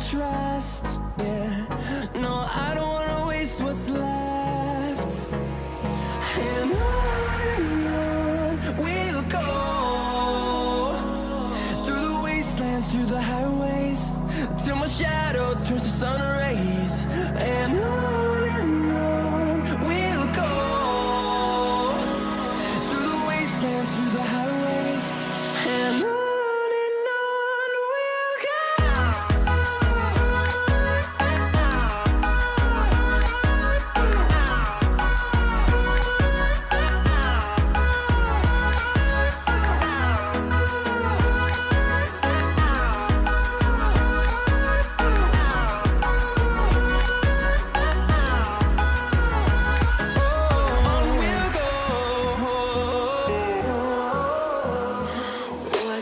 trust. Yeah, no, I don't wanna waste what's left. And on we'll go, through the wastelands, through the highways, till my shadow turns to sun rays. And on we'll go, through the wastelands, through the highways, and on.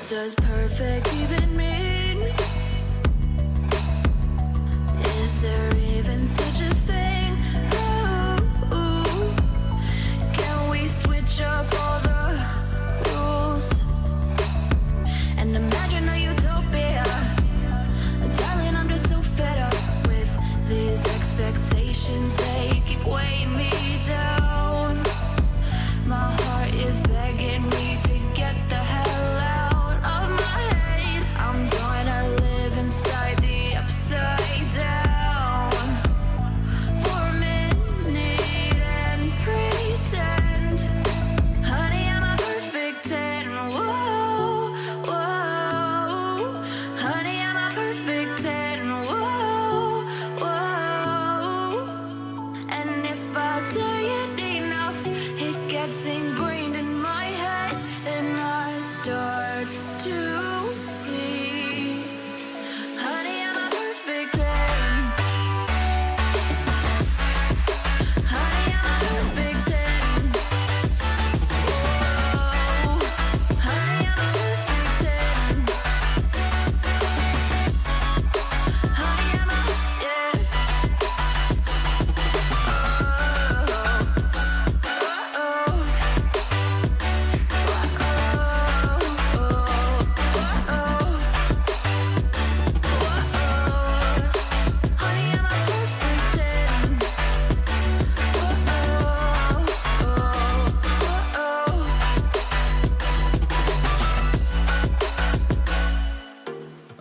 Does perfect even mean? Is there even such a thing? Ooh, can we switch up all the rules and imagine a utopia? Darling, I'm just so fed up with these expectations. They keep weighing me down. My heart is begging me to get the hell out. I'm gonna live inside the upside down for a minute and pretend, honey, I'm a perfect 10. Whoa, whoa, honey, I'm a perfect 10. Whoa, whoa, and if I say it enough, it gets ingrained in my head, and I start to see.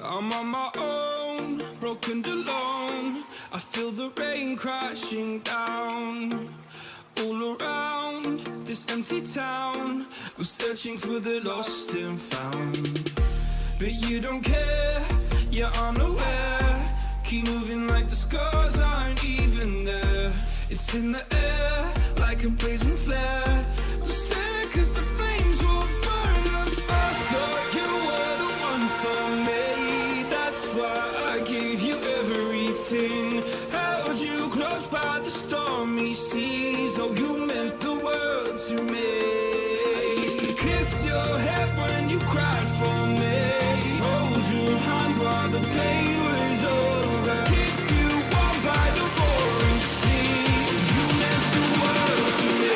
I'm on my own, broken and alone. I feel the rain crashing down all around this empty town. I'm searching for the lost and found, but you don't care, you're unaware. Keep moving like the scars aren't even there. It's in the air like a blazing flare. Don't stare 'cause the flames will burn us. I thought you were the one for me. Why I gave you everything, held you close by the stormy seas. Oh, you meant the world to me. I used to kiss your head when you cried for me, hold your hand while the pain was over, keep you warm by the roaring sea. You meant the world to me.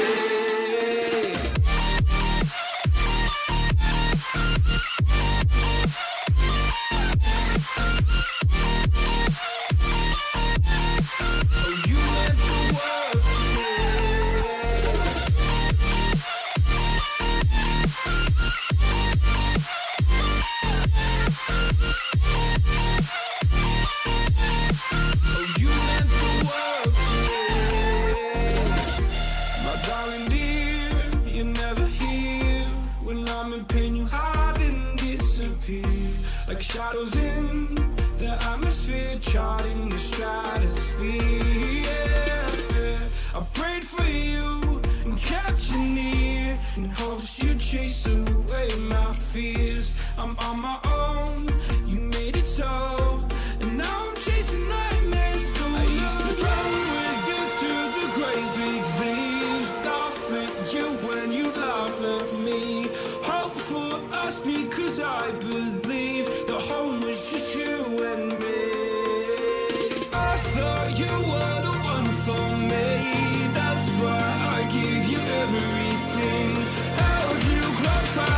Like shadows in the atmosphere, charting the stratosphere. Yeah. I prayed for you and kept you near in hopes you'd chase away my fears. I'm on my own, you made it so, and now I'm chasing nightmares. I used to run with you through the great big leaves, laugh at you when you laugh at me, hope for us because I believe the home was just you and me. I thought you were the one for me, that's why I gave you everything, held you close by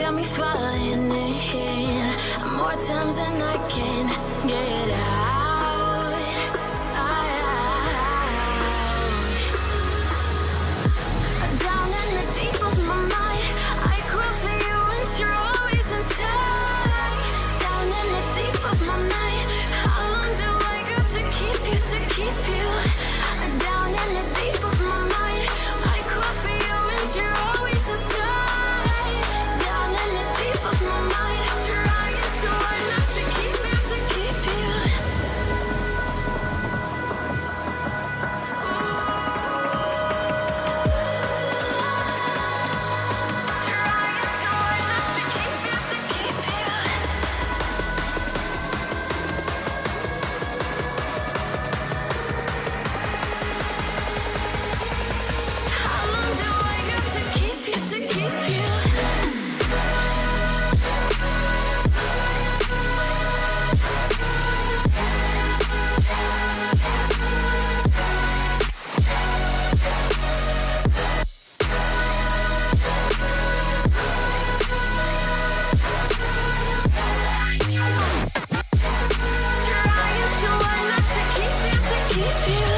got me falling in more times than I can get out. Down in the deep of my mind, I call for you and you're always inside. Down in the deep of my mind, how long do I got to keep you, to keep you? Down in the deep of my mind, I call for you and you're always inside. Down in the deep of my mind, trying so hard not to keep you, to keep you. How long do I got to keep you, to keep you? Trying so hard not to keep you, to keep you.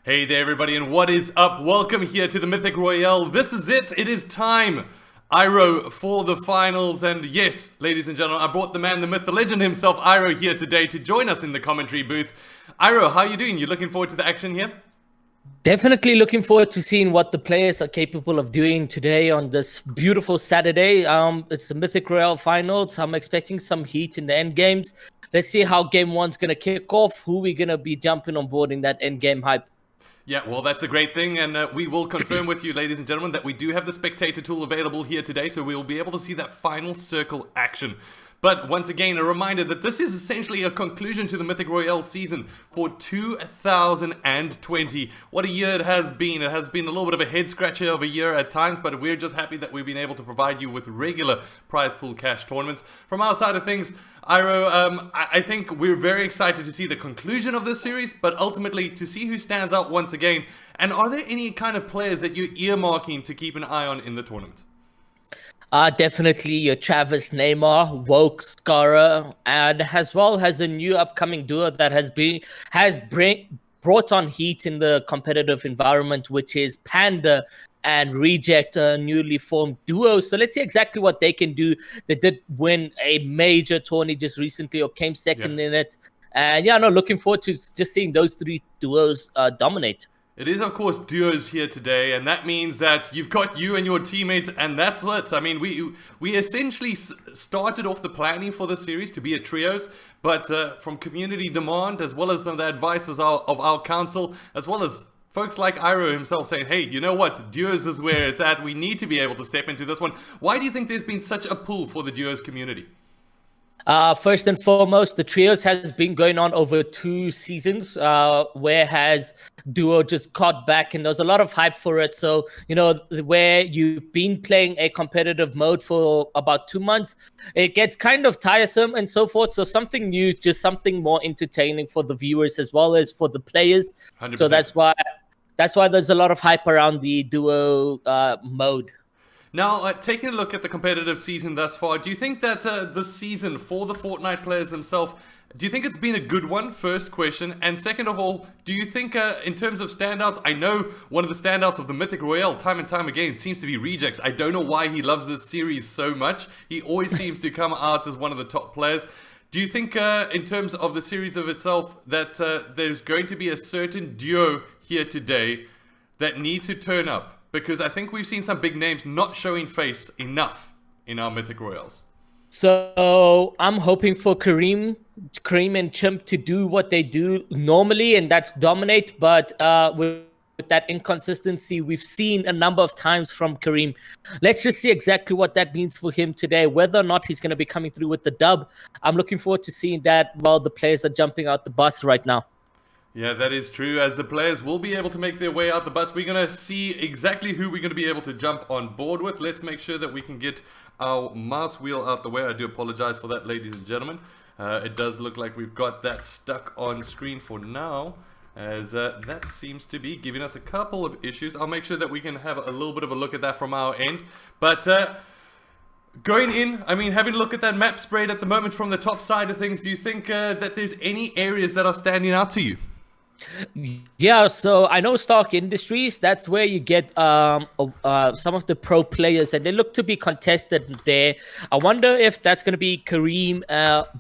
Hey there everybody, and what is up? Welcome here to the Mythic Royale. This is it. It is time. Iro for the finals, and yes, ladies and gentlemen, I brought the man, the myth, the legend himself, Iro, here today to join us in the commentary booth. Iro, how are you doing? You looking forward to the action here? Definitely looking forward to seeing what the players are capable of doing today on this beautiful Saturday. It's the Mythic Royale finals. I'm expecting some heat in the end games. Let's see how game one's gonna kick off. Who we're gonna be jumping on board in that end game hype. Yeah, well, that's a great thing, and we will confirm with you, ladies and gentlemen, that we do have the spectator tool available here today, so we'll be able to see that final circle action. But once again, a reminder that this is essentially a conclusion to the Mythic Royale season for 2020. What a year it has been. It has been a little bit of a head scratcher of a year at times, but we're just happy that we've been able to provide you with regular prize pool cash tournaments. From our side of things, Iro, I think we're very excited to see the conclusion of this series, but ultimately to see who stands out once again. And are there any kind of players that you're earmarking to keep an eye on in the tournament? Definitely your Travis Neymar, Woke Scara, and as well as a new upcoming duo that brought on heat in the competitive environment, which is Panda and Reject, a newly formed duo. So let's see exactly what they can do. They did win a major tourney just recently, or came second in it. And yeah, no, looking forward to just seeing those three duos dominate. It is, of course, duos here today, and that means that you've got you and your teammates, and that's it. I mean, we essentially started off the planning for the series to be a trios, but from community demand, as well as the advices of our council, as well as folks like Iro himself saying, hey, you know what, duos is where it's at. We need to be able to step into this one. Why do you think there's been such a pull for the duos community? First and foremost, the trios has been going on over 2 seasons, whereas duo just caught back, and there was a lot of hype for it. So, you know, where you've been playing a competitive mode for about 2 months, it gets kind of tiresome and so forth. So something new, just something more entertaining for the viewers as well as for the players. 100%. So that's why there's a lot of hype around the duo mode. Now, taking a look at the competitive season thus far, do you think that this season for the Fortnite players themselves, do you think it's been a good one? First question. And second of all, do you think in terms of standouts, I know one of the standouts of the Mythic Royale time and time again seems to be Rejects. I don't know why he loves this series so much. He always seems to come out as one of the top players. Do you think in terms of the series of itself that there's going to be a certain duo here today that needs to turn up? Because I think we've seen some big names not showing face enough in our Mythic Royales. So I'm hoping for Kareem and Chimp to do what they do normally, and that's dominate. But with that inconsistency we've seen a number of times from Kareem, let's just see exactly what that means for him today. Whether or not he's going to be coming through with the dub, I'm looking forward to seeing that while the players are jumping out the bus right now. Yeah, that is true. As the players will be able to make their way out the bus, we're going to see exactly who we're going to be able to jump on board with. Let's make sure that we can get our mouse wheel out the way. I do apologize for that, ladies and gentlemen. It does look like we've got that stuck on screen for now, as that seems to be giving us a couple of issues. I'll make sure that we can have a little bit of a look at that from our end. But going in, I mean, having a look at that map spread at the moment from the top side of things, do you think that there's any areas that are standing out to you? Yeah, so I know Stark Industries, that's where you get some of the pro players, and they look to be contested there. I wonder if that's going to be Kareem,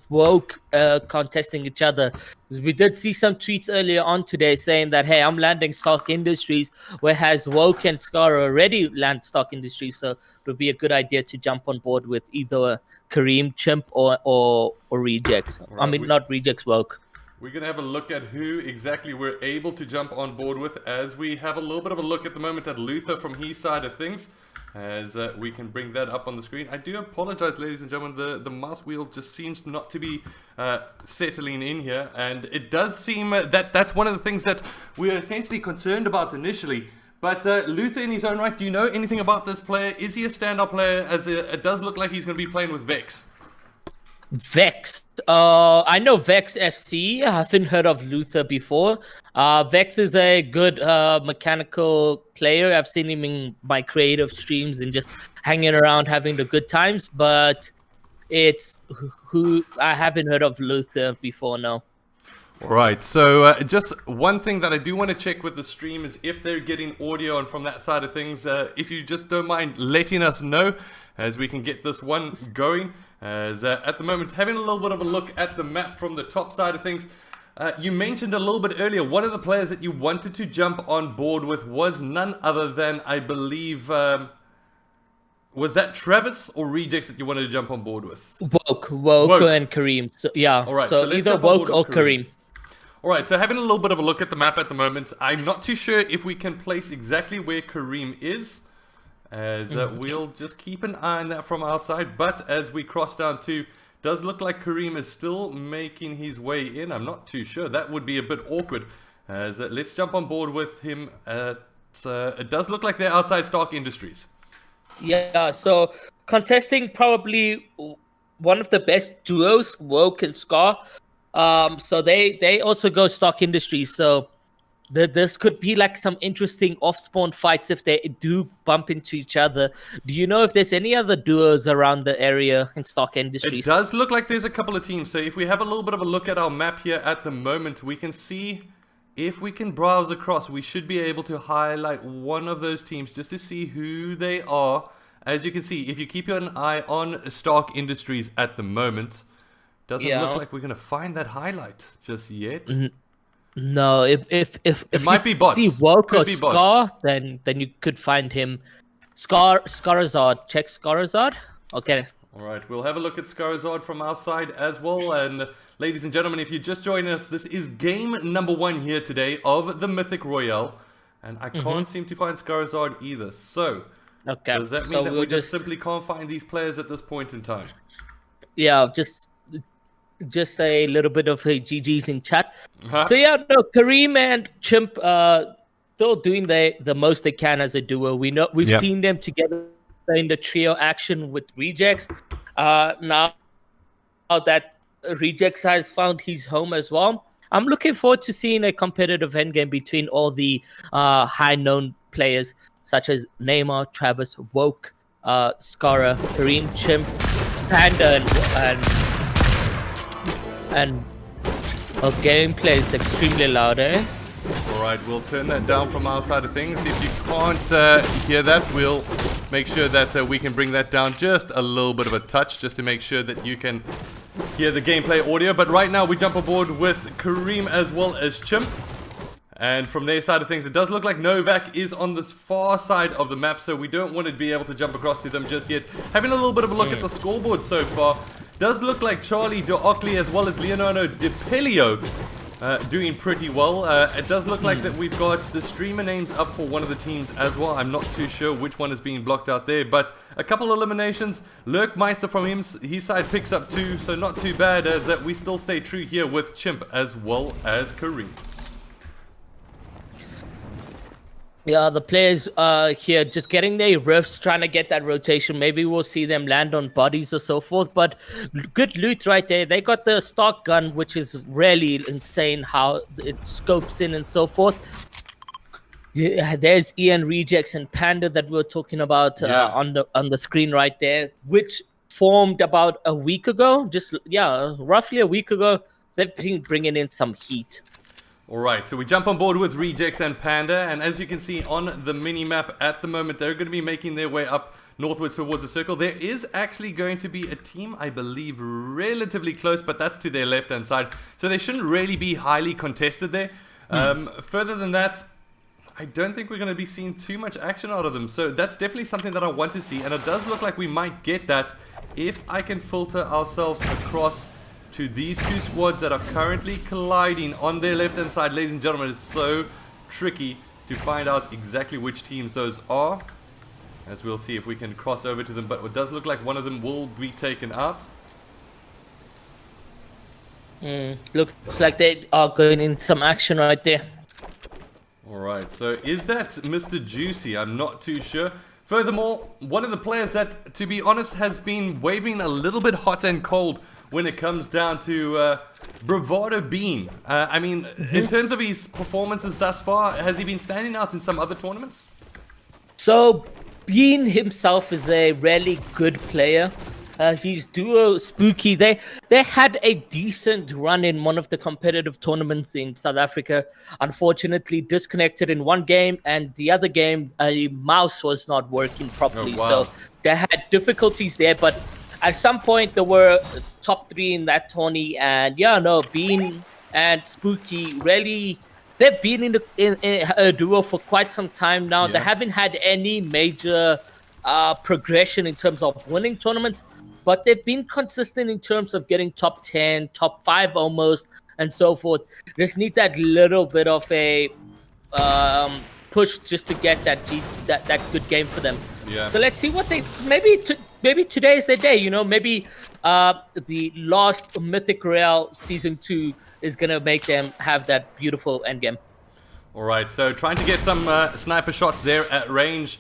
Woke contesting each other. We did see some tweets earlier on today saying that, hey, I'm landing Stark Industries, whereas Woke and Scar already land Stark Industries, so it would be a good idea to jump on board with either Kareem, Chimp, or Rejects. Right, I mean, not Rejects, Woke. We're going to have a look at who exactly we're able to jump on board with, as we have a little bit of a look at the moment at Luther from his side of things, as we can bring that up on the screen. I do apologize, ladies and gentlemen, the mouse wheel just seems not to be settling in here, and it does seem that that's one of the things that we're essentially concerned about initially. But Luther in his own right, do you know anything about this player? Is he a standout player, as it does look like he's going to be playing with Vex? Vex. I know Vex FC. I haven't heard of Luther before. Vex is a good mechanical player. I've seen him in my creative streams and just hanging around having the good times. But it's who I haven't heard of Luther before. No. All right. So just one thing that I do want to check with the stream is if they're getting audio, and from that side of things, if you just don't mind letting us know, as we can get this one going. As at the moment, having a little bit of a look at the map from the top side of things, You mentioned a little bit earlier, one of the players that you wanted to jump on board with was none other than, I believe, was that Travis or Rejects that you wanted to jump on board with? Woke and Kareem. So, yeah, All right, so let's either jump on Woke board or with Kareem. Kareem. All right, so having a little bit of a look at the map at the moment, I'm not too sure if we can place exactly where Kareem is, as we'll just keep an eye on that from our side. But as we cross down to, does look like Kareem is still making his way in. I'm not too sure. That would be a bit awkward. As let's jump on board with him. It does look like they're outside Stark Industries. Yeah, so contesting probably one of the best duos, Woke and Scar. So they also go Stark Industries. So this could be like some interesting off-spawn fights if they do bump into each other. Do you know if there's any other duos around the area in Stark Industries? It does look like there's a couple of teams. So if we have a little bit of a look at our map here at the moment, we can see if we can browse across, we should be able to highlight one of those teams just to see who they are. As you can see, if you keep an eye on Stark Industries at the moment, doesn't look like we're going to find that highlight just yet. No, if it might be bots. See Woke or Be Scar, then you could find him. Scarazard. Check Scarazard. Okay. All right, we'll have a look at Scarazard from our side as well. And ladies and gentlemen, if you just joined us, this is game number 1 here today of the Mythic Royale. And I can't seem to find Scarazard either. So, does that mean that we just simply can't find these players at this point in time? Yeah, just a little bit of a GG's in chat. So yeah, no, Kareem and Chimp still doing the most they can as a duo. We've seen them together in the trio action with Rejects. Now that Rejects has found his home as well, I'm looking forward to seeing a competitive endgame between all the high-known players such as Neymar, Travis, Woke, Skara, Kareem, Chimp, Panda, and our gameplay is extremely loud, eh? Alright, we'll turn that down from our side of things. If you can't hear that, we'll make sure that we can bring that down just a little bit of a touch, just to make sure that you can hear the gameplay audio. But right now we jump aboard with Kareem as well as Chimp. And from their side of things, it does look like Novak is on this far side of the map, so we don't want to be able to jump across to them just yet. Having a little bit of a look at the scoreboard so far, does look like Charlie De Ockley as well as Leonardo DiPelio doing pretty well. It does look like that we've got the streamer names up for one of the teams as well. I'm not too sure which one is being blocked out there, but a couple eliminations. Lurkmeister from his side picks up 2, so not too bad, as that we still stay true here with Chimp as well as Kareem. Yeah, the players here just getting their riffs, trying to get that rotation. Maybe we'll see them land on bodies or so forth. But good loot right there. They got the stock gun, which is really insane how it scopes in and so forth. Yeah, there's Ian, Rejects, and Panda that we were talking about on the screen right there, which formed about a week ago. Roughly a week ago. They've been bringing in some heat. Alright, so we jump on board with Rejects and Panda, and as you can see on the mini-map at the moment, they're going to be making their way up northwards towards the circle. There is actually going to be a team, I believe, relatively close, but that's to their left-hand side, so they shouldn't really be highly contested there. Further than that, I don't think we're going to be seeing too much action out of them, so that's definitely something that I want to see, and it does look like we might get that if I can filter ourselves across to these two squads that are currently colliding on their left hand side. Ladies and gentlemen, it's so tricky to find out exactly which teams those are, as we'll see if we can cross over to them, but it does look like one of them will be taken out. Looks like they are going in some action right there. Alright, so is that Mr. Juicy? I'm not too sure. Furthermore, one of the players that, to be honest, has been waving a little bit hot and cold when it comes down to Bravado Bean. I mean, in terms of his performances thus far, has he been standing out in some other tournaments? So, Bean himself is a really good player. His duo Spooky, they had a decent run in one of the competitive tournaments in South Africa. Unfortunately, disconnected in one game, and the other game, a mouse was not working properly. Oh, wow. So they had difficulties there, but at some point, there were top 3 in that tourney, and Bean and Spooky really, they've been in a duo for quite some time now. They haven't had any major progression in terms of winning tournaments, but they've been consistent in terms of getting top 10, top 5 almost, and so forth. Just need that little bit of a push just to get that good game for them. Yeah. So let's see what they maybe today is their day. You know, maybe the last Mythic Royale Season 2 is gonna make them have that beautiful endgame. All right, so trying to get some sniper shots there at range,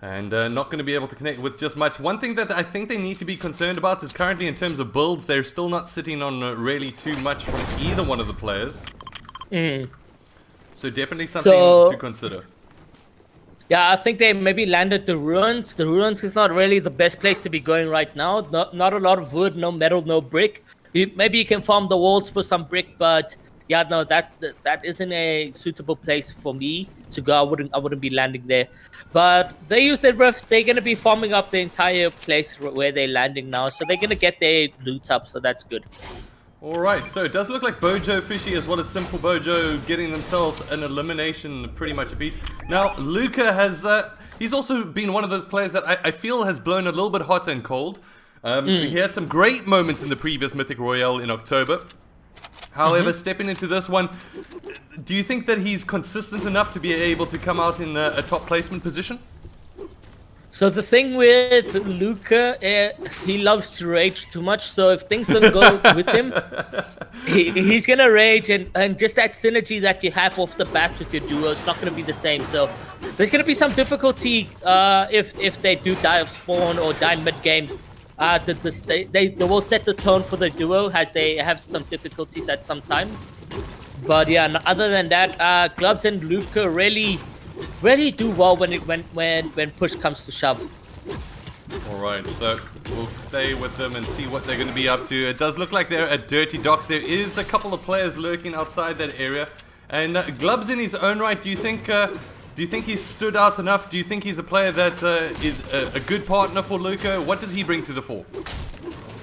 and not going to be able to connect with just much. One thing that I think they need to be concerned about is currently in terms of builds, they're still not sitting on really too much from either one of the players. So definitely something to consider. Yeah, I think they maybe landed the ruins. The ruins is not really the best place to be going right now. Not a lot of wood, no metal, no brick. Maybe you can farm the walls for some brick, but yeah, no, that isn't a suitable place for me to go. I wouldn't be landing there. But they use their rift. They're gonna be farming up the entire place where they're landing now, so they're gonna get their loot up. So that's good. All right, so it does look like Bojo, Fishy, as well as Simple Bojo getting themselves an elimination pretty much apiece. Now, Luca has, he's also been one of those players that I feel has blown a little bit hot and cold. He had some great moments in the previous Mythic Royale in October. However, stepping into this one, do you think that he's consistent enough to be able to come out in a top placement position? So the thing with Luca, he loves to rage too much. So if things don't go with him, he's gonna rage, and just that synergy that you have off the bat with your duo, it's not gonna be the same. So there's gonna be some difficulty if they do die of spawn or die mid game. They will set the tone for the duo as they have some difficulties at some times. But yeah, other than that, Gloves and Luca really do well when push comes to shove. All right, so we'll stay with them and see what they're going to be up to. It does look like they're at Dirty Docks. There is a couple of players lurking outside that area, and Gloves in his own right. Do you think he's stood out enough? Do you think he's a player that is a good partner for Luca? What does he bring to the fore?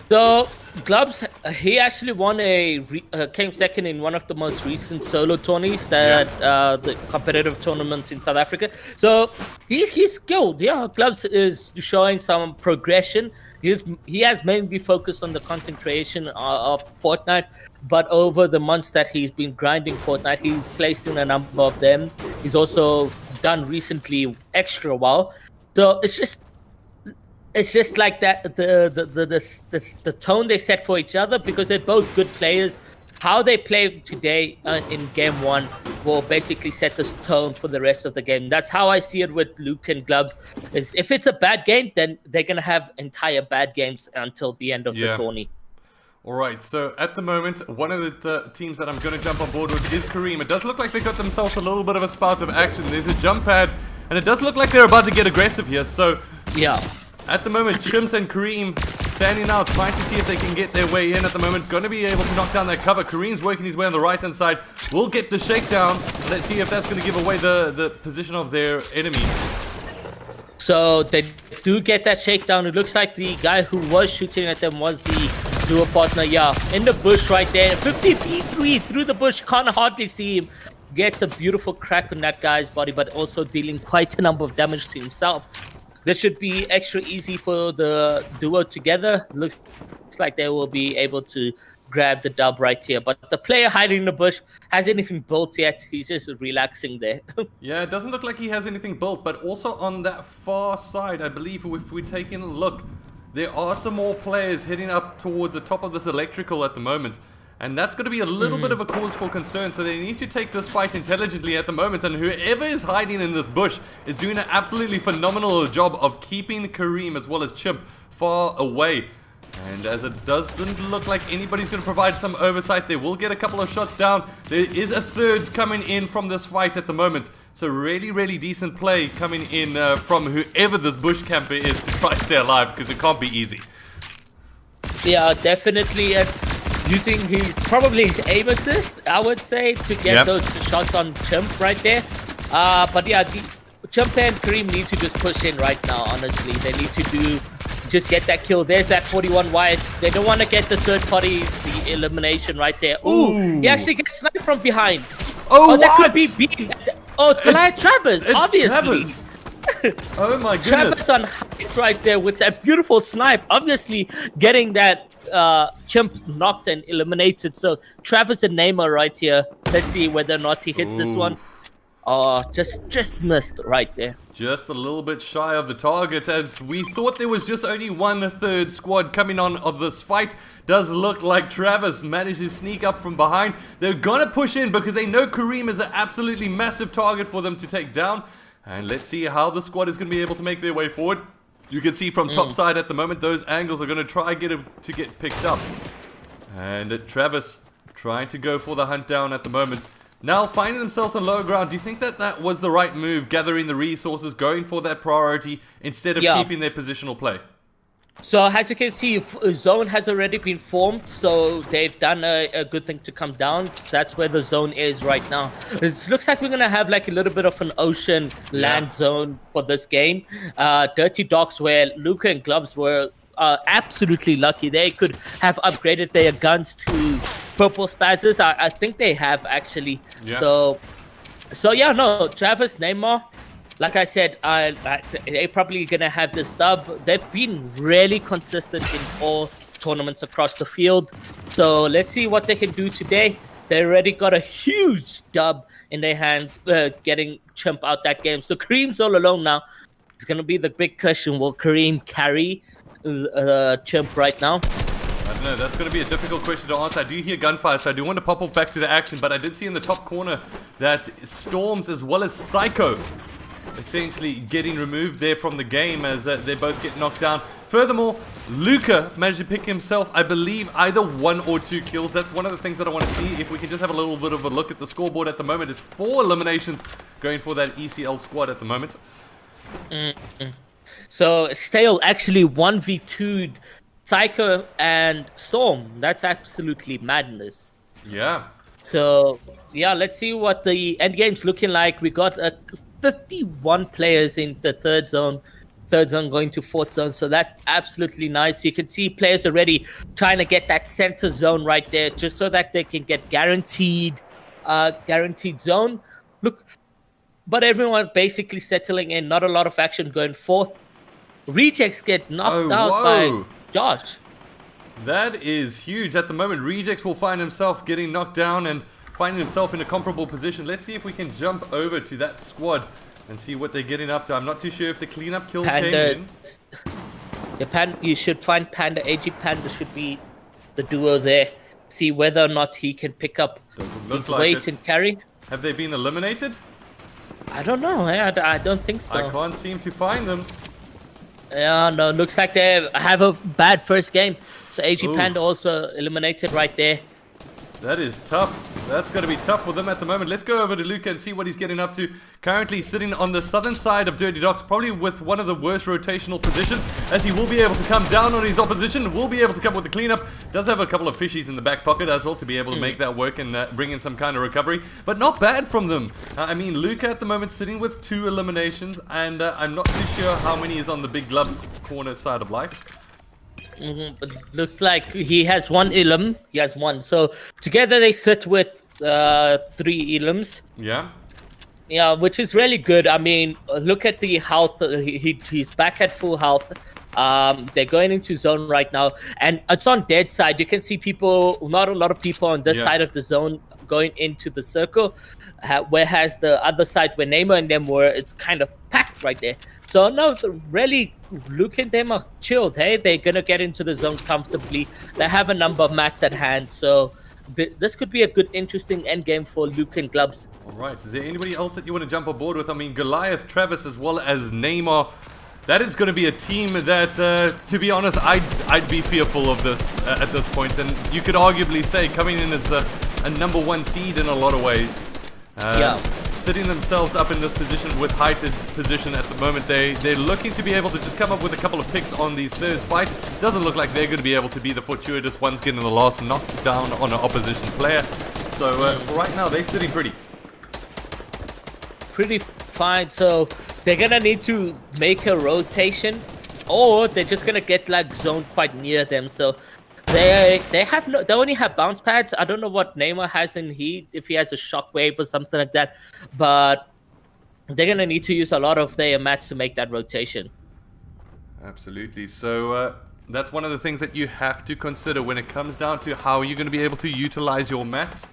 So Gloves, he actually came second in one of the most recent solo tourneys that the competitive tournaments in South Africa. So he's skilled. Yeah, Gloves is showing some progression. He has mainly focused on the content creation of Fortnite, but over the months that he's been grinding Fortnite, he's placed in a number of them. He's also done recently extra well. So it's just like that the tone they set for each other, because they're both good players. How they play today in game 1 will basically set the tone for the rest of the game. That's how I see it with Luke and Gloves. Is if it's a bad game, then they're gonna have entire bad games until the end of the tourney. All right, so at the moment, one of the teams that I'm going to jump on board with is Kareem. It does look like they got themselves a little bit of a spout of action. There's a jump pad, and it does look like they're about to get aggressive here. So yeah, at the moment, Chimps and Kareem standing out, trying to see if they can get their way in at the moment. Going to be able to knock down that cover. Kareem's working his way on the right-hand side. We'll get the shakedown. Let's see if that's going to give away the position of their enemy. So they do get that shakedown. It looks like the guy who was shooting at them was the duo partner. Yeah, in the bush right there. 50 feet through the bush. Can't hardly see him. Gets a beautiful crack on that guy's body, but also dealing quite a number of damage to himself. This should be extra easy for the duo together. Looks like they will be able to grab the dub right here. But the player hiding in the bush hasn't anything built yet. He's just relaxing there. Yeah, it doesn't look like he has anything built. But also on that far side, I believe if we take in a look, there are some more players heading up towards the top of this electrical at the moment. And that's going to be a little bit of a cause for concern. So they need to take this fight intelligently at the moment. And whoever is hiding in this bush is doing an absolutely phenomenal job of keeping Kareem as well as Chimp far away. And as it doesn't look like anybody's going to provide some oversight, they will get a couple of shots down. There is a third coming in from this fight at the moment. So really, really decent play coming in from whoever this bush camper is to try to stay alive, because it can't be easy. Yeah, definitely. Using probably his aim assist, I would say, to get those shots on Chimp right there. But yeah, Chimp and Kareem need to just push in right now, honestly. They need to just get that kill. There's that 41 wide. They don't want to get the third party, the elimination right there. Ooh, he actually gets sniped from behind. Oh, that what? could be Beam. Oh, it's Goliath Travis, It's obviously. Travis. Oh my goodness. Travis on height right there with that beautiful snipe, obviously getting that chimp knocked and eliminated. So Travis and Neymar right here. Let's see whether or not he hits this one. Oh, just missed right there. Just a little bit shy of the target, as we thought there was just only 1/3 squad coming on of this fight. Does look like Travis managed to sneak up from behind. They're gonna push in because they know Kareem is an absolutely massive target for them to take down. And let's see how the squad is going to be able to make their way forward. You can see from top side at the moment, those angles are going to try to get picked up. And Travis trying to go for the hunt down at the moment. Now finding themselves on lower ground, do you think that that was the right move, gathering the resources, going for that priority instead of keeping their positional play? So as you can see, zone has already been formed, so they've done a good thing to come down. So that's where the zone is right now. It looks like we're gonna have like a little bit of an ocean land zone for this game. Dirty Docks, where Luca and Gloves were absolutely lucky. They could have upgraded their guns to purple spazzes. I think they have actually. Yeah. So yeah, no, Travis, Neymar. Like I said, they're probably going to have this dub. They've been really consistent in all tournaments across the field. So let's see what they can do today. They already got a huge dub in their hands, getting Chimp out that game. So Kareem's all alone now. It's going to be the big question. Will Kareem carry Chimp right now? I don't know, that's going to be a difficult question to answer. I do hear gunfire, so I do want to pop off back to the action, but I did see in the top corner that Storms as well as Psycho essentially getting removed there from the game as they both get knocked down. Furthermore, Luca managed to pick himself, I believe, either 1 or 2 kills. That's one of the things that I want to see. If we can just have a little bit of a look at the scoreboard at the moment, it's 4 eliminations going for that ECL squad at the moment. So Stale actually 1v2'd Psycho and Storm. That's absolutely madness. Yeah. So yeah, let's see what the end game's looking like. We got 51 players in the third zone going to fourth zone, so that's absolutely nice. You can see players already trying to get that center zone right there, just so that they can get guaranteed zone. Look, but everyone basically settling in. Not a lot of action going forth. Rejects get knocked out by Josh. That is huge. At the moment, Rejects will find himself getting knocked down and finding himself in a comparable position. Let's see if we can jump over to that squad and see what they're getting up to. I'm not too sure if the cleanup kill came in. You should find Panda. AG Panda should be the duo there. See whether or not he can pick up his weight and carry. Have they been eliminated? I don't know. I don't think so. I can't seem to find them. Yeah, no, looks like they have a bad first game. So AG Panda also eliminated right there. That is tough. That's going to be tough for them at the moment. Let's go over to Luca and see what he's getting up to. Currently sitting on the southern side of Dirty Docks, probably with one of the worst rotational positions, as he will be able to come down on his opposition, will be able to come with the cleanup. Does have a couple of fishies in the back pocket as well to be able to make that work and bring in some kind of recovery. But not bad from them. I mean, Luca at the moment sitting with 2 eliminations, and I'm not too sure how many is on the big gloves corner side of life. But looks like he has 1 elim. He has 1. So together they sit with 3 elims. Yeah. Yeah, which is really good. I mean, look at the health. He's back at full health. They're going into zone right now, and it's on dead side. You can see people, not a lot of people on this side of the zone going into the circle, whereas the other side where Neymar and them were, it's kind of packed right there. So no, really, Luke and them are chilled. Hey, they're gonna get into the zone comfortably. They have a number of mats at hand, so this could be a good, interesting end game for Luke and Gloves. All right, is there anybody else that you want to jump aboard with? I mean, Goliath, Travis, as well as Neymar. That is going to be a team that, to be honest, I'd be fearful of this at this point. And you could arguably say coming in as a number 1 seed in a lot of ways. Sitting themselves up in this position with heightened position at the moment. They're looking to be able to just come up with a couple of picks on these third fight. Doesn't look like they're going to be able to be the fortuitous ones getting the last knockdown on an opposition player. So for right now, they're sitting pretty fine. So they're gonna need to make a rotation, or they're just gonna get like zoned quite near them. So they only have bounce pads. I don't know what Neymar has in Heat, if he has a shockwave or something like that, but they're gonna need to use a lot of their mats to make that rotation. Absolutely. So that's one of the things that you have to consider when it comes down to how you're going to be able to utilize your mats.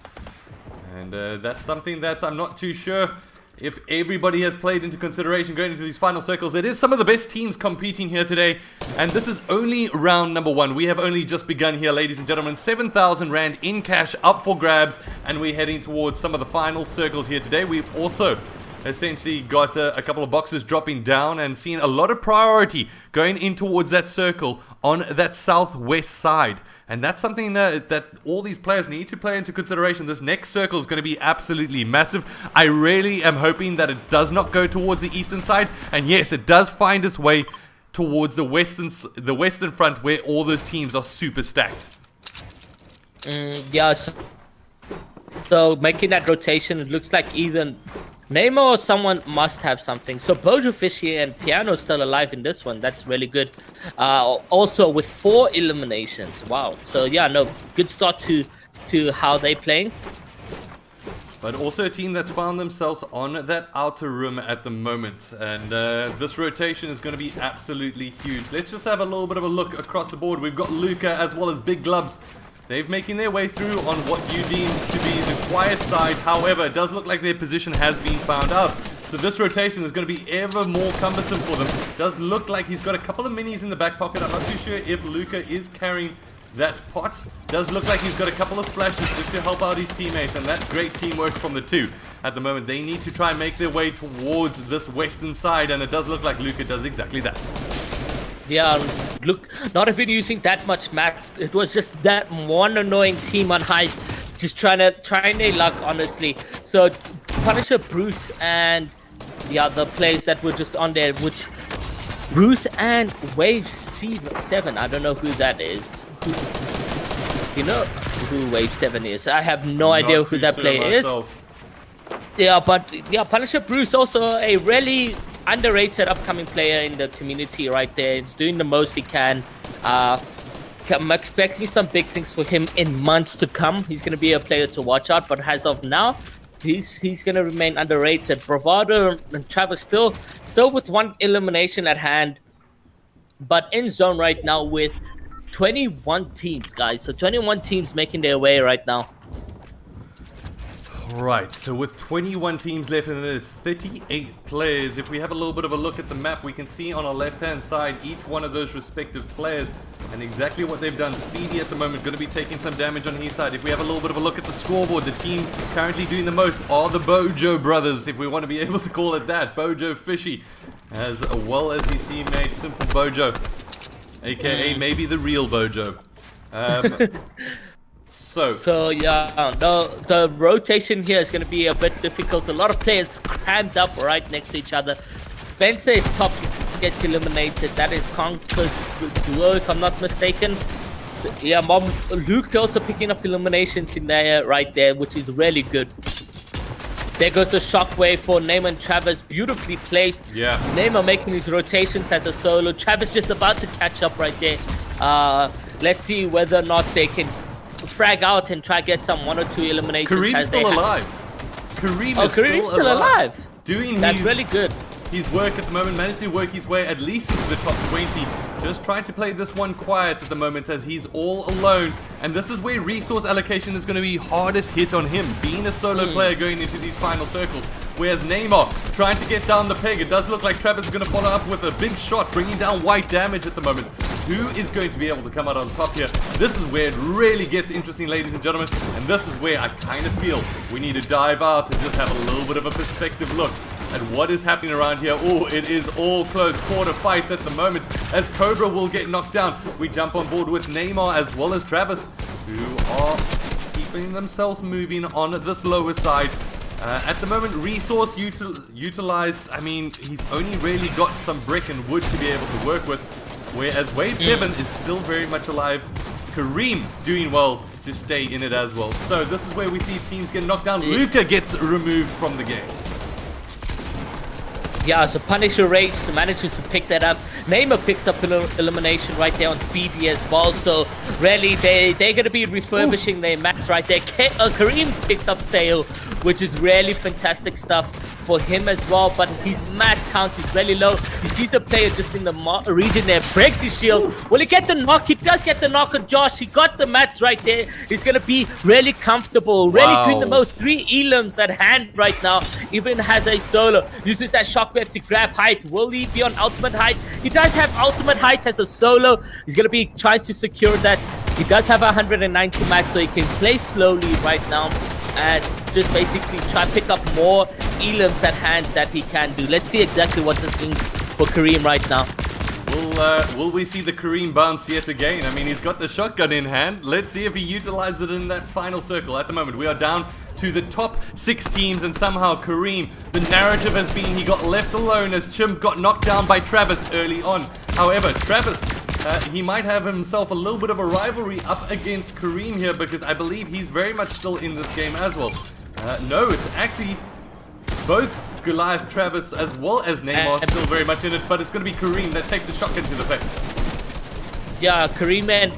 And that's something that I'm not too sure if everybody has played into consideration going into these final circles. It is some of the best teams competing here today, and this is only round number 1. We have only just begun here, ladies and gentlemen. 7,000 Rand in cash up for grabs, and we're heading towards some of the final circles here today. We've also essentially got a couple of boxes dropping down and seeing a lot of priority going in towards that circle on that southwest side. And that's something that all these players need to play into consideration. This next circle is going to be absolutely massive. I really am hoping that it does not go towards the eastern side. And yes, it does find its way towards the western front, where all those teams are super stacked. Yeah, so making that rotation, it looks like either Neymar or someone must have something. So Bojo, Fishy, and Piano still alive in this one. That's really good. Also with 4 eliminations. Wow. So yeah, no, good start to how they playing. But also a team that's found themselves on that outer rim at the moment. And this rotation is going to be absolutely huge. Let's just have a little bit of a look across the board. We've got Luca as well as Big Gloves. They're making their way through on what you deem to be the quiet side. However, it does look like their position has been found out. So this rotation is going to be ever more cumbersome for them. Does look like he's got a couple of minis in the back pocket. I'm not too sure if Luca is carrying that pot. Does look like he's got a couple of splashes just to help out his teammates, and that's great teamwork from the two. At the moment, they need to try and make their way towards this western side, and it does look like Luca does exactly that. Yeah, look, not even using that much mats. It was just that one annoying team on height, just trying their luck, honestly. So Punisher, Bruce, and the other players that were just on there, which Bruce and Wave 7. I don't know who that is. Do you know who Wave 7 is? I have no idea who that player is. Yeah, but yeah, Punisher Bruce also a really underrated upcoming player in the community right there. He's doing the most he can. I'm expecting some big things for him in months to come. He's going to be a player to watch out, but as of now, he's going to remain underrated. Bravado and Travis still with 1 elimination at hand, but in zone right now with 21 teams, guys. So 21 teams making their way right now. Right, so with 21 teams left and there's 38 players, if we have a little bit of a look at the map, we can see on our left-hand side each one of those respective players and exactly what they've done. Speedy at the moment going to be taking some damage on his side. If we have a little bit of a look at the scoreboard, the team currently doing the most are the Bojo brothers, if we want to be able to call it that. Bojo Fishy, as well as his teammate Simple Bojo, aka maybe the real Bojo. So yeah, the rotation here is going to be a bit difficult. A lot of players crammed up right next to each other. Spencer is top, gets eliminated. That is Conker's duo, if I'm not mistaken. So, yeah, Luke also picking up eliminations in there right there, which is really good. There goes the shockwave for Neymar and Travis, beautifully placed. Yeah. Neymar making his rotations as a solo. Travis just about to catch up right there. Let's see whether or not they can frag out and try get some 1 or 2 eliminations. Kareem's still alive. Kareem's still alive. That's really good. His work at the moment, managed to work his way at least into the top 20. Just trying to play this one quiet at the moment as he's all alone. And this is where resource allocation is going to be hardest hit on him, being a solo player going into these final circles. Whereas Neymar trying to get down the peg. It does look like Travis is going to follow up with a big shot, bringing down white damage at the moment. Who is going to be able to come out on top here? This is where it really gets interesting, ladies and gentlemen. And this is where I kind of feel we need to dive out and just have a little bit of a perspective look at what is happening around here. Oh, it is all close quarter fights at the moment as Cobra will get knocked down. We jump on board with Neymar as well as Travis, who are keeping themselves moving on this lower side. At the moment, resource utilized. I mean, he's only really got some brick and wood to be able to work with, whereas Wave 7 is still very much alive. Kareem doing well to stay in it as well. So this is where we see teams get knocked down. Luca gets removed from the game. Yeah, so Punisher Rage manages to pick that up. Neymar picks up elimination right there on Speedy as well. So really, they're going to be refurbishing their mats right there. Kareem picks up Stale, which is really fantastic stuff for him as well. But his mat count is really low. He sees a player just in the region there, breaks his shield. Will he get the knock? He does get the knock on Josh. He got the mats right there. He's going to be really comfortable, really doing the most. 3 elims at hand right now. Even has a solo. Uses that shockwave to grab height. Will he be on ultimate height? He does have ultimate height as a solo. He's going to be trying to secure that. He does have 190 max, so he can play slowly right now and just basically try and pick up more elims at hand that he can do. Let's see exactly what this means for Kareem right now. Will we see the Kareem bounce yet again? I mean, he's got the shotgun in hand. Let's see if he utilizes it in that final circle. At the moment, we are down to the top 6 teams, and somehow Kareem, the narrative has been he got left alone as Chimp got knocked down by Travis early on. However, Travis, he might have himself a little bit of a rivalry up against Kareem here, because I believe he's very much still in this game as well. No, it's actually both Goliath, Travis, as well as Neymar still very much in it, but it's going to be Kareem that takes a shotgun to the face. Yeah, Kareem and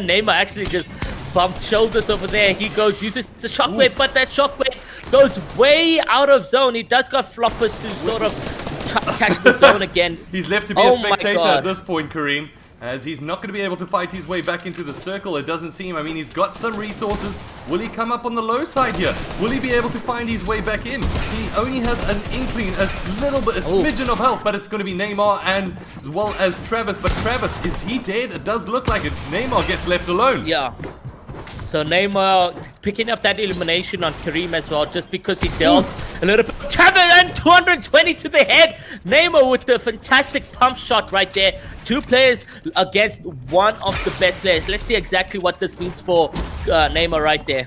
Neymar actually just bumped shoulders over there. He goes, uses the shockwave, but that shockwave goes way out of zone. He does got floppers to sort of catch the zone again. He's left to be a spectator at this point, Kareem, as he's not going to be able to fight his way back into the circle, it doesn't seem. I mean, he's got some resources. Will he come up on the low side here? Will he be able to find his way back in? He only has an inkling, a little bit, a smidgen of health, but it's going to be Neymar and as well as Travis. But Travis, is he dead? It does look like it. Neymar gets left alone. Yeah. So Neymar picking up that elimination on Kareem as well, just because he dealt a little bit. Travis and 220 to the head. Neymar with the fantastic pump shot right there. 2 players against one of the best players. Let's see exactly what this means for Neymar right there.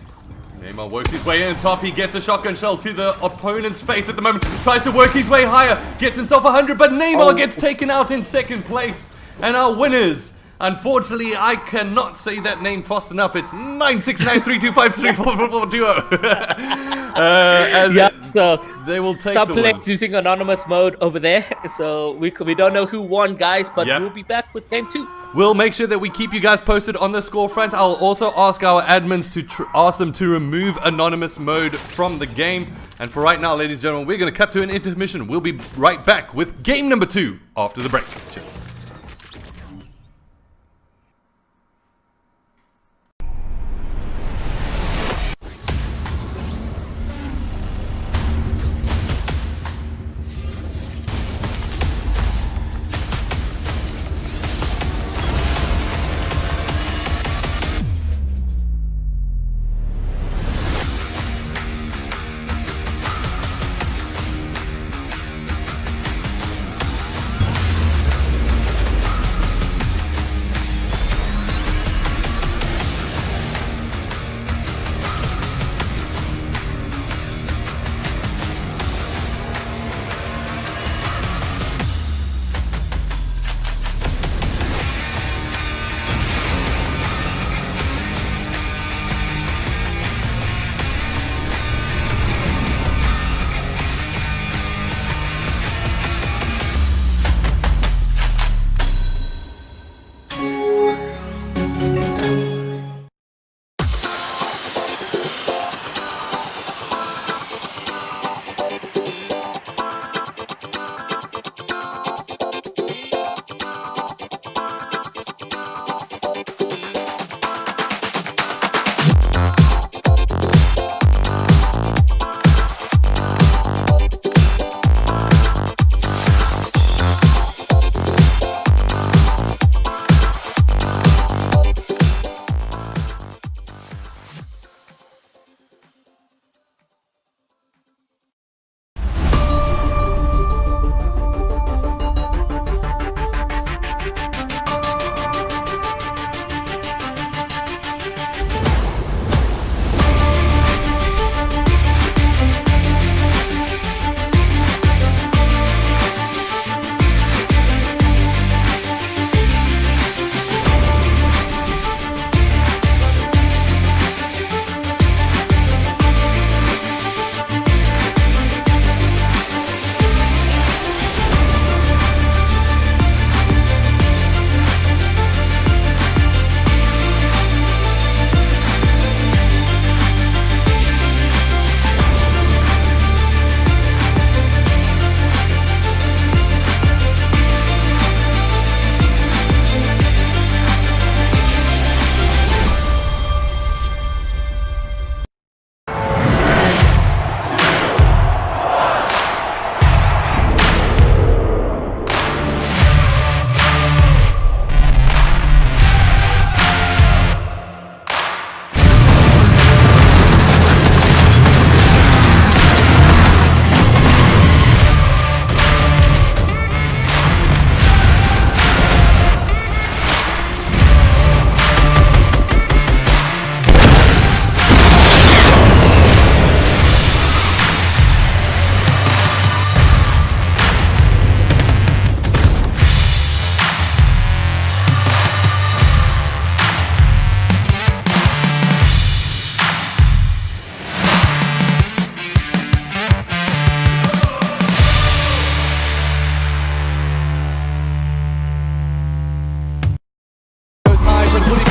Neymar works his way in top. He gets a shotgun shell to the opponent's face at the moment. Tries to work his way higher. Gets himself 100, but Neymar gets taken out in 2nd place. And our winners, unfortunately, I cannot say that name fast enough. It's 96932534420. Yeah, so they will take some the players win. using anonymous mode over there. So we don't know who won, guys, but we'll be back with game 2. We'll make sure that we keep you guys posted on the score front. I'll also ask our admins to ask them to remove anonymous mode from the game. And for right now, ladies and gentlemen, we're going to cut to an intermission. We'll be right back with game number 2 after the break. Cheers.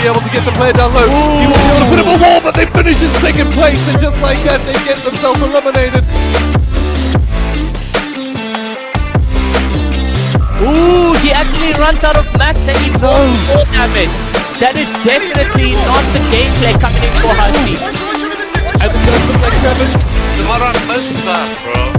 be able to get the player down low. He will be able to put up a wall, but they finish in second place, and just like that, they get themselves eliminated. Ooh, he actually runs out of max and he falls 4 damage. That is definitely not the gameplay coming in for Husky. And the turn looks like 7. How did I miss that, bro?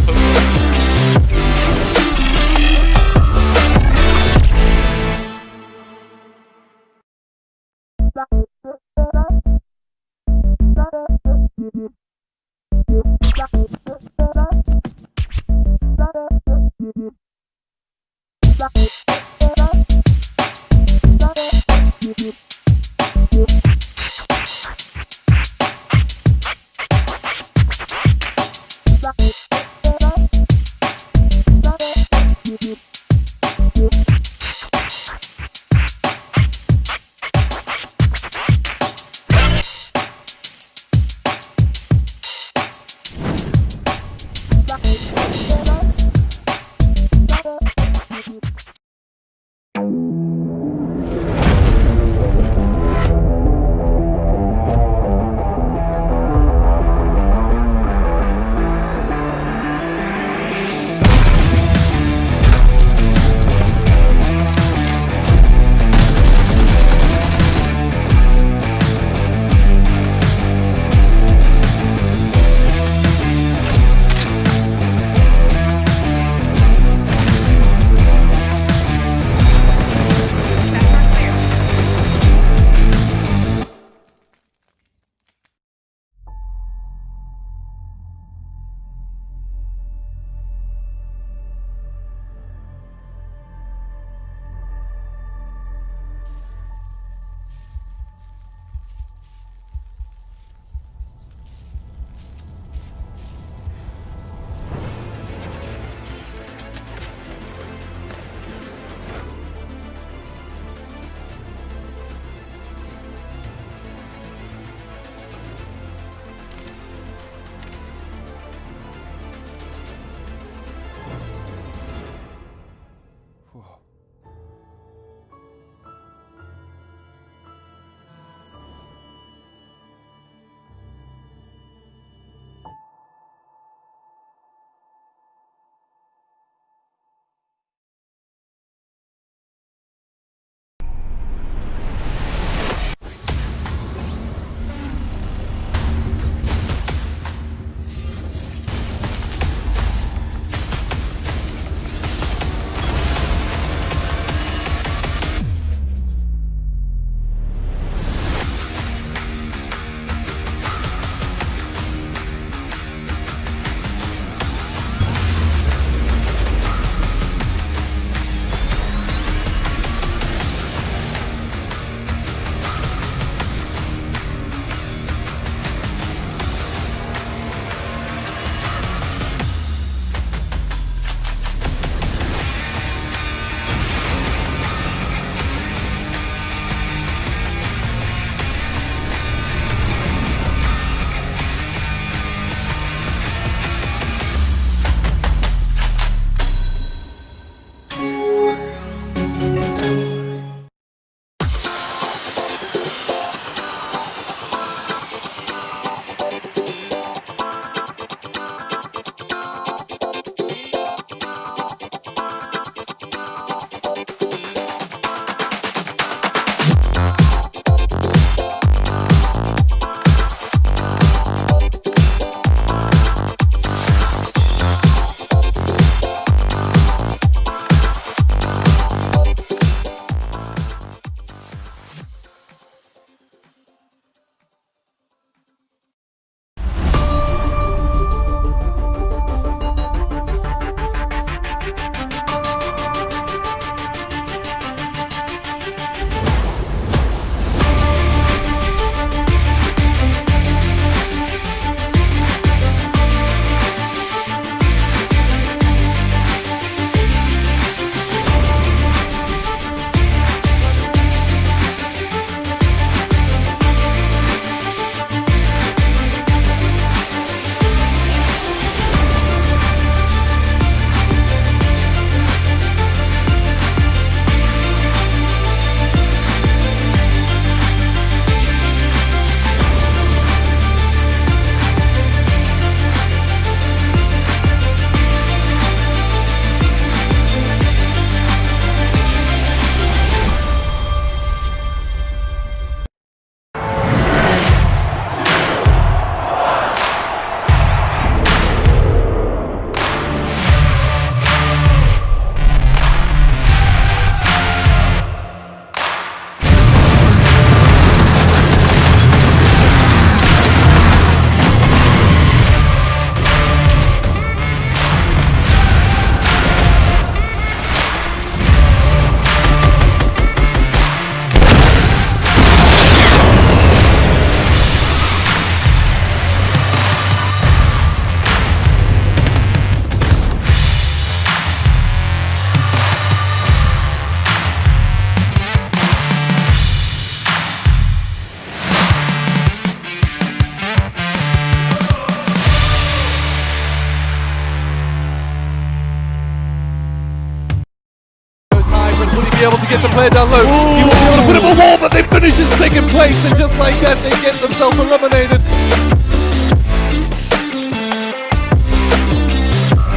be able to get the player down low. He will be able to put him a wall, but they finish in second place, and just like that, they get themselves eliminated.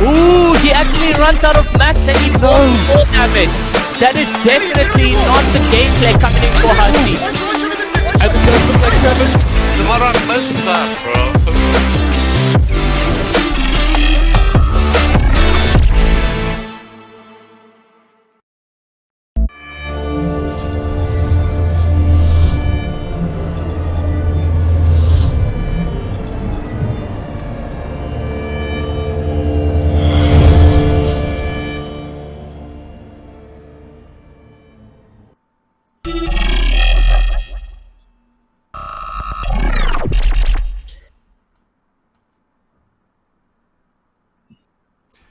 Ooh, he actually runs out of max and he falls 4 damage. That is definitely not the gameplay coming in for Husky. And it does look like Seven. What I missed that, bro.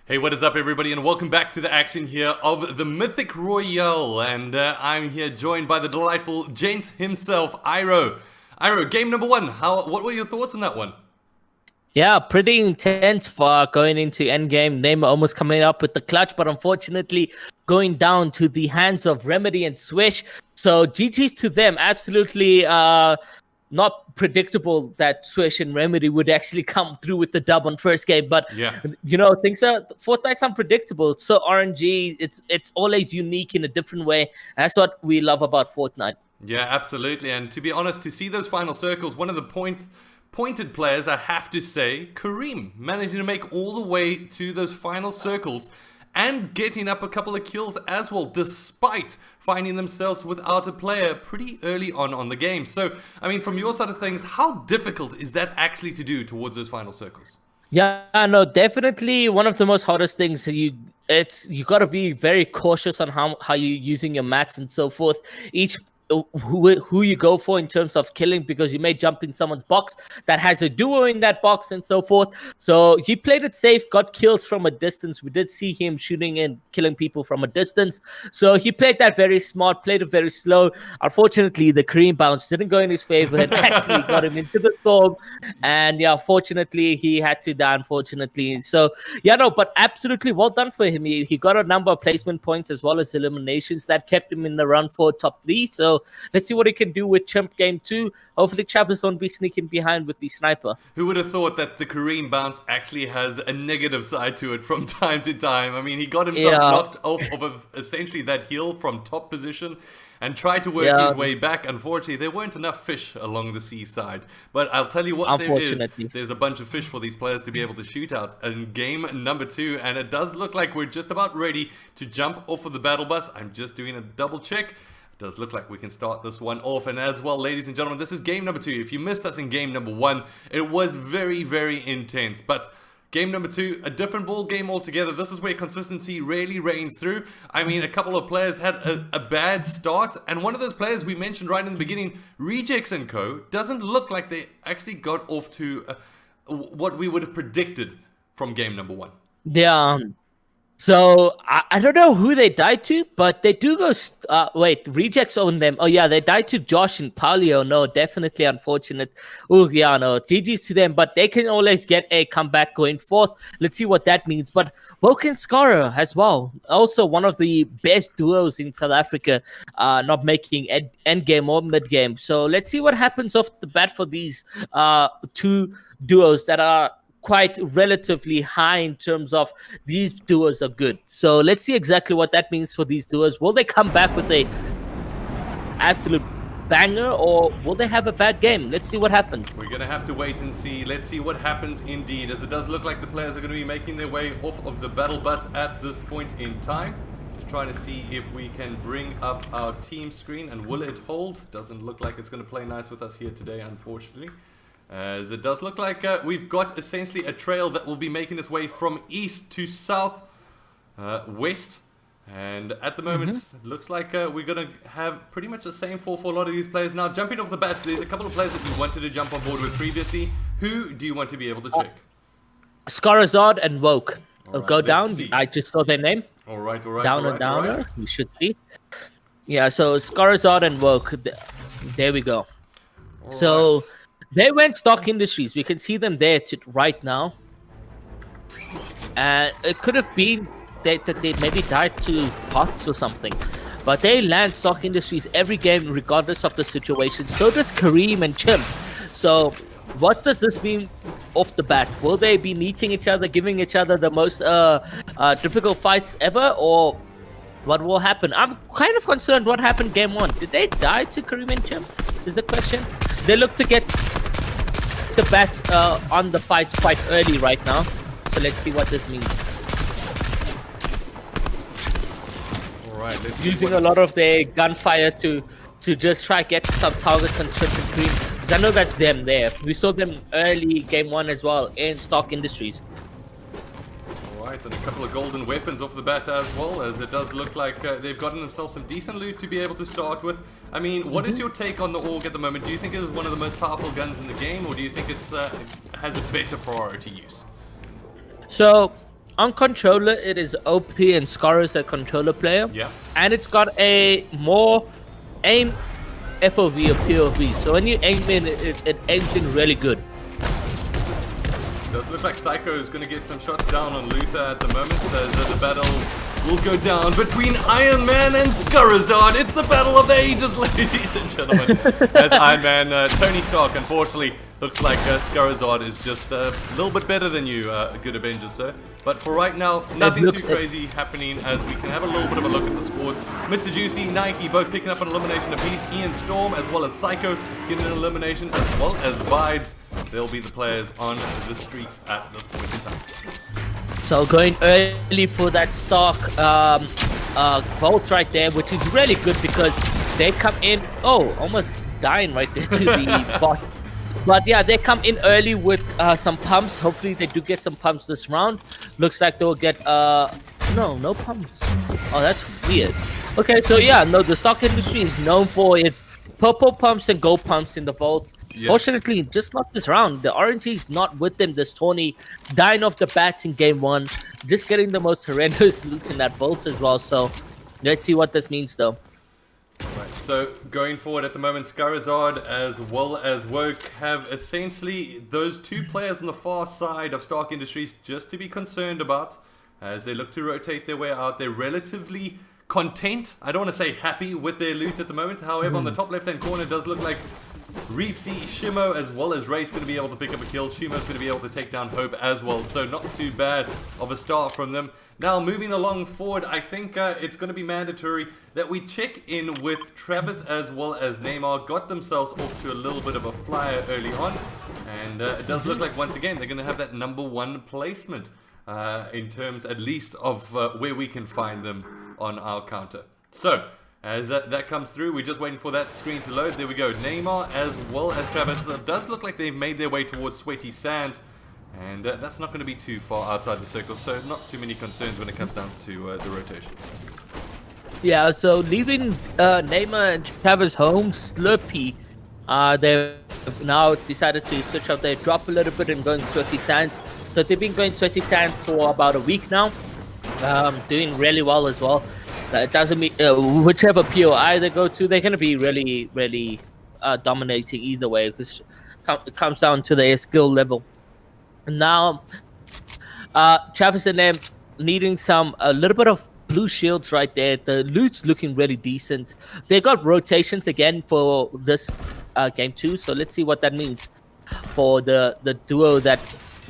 Hey, what is up everybody, and welcome back to the action here of the Mythic Royale, and I'm here joined by the delightful gent himself, Iro. Iro, game number 1, what were your thoughts on that one? Yeah, pretty intense for going into endgame. Neymar almost coming up with the clutch, but unfortunately going down to the hands of Remedy and Swish. So GG's to them, absolutely not predictable that Swish and Remedy would actually come through with the dub on first game, but Yeah. you know, things are Fortnite's unpredictable. So RNG, it's always unique in a different way. That's what we love about Fortnite. Yeah, absolutely. And to be honest, to see those final circles, one of the pointed players, I have to say, Kareem, managing to make all the way to those final circles and getting up a couple of kills as well, despite finding themselves without a player pretty early on the game. So, I mean, from your side of things, how difficult is that actually to do towards those final circles? Yeah, no, definitely one of the most hardest things. You got to be very cautious on how you're using your mats and so forth. Each who you go for in terms of killing, because you may jump in someone's box that has a duo in that box and so forth. So he played it safe, got kills from a distance. We did see him shooting and killing people from a distance. So he played that very smart, played it very slow. Unfortunately, the Kareem bounce didn't go in his favor and actually got him into the storm. And yeah, fortunately, he had to die, unfortunately. So yeah, no, but absolutely well done for him. He got a number of placement points as well as eliminations that kept him in the run for top 3. So let's see what he can do with Chimp Game 2. Hopefully Travis won't be sneaking behind with the sniper. Who would have thought that the Kareem bounce actually has a negative side to it from time to time? I mean, he got himself knocked off of essentially that hill from top position and tried to work his way back. Unfortunately, there weren't enough fish along the seaside. But I'll tell you what, there's a bunch of fish for these players to be able to shoot out in game number 2. And it does look like we're just about ready to jump off of the battle bus. I'm just doing a double check. Does look like we can start this one off. And as well, ladies and gentlemen, this is game number 2. If you missed us in game number 1, it was very, very intense. But game number 2, a different ball game altogether. This is where consistency really reigns through. I mean, a couple of players had a bad start, and one of those players we mentioned right in the beginning, Rejects & Co., doesn't look like they actually got off to what we would have predicted from game number 1. Yeah. So I don't know who they died to, but they do go. Wait, Rejects own them. Oh yeah, they died to Josh and Paulio. No, definitely unfortunate. Oh yeah, no, GG's to them, but they can always get a comeback going forth. Let's see what that means. But Woke and Scara as well, also one of the best duos in South Africa, not making end game or mid game. So let's see what happens off the bat for these 2 duos that are quite relatively high in terms of these duos are good. So let's see exactly what that means for these duos. Will they come back with a absolute banger, or will they have a bad game? Let's see what happens. We're gonna have to wait and see. Let's see what happens indeed, as it does look like the players are going to be making their way off of the battle bus at this point in time. Just trying to see if we can bring up our team screen, and will it hold? Doesn't look like it's going to play nice with us here today, unfortunately. As it does look like we've got essentially a trail that will be making its way from east to south west. And at the moment, it looks like we're going to have pretty much the same for a lot of these players. Now, jumping off the bat, there's a couple of players that you wanted to jump on board with previously. Who do you want to be able to check? Scarazard and Woke. Right, go down. see. I just saw their name. All right. Downer, downer. You should see. Yeah, so Scarazard and Woke. There we go. So they went Stock Industries. We can see them there right now. And it could have been that they maybe died to pots or something. but they land Stock Industries every game regardless of the situation. So does Kareem and Chimp. So what does this mean off the bat? Will they be meeting each other, giving each other the most difficult fights ever, or what will happen? I'm kind of concerned what happened game 1. Did they die to Kareem and Chimp? Is the question. They look to get the bat on the fight quite early right now. So let's see what this means. Alright, let's see Using a lot of their gunfire to just try get some targets on Chimp and Kareem. Because I know that's them there. We saw them early game 1 as well in Stock Industries. Alright, and a couple of golden weapons off the bat as well, as it does look like they've gotten themselves some decent loot to be able to start with. I mean, what is your take on the AUG at the moment? Do you think it is one of the most powerful guns in the game, or do you think it's has a better priority use? So, on controller, it is OP and Scar is a controller player. Yeah. And it's got a more aim FOV or POV. So when you aim in, it aims in really good. Does look like Psycho is going to get some shots down on Luther at the moment, as the battle will go down between Iron Man and Scarazard. It's the battle of the ages, ladies and gentlemen. As Iron Man, Tony Stark, unfortunately, looks like Scarazard is just a little bit better than you, good Avengers, sir. But for right now, nothing too crazy happening, as we can have a little bit of a look at the scores. Mr. Juicy, Nike, both picking up an elimination apiece. Ian Storm, as well as Psycho, getting an elimination, as well as Vibes. They'll be the players on the streets at this point in time. So going early for that Stark vault right there, which is really good because they come in. Oh, almost dying right there to the bot. But yeah, they come in early with some pumps. Hopefully they do get some pumps this round. Looks like they'll get no pumps. Oh, that's weird. Okay, so yeah, no, the Stock Industry is known for its purple pumps and gold pumps in the vaults. Yeah. Fortunately, just not this round. The RNG is not with them this tourney. Dying off the bats in game 1. Just getting the most horrendous loot in that vault as well. So let's see what this means though. Right, so going forward at the moment, Scarazard as well as Woke have essentially those two players on the far side of Stark Industries just to be concerned about as they look to rotate their way out. They're relatively content, I don't want to say happy, with their loot at the moment. However, on the top left hand corner, it does look like Reefsy, Shimo, as well as Ray's going to be able to pick up a kill. Shimo's going to be able to take down Hope as well, so not too bad of a start from them. Now, moving along forward, I think it's going to be mandatory that we check in with Travis as well as Neymar. Got themselves off to a little bit of a flyer early on, and it does look like, once again, they're going to have that #1 placement in terms, at least, of where we can find them on our counter. So, as that comes through, we're just waiting for that screen to load. There we go. Neymar as well as Travis. It does look like they've made their way towards Sweaty Sands, and that's not going to be too far outside the circle, so not too many concerns when it comes down to the rotations. Yeah, so leaving Neymar and Travis home, Slurpee, they've now decided to switch out their drop a little bit and going Sweaty Sands. So they've been going Sweaty Sands for about a week now. Doing really well as well. It doesn't mean whichever POI they go to, they're going to be really, really dominating either way, because it comes down to their skill level. Now, Travis and them needing a little bit of blue shields right there. The loot's looking really decent. They got rotations again for this game 2, so let's see what that means for the duo that.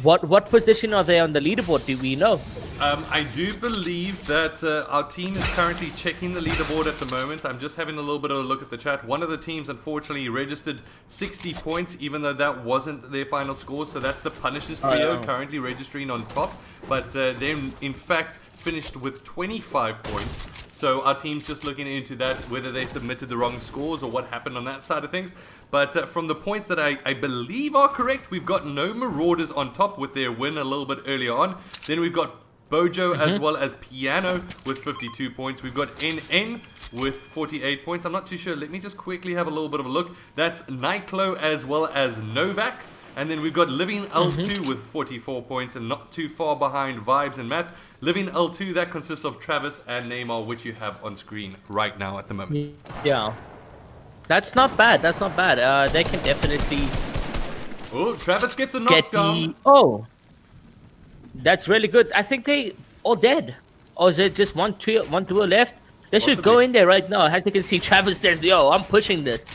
What position are they on the leaderboard? Do we know? I do believe that our team is currently checking the leaderboard at the moment. I'm just having a little bit of a look at the chat. One of the teams, unfortunately, registered 60 points, even though that wasn't their final score. So that's the Punishers trio currently registering on top. But they, in fact, finished with 25 points. So our team's just looking into that, whether they submitted the wrong scores or what happened on that side of things. But from the points that I believe are correct, we've got no Marauders on top with their win a little bit earlier on. Then we've got Bojo as well as Piano with 52 points. We've got NN with 48 points. I'm not too sure. Let me just quickly have a little bit of a look. That's Nightclo as well as Novak. And then we've got Living L2 with 44 points, and not too far behind Vibes and Matt. Living L2, that consists of Travis and Neymar, which you have on screen right now at the moment. Yeah. That's not bad. That's not bad. They can definitely... Oh, Travis gets a knockdown. Oh. That's really good. I think they all dead. Or is it just one duo left? They should go in there right now. As you can see, Travis says, yo, I'm pushing this.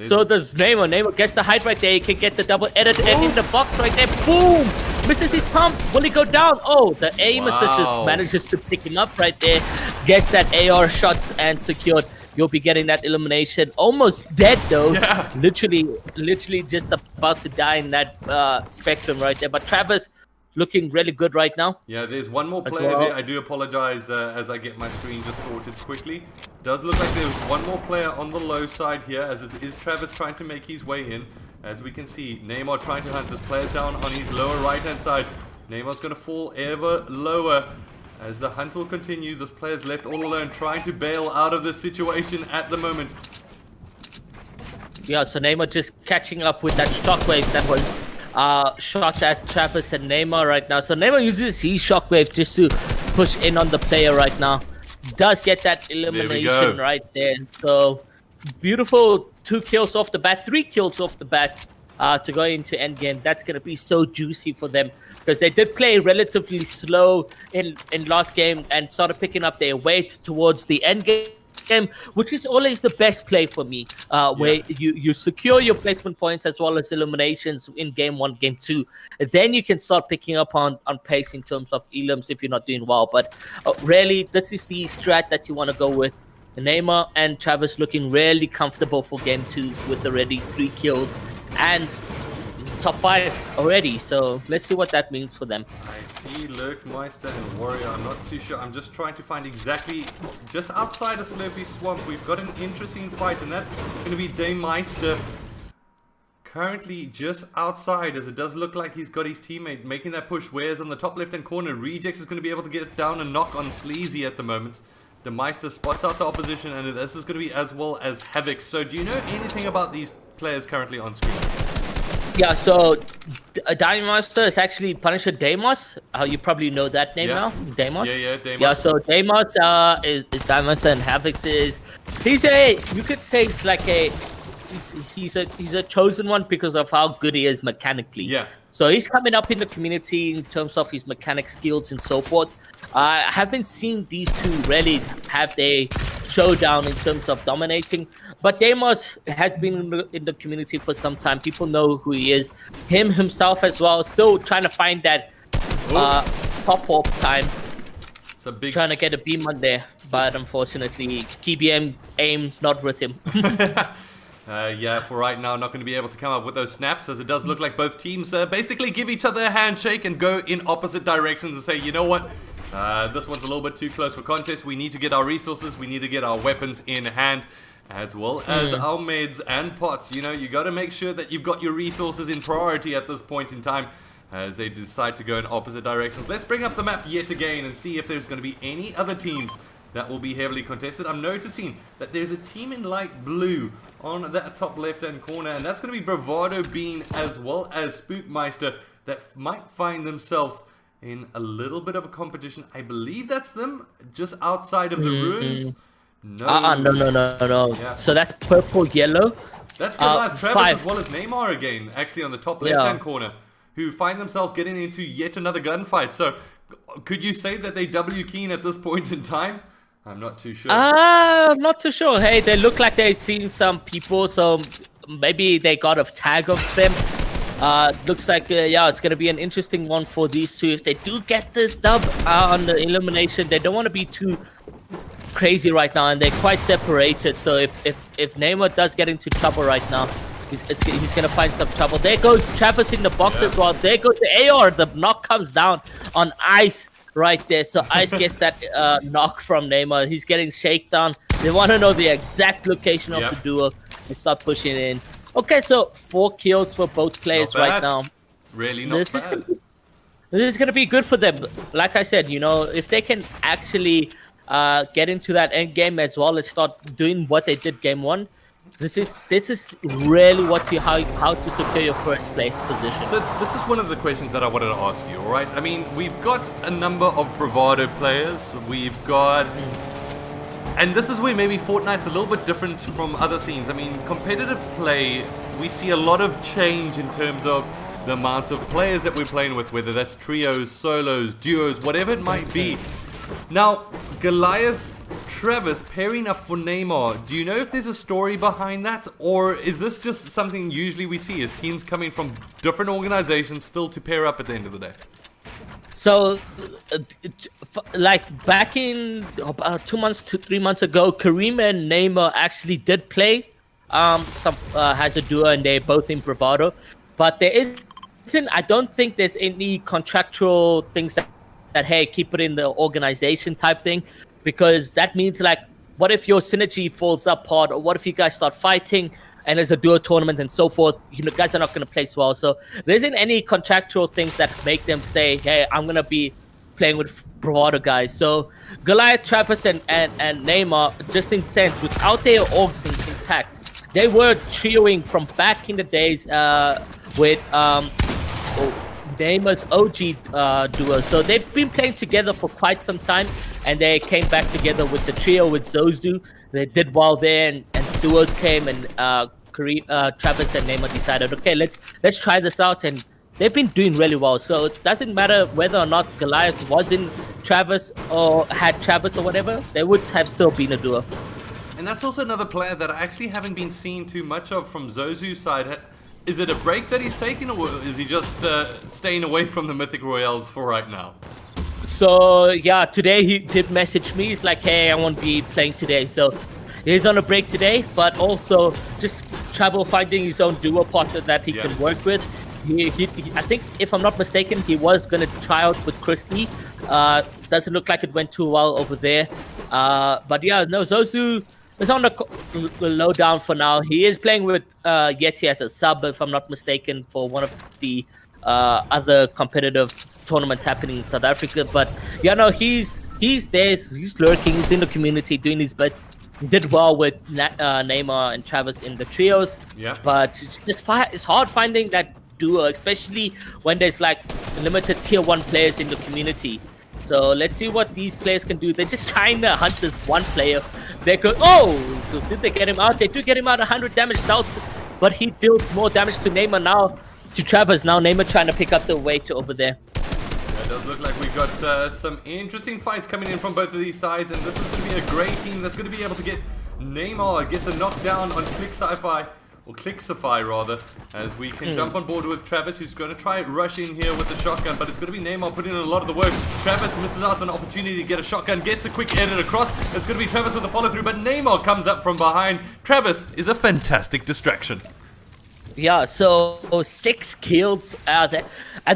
So does Neymar. Neymar gets the height right there. He can get the double edit and in the box right there. Boom! Misses his pump. Will he go down? Oh, the aim assist just manages to pick him up right there. Gets that AR shot and secured. You'll be getting that elimination. Almost dead though. Yeah. Literally just about to die in that spectrum right there. But Travis looking really good right now. Yeah, there's one more player there. I do apologize as I get my screen just sorted quickly. Does look like there's one more player on the low side here, as it is Travis trying to make his way in. As we can see, Neymar trying to hunt this player down on his lower right-hand side. Neymar's going to fall ever lower as the hunt will continue. This player's left all alone, trying to bail out of this situation at the moment. Yeah, so Neymar just catching up with that shockwave that was shot at Travis and Neymar right now. So Neymar uses his shockwave just to push in on the player right now. Does get that elimination right there. So beautiful 2 kills off the bat, 3 kills off the bat to go into endgame. That's going to be so juicy for them because they did play relatively slow in last game and started picking up their weight towards the end game, which is always the best play for me, where you secure your placement points as well as eliminations in game 1, game 2. And then you can start picking up on pace in terms of elims if you're not doing well. But really, this is the strat that you want to go with. Neymar and Travis looking really comfortable for game 2 with already 3 kills and top 5 already. So let's see what that means for them. I see Lurkmeister and Warrior. I'm not too sure. I'm just trying to find exactly just outside of Slurpee Swamp. We've got an interesting fight, and that's going to be Daymeister currently just outside, as it does look like he's got his teammate making that push. Whereas on the top left hand corner, Rejects is going to be able to get it down and knock on Sleazy at the moment. The Meister spots out the opposition, and this is going to be as well as Havoc. So do you know anything about these players currently on screen? Yeah, so Daymeister is actually Punisher Deimos. You probably know that name now, Deimos. Yeah, Deimos. Yeah, so Deimos is Daymeister, and Havoc is you could say it's like he's a chosen one because of how good he is mechanically. Yeah. So he's coming up in the community in terms of his mechanic skills and so forth. I haven't seen these two really have their showdown in terms of dominating, but Deimos has been in the community for some time. People know who he is. Himself as well, still trying to find that pop-up time. So big Trying to get a beam on there, but unfortunately, KBM aim not with him. Yeah, for right now, not going to be able to come up with those snaps, as it does look like both teams basically give each other a handshake and go in opposite directions and say, you know what, this one's a little bit too close for contest. We need to get our resources, we need to get our weapons in hand, as well as our meds and pots. You know, you got to make sure that you've got your resources in priority at this point in time, as they decide to go in opposite directions. Let's bring up the map yet again and see if there's going to be any other teams that will be heavily contested. I'm noticing that there's a team in light blue on that top left-hand corner, and that's going to be Bravado Bean as well as Spookmeister that might find themselves in a little bit of a competition. I believe that's them just outside of the ruins. No. No. Yeah. So that's purple, yellow. That's Goliath Travis as well as Neymar again, actually on the top left-hand corner, who find themselves getting into yet another gunfight. So could you say that they W keen at this point in time? I'm not too sure. I'm not too sure. Hey, they look like they've seen some people, so maybe they got a tag of them. Looks like, it's going to be an interesting one for these two. If they do get this dub on the elimination, they don't want to be too crazy right now, and they're quite separated. So if Neymar does get into trouble right now, he's going to find some trouble. There goes Travis in the box as well. There goes the AR. The knock comes down on Ice right there. So Ice gets that knock from Neymar. He's getting shakedown. They want to know the exact location of the duo and start pushing in. Okay, so 4 kills for both players right now. Really not bad. This is going to be good for them. Like I said, you know, if they can actually get into that end game as well and start doing what they did game 1, this is really how to secure your first place position. So this is one of the questions that I wanted to ask you, all right? I mean, we've got a number of Bravado players. We've got... And this is where maybe Fortnite's a little bit different from other scenes. I mean, competitive play, we see a lot of change in terms of the amount of players that we're playing with, whether that's trios, solos, duos, whatever it might be. Now, Goliath Travis pairing up for Neymar. Do you know if there's a story behind that? Or is this just something usually we see as teams coming from different organizations still to pair up at the end of the day? So, like back in about 2 months to 3 months ago, Kareem and Neymar actually did play. Has a duo, and they're both in Bravado. But there isn't. I don't think there's any contractual things that hey, keep it in the organization type thing, because that means like, what if your synergy falls apart, or what if you guys start fighting? And there's a duo tournament and so forth, you know, guys are not going to place well. So there isn't any contractual things that make them say, hey, I'm going to be playing with Bravado guys. So Goliath, Travis, and Neymar, just in sense, without their orgs intact, they were trioing from back in the days with Neymar's OG duo. So they've been playing together for quite some time, and they came back together with the trio with Zozu. They did well there, and duos came, and Travis and Neymar decided, okay, let's try this out, and they've been doing really well. So it doesn't matter whether or not Goliath was in Travis or had Travis or whatever, they would have still been a duo. And that's also another player that I actually haven't been seeing too much of from Zozu's side. Is it a break that he's taking, or is he just staying away from the Mythic Royales for right now? So yeah, today he did message me. He's like, hey, I won't be playing today. So he's on a break today, but also just trouble finding his own duo partner that he can work with. He, I think, if I'm not mistaken, he was going to try out with Crispy. Doesn't look like it went too well over there. But yeah, no, Zozu is on the low down for now. He is playing with Yeti as a sub, if I'm not mistaken, for one of the other competitive tournaments happening in South Africa. But yeah, no, he's there, he's lurking, he's in the community doing his bits. He did well with Neymar and Travis in the trios. Yeah. But it's hard finding that duo, especially when there's like limited tier 1 players in the community. So let's see what these players can do. They're just trying to hunt this one player. They could, did they get him out? They do get him out 100 damage out, but he deals more damage to Neymar now, to Travis now. Neymar trying to pick up the weight over there. It does look like we've got some interesting fights coming in from both of these sides, and this is going to be a great team that's going to be able to get Neymar gets a knockdown on Clixify rather, as we can jump on board with Travis, who's going to try rush in here with the shotgun, but it's going to be Neymar putting in a lot of the work. Travis misses out on an opportunity to get a shotgun, gets a quick edit across. It's going to be Travis with the follow through, but Neymar comes up from behind. Travis is a fantastic distraction. Yeah, so 6 kills. At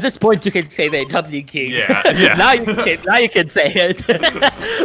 this point, you can say they're W King. Yeah. now you can say it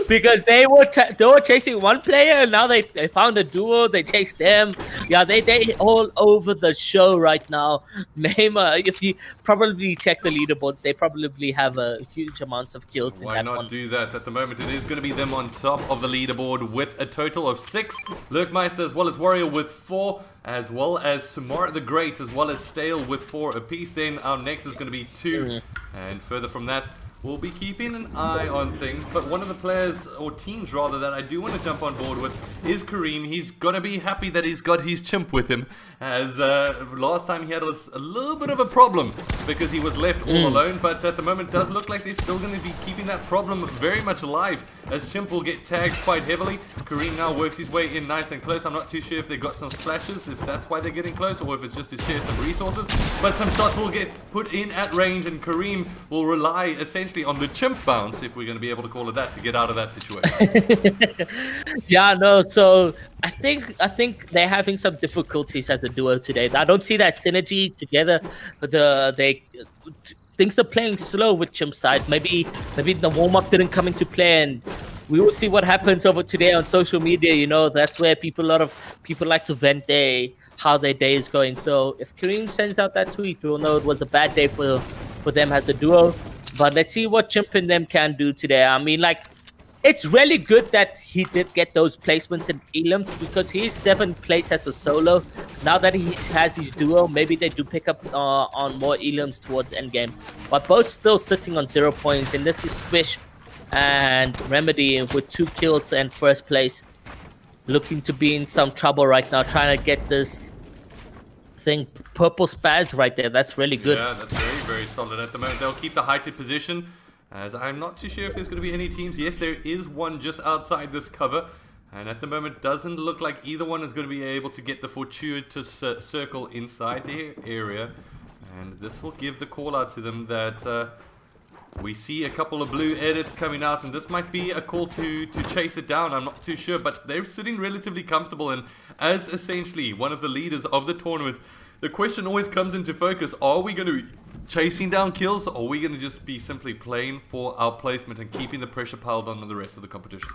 because they were chasing one player, and now they found a duo. They chased them. Yeah, they all over the show right now. Neymar, if you probably check the leaderboard, they probably have a huge amount of kills. Why in that not one. do that? At the moment, it is going to be them on top of the leaderboard with a total of 6. Lurkmeister as well as Warrior with 4. As well as Samara the Great, as well as Stale with 4 apiece. Then our next is going to be 2. And further from that, we'll be keeping an eye on things. But one of the players, or teams rather, that I do want to jump on board with is Kareem. He's going to be happy that he's got his chimp with him. As last time he had a little bit of a problem because he was left all alone. But at the moment, it does look like they're still going to be keeping that problem very much alive, as Chimp will get tagged quite heavily. Kareem now works his way in nice and close. I'm not too sure if they got some splashes, if that's why they're getting close, or if it's just to share some resources. But some shots will get put in at range, and Kareem will rely essentially on the Chimp bounce, if we're going to be able to call it that, to get out of that situation. Yeah, no, so I think they're having some difficulties as a duo today. I don't see that synergy together. Things are playing slow with Chimp's side. Maybe the warm-up didn't come into play, and we will see what happens over today on social media. You know, that's where a lot of people like to vent how their day is going. So if Kareem sends out that tweet, we'll know it was a bad day for them as a duo. But let's see what Chimp and them can do today. I mean, like, it's really good that he did get those placements in elims, because he's 7th place as a solo. Now that he has his duo, maybe they do pick up on more elims towards endgame. But both still sitting on 0 points, and this is Swish and Remedy with 2 kills and 1st place. Looking to be in some trouble right now, trying to get this thing. Purple spaz right there, that's really good. Yeah, that's very, very solid at the moment. They'll keep the heighted position. as I'm not too sure if there's going to be any teams. Yes, there is one just outside this cover, and at the moment doesn't look like either one is going to be able to get the fortuitous circle inside their area, and this will give the call out to them that we see a couple of blue edits coming out, and this might be a call to chase it down. I'm not too sure, but they're sitting relatively comfortable, and as essentially one of the leaders of the tournament, the question always comes into focus: are we going to be chasing down kills, or are we going to just be simply playing for our placement and keeping the pressure piled on the rest of the competition?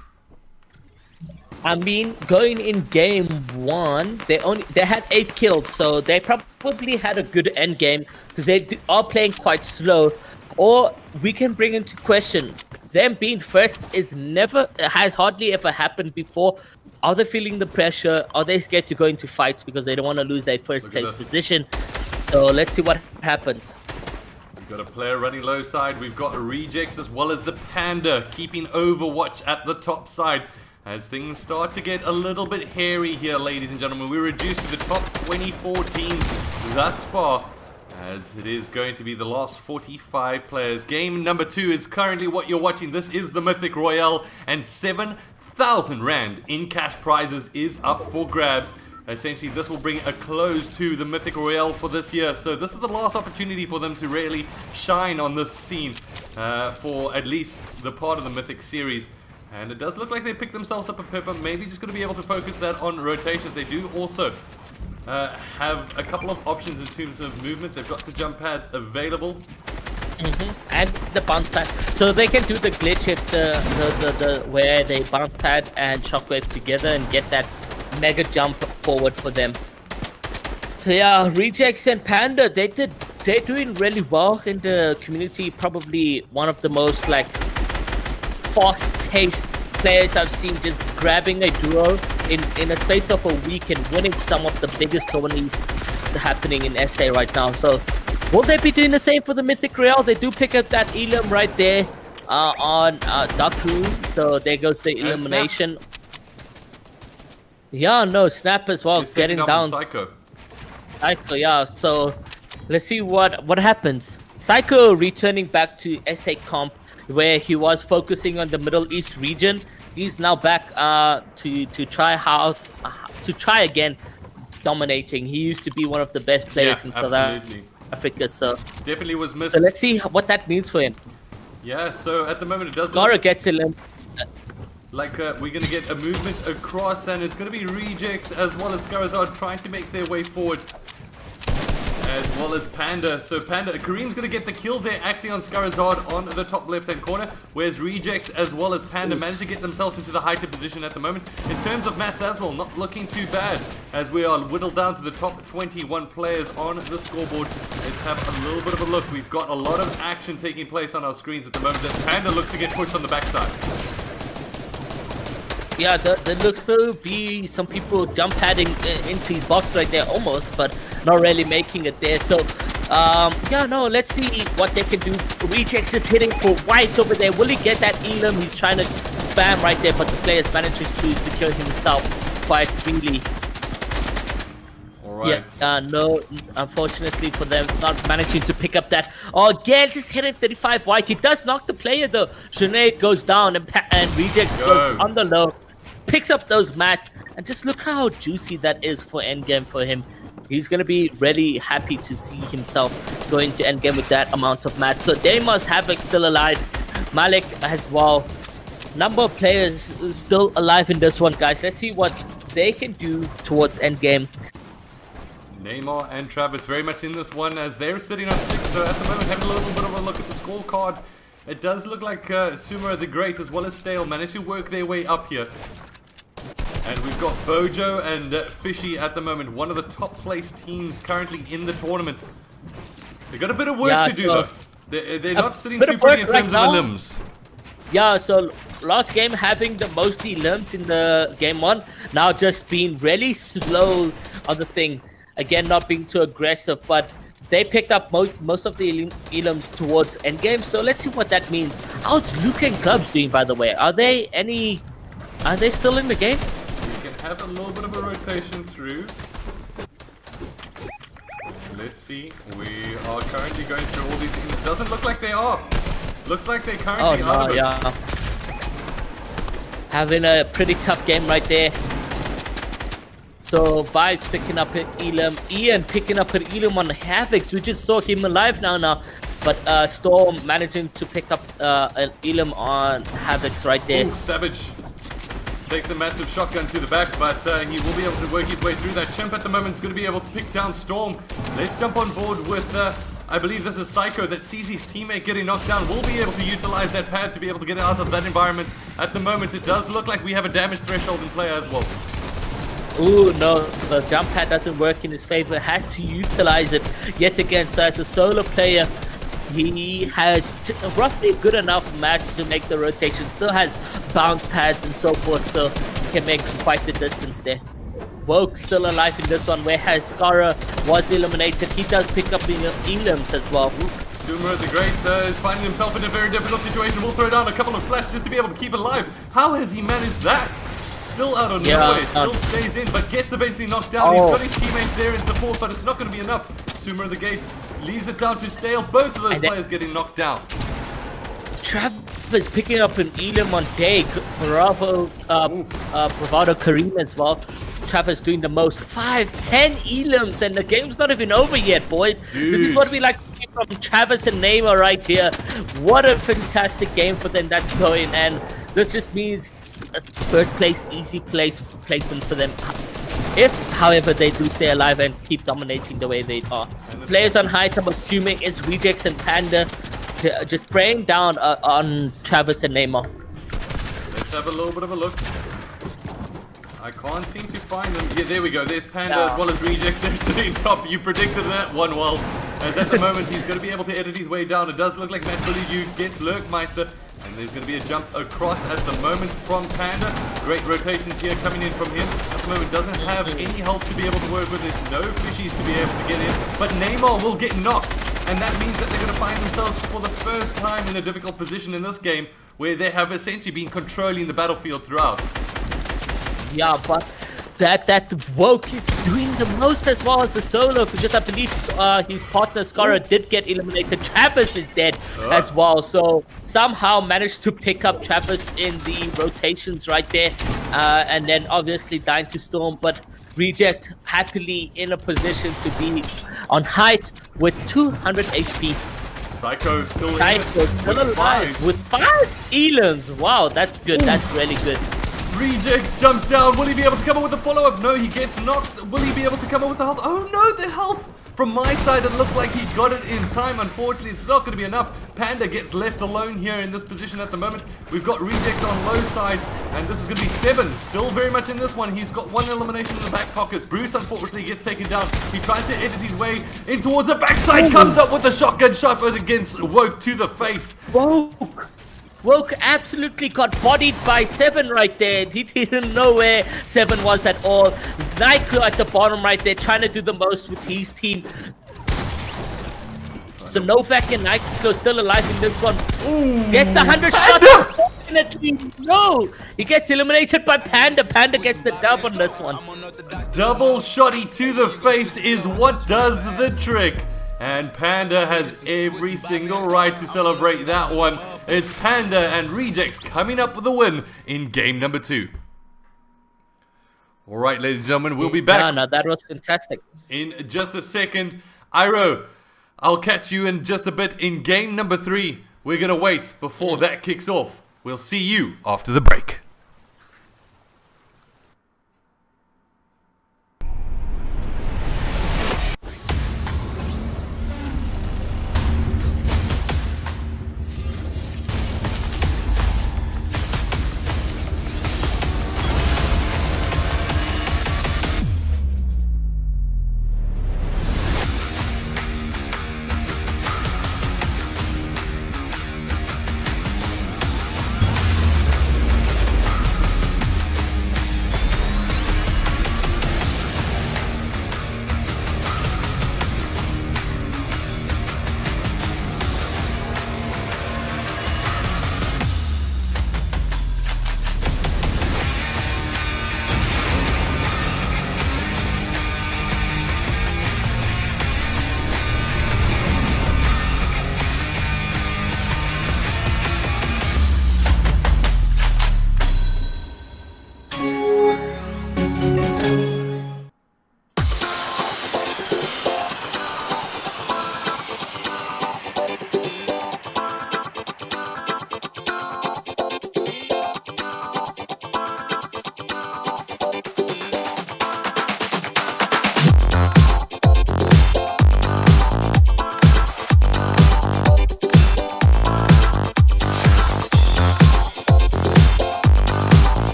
I mean, going in game 1, they had 8 kills, so they probably had a good end game because they are playing quite slow. Or we can bring into question them being first has hardly ever happened before. Are they feeling the pressure? Are they scared to go into fights because they don't want to lose their first place position? So let's see what happens. We've got a player running low side. We've got Rejects as well as the Panda keeping overwatch at the top side. As things start to get a little bit hairy here, ladies and gentlemen, we're reduced to the top 24 teams thus far, as it is going to be the last 45 players. Game number 2 is currently what you're watching. This is the Mythic Royale, and 7,000 Rand in cash prizes is up for grabs. Essentially, this will bring a close to the Mythic Royale for this year. So this is the last opportunity for them to really shine on this scene for at least the part of the Mythic series. And it does look like they picked themselves up a pepper. Maybe just going to be able to focus that on rotations. They do also have a couple of options in terms of movement. They've got the jump pads available. And the bounce pad, so they can do the glitch if the where they bounce pad and shockwave together and get that mega jump forward for them. So yeah, Rejects and Panda, they're doing really well in the community. Probably one of the most like fast-paced players I've seen, just grabbing a duo in a space of a week and winning some of the biggest tournaments happening in SA right now. So will they be doing the same for the Mythic Royale? They do pick up that Elam right there on Daku. So there goes the elimination. Yeah, no, Snap as well, getting down. Psycho, yeah. So let's see what happens. Psycho returning back to SA Comp, where he was focusing on the Middle East region. He's now back to try again dominating. He used to be one of the best players in South Africa, so definitely was missed. So let's see what that means for him. Yeah, so at the moment it does Gara gets a limp. like we're going to get a movement across, and it's going to be Rejects as well as Skarazard trying to make their way forward, as well as Panda. So Kareem's going to get the kill there actually on Skarazard on the top left hand corner, whereas Rejects as well as Panda managed to get themselves into the heighted position at the moment. In terms of mats as well, not looking too bad, as we are whittled down to the top 21 players on the scoreboard. Let's have a little bit of a look. We've got a lot of action taking place on our screens at the moment, as Panda looks to get pushed on the backside. Yeah, there looks to be some people jump padding into his box right there almost, but not really making it there. So, yeah, no, let's see what they can do. Rejects is hitting for white over there. Will he get that Elam? He's trying to spam right there, but the players manages to secure himself quite freely. Alright. Yeah, no, unfortunately for them, not managing to pick up that. Oh, Gale just hit it 35 white. He does knock the player though. Sinead goes down and Rejects goes on the low. Picks up those mats, and just look how juicy that is for endgame for him. He's going to be really happy to see himself going to endgame with that amount of mats. So Deimos Havoc still alive. Malik as well. Number of players still alive in this one, guys. Let's see what they can do towards endgame. Neymar and Travis very much in this one, as they're sitting on 6. So at the moment, having a little bit of a look at the scorecard, it does look like Sumo the Great as well as Stale managed to work their way up here. And we've got Bojo and Fishy at the moment, one of the top placed teams currently in the tournament. They've got a bit of work to do though. They're not sitting too pretty in terms of the limbs. Yeah, so last game having the most limbs in the game 1, now just being really slow on the thing. Again, not being too aggressive, but they picked up most of the elims towards endgame. So let's see what that means. How's Luke and Clubs doing, by the way? Are they still in the game? We can have a little bit of a rotation through. Let's see. We are currently going through all these things. It doesn't look like they are. Looks like they Oh currently out no, of it. yeah. Having a pretty tough game right there. So Vibes picking up at Elam, Ian picking up at Elam on Havocs. We just saw him alive now. But Storm managing to pick up an Elam on Havocs right there. Ooh, Savage takes a massive shotgun to the back, but he will be able to work his way through that. Chimp at the moment is going to be able to pick down Storm. Let's jump on board with, I believe this is Psycho that sees his teammate getting knocked down. Will be able to utilize that pad to be able to get out of that environment. At the moment, it does look like we have a damage threshold in play as well. Ooh, no, the jump pad doesn't work in his favor. Has to utilize it yet again. So as a solo player, he has roughly good enough match to make the rotation. Still has bounce pads and so forth, so he can make quite the distance there. Woke still alive in this one, whereas Skara was eliminated. He does pick up in Elams as well. Sumer the Great is finding himself in a very difficult situation. We'll throw down a couple of flashes just to be able to keep it alive. How has he managed that? Still out of nowhere, still stays in, but gets eventually knocked down. He's got his teammate there in support, but it's not going to be enough. Sumer the Gate leaves it down to Stale. Both of those players getting knocked down. Travis picking up an Elam on Day. Bravado Kareem as well. Travis doing the most. 5-10 Elams, and the game's not even over yet, boys. Dude. This is what we like to see from Travis and Neymar right here. What a fantastic game for them that's going, and this just means first place, easy placement for them. If, however, they do stay alive and keep dominating the way they are. Players on height, I'm assuming, is Rejects and Panda. Just spraying down on Travis and Neymar. Let's have a little bit of a look. I can't seem to find them. Yeah, there we go. There's Panda as well as Rejects there sitting top. You predicted that one well. As at the moment, he's going to be able to edit his way down. It does look like Matt Bully gets Lurkmeister. And there's going to be a jump across at the moment from Panda. Great rotations here coming in from him. At the moment, doesn't have any help to be able to work with. There's no fishies to be able to get in. But Neymar will get knocked. And that means that they're going to find themselves for the first time in a difficult position in this game, where they have essentially been controlling the battlefield throughout. Yeah, but that Woke is doing the most as well as the solo, because I believe his partner Skara did get eliminated. Travis is dead as well, so somehow managed to pick up Travis in the rotations right there, and then obviously dying to Storm, but Reject happily in a position to be on height with 200 HP. Psycho still alive with 5 Elams. Wow, that's good. That's really good. Rejects jumps down. Will he be able to come up with the follow-up? No, he gets knocked. Will he be able to come up with the health? Oh no, the health! From my side, it looked like he got it in time. Unfortunately, it's not going to be enough. Panda gets left alone here in this position at the moment. We've got Rejects on low side, and this is going to be 7. Still very much in this one. He's got 1 elimination in the back pocket. Bruce, unfortunately, gets taken down. He tries to edit his way in towards the backside. Comes up with a shotgun shot against Woke to the face. Woke absolutely got bodied by 7 right there. He didn't know where 7 was at all. Nyko at the bottom right there, trying to do the most with his team. So Novak and Nyko still alive in this one. Gets the 100 shot. Unfortunately, no. He gets eliminated by Panda. Panda gets the dub on this one. Double shotty to the face is what does the trick. And Panda has every single right to celebrate that one. It's Panda and Rejects coming up with a win in game number 2. Alright, ladies and gentlemen, we'll be back. No, that was fantastic. In just a second. Iro, I'll catch you in just a bit in game number 3. We're going to wait before that kicks off. We'll see you after the break.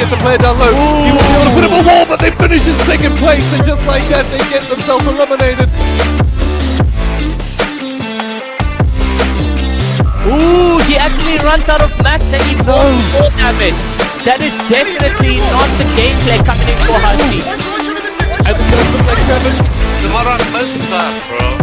get the player down low. He will be able to put up a wall, but they finish in second place, and just like that, they get themselves eliminated. Ooh, he actually runs out of mats and he falls 4 damage. That is definitely not the gameplay coming in for Husky. And it does look like 7. The Moran missed that, bro.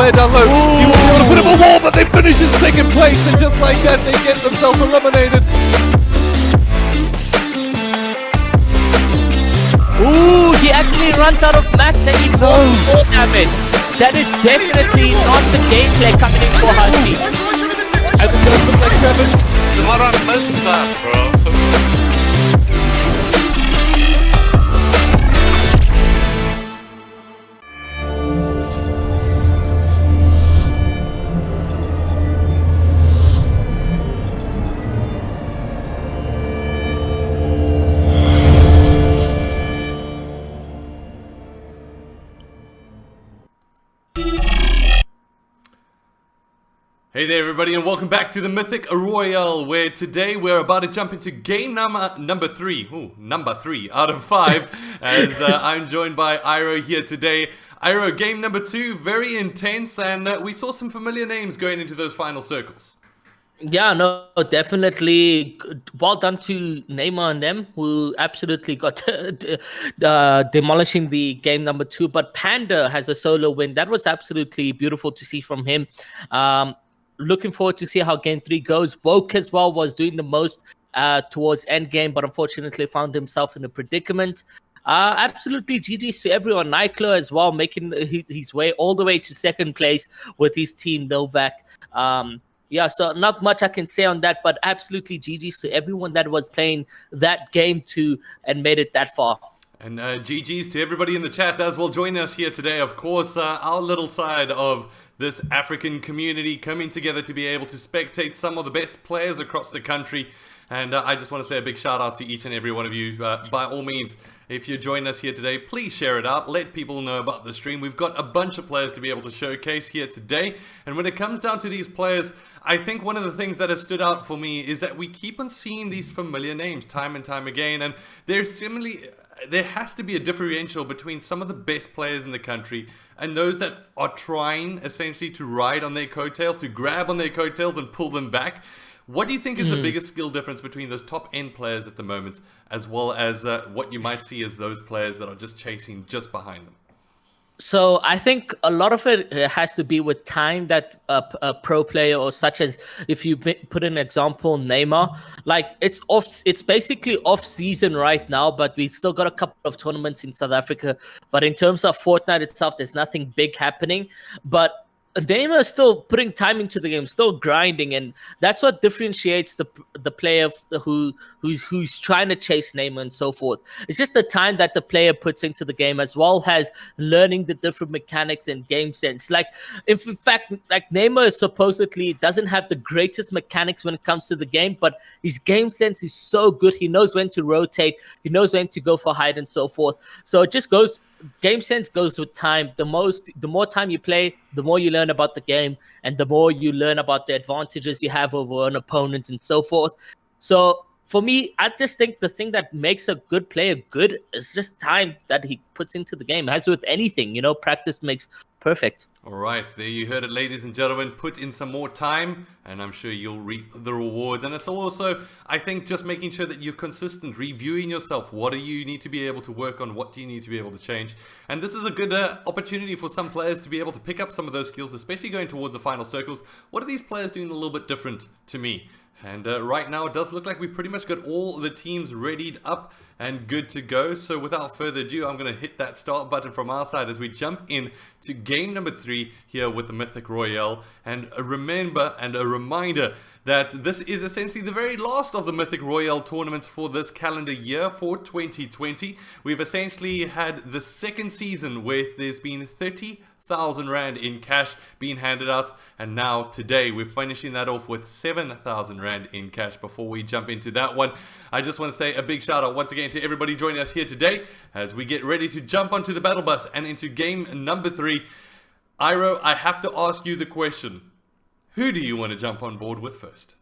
player down low. He was able to put him a wall, but they finish in second place, and just like that, they get themselves eliminated. Ooh, he actually runs out of mats and he falls 4 damage. That is definitely not the gameplay coming in for Husky. And it does look like Trevor. What I missed that, bro. Hey there everybody and welcome back to the Mythic Royale, where today we're about to jump into game number 3. Ooh, number 3 out of 5 as I'm joined by Iro here today. Iro, game number 2, very intense, and we saw some familiar names going into those final circles. Yeah, no, definitely. Well done to Neymar and them, who absolutely got demolishing the game number 2. But Panda has a solo win. That was absolutely beautiful to see from him. Looking forward to see how game 3 goes. Woke as well was doing the most towards end game, but unfortunately found himself in a predicament. Absolutely GG's to everyone. Niklo as well, making his way all the way to second place with his team Novak. Yeah, so not much I can say on that, but absolutely GG's to everyone that was playing that game too and made it that far. And GG's to everybody in the chat as well. Join us here today. Of course, our little side of this African community coming together to be able to spectate some of the best players across the country. And I just want to say a big shout out to each and every one of you. By all means, if you're joining us here today, please share it out. Let people know about the stream. We've got a bunch of players to be able to showcase here today. And when it comes down to these players, I think one of the things that has stood out for me is that we keep on seeing these familiar names time and time again. And there has to be a differential between some of the best players in the country and those that are trying essentially to ride on their coattails, to grab on their coattails and pull them back. What do you think is the biggest skill difference between those top end players at the moment, as well as what you might see as those players that are just chasing just behind them? So I think a lot of it has to be with time that a pro player, or such as if you put an example, Neymar, like it's basically off season right now, but we still got a couple of tournaments in South Africa. But in terms of Fortnite itself, there's nothing big happening. But Neymar is still putting time into the game, still grinding, and that's what differentiates the player who's trying to chase Neymar and so forth. It's just the time that the player puts into the game, as well as learning the different mechanics and game sense. Like, in fact, like Neymar supposedly doesn't have the greatest mechanics when it comes to the game, but his game sense is so good. He knows when to rotate, he knows when to go for hide and so forth. So it just goes. Game sense goes with time. The more time you play, the more you learn about the game, and the more you learn about the advantages you have over an opponent and so forth. So for me, I just think the thing that makes a good player good is just time that he puts into the game. As with anything, practice makes perfect. All right, there you heard it, ladies and gentlemen. Put in some more time, and I'm sure you'll reap the rewards. And it's also, I think, just making sure that you're consistent, reviewing yourself. What do you need to be able to work on? What do you need to be able to change? And this is a good opportunity for some players to be able to pick up some of those skills, especially going towards the final circles. What are these players doing a little bit different to me? And right now, it does look like we've pretty much got all the teams readied up and good to go. So without further ado, I'm going to hit that start button from our side as we jump in to game number 3 here with the Mythic Royale. And remember, and a reminder, that this is essentially the very last of the Mythic Royale tournaments for this calendar year for 2020. We've essentially had the second season where there's been 30,000 Rand in cash being handed out, and now today we're finishing that off with 7,000 Rand in cash. Before we jump into that one, I just want to say a big shout out once again to everybody joining us here today as we get ready to jump onto the battle bus and into game number 3. Iro, I have to ask you the question, who do you want to jump on board with first?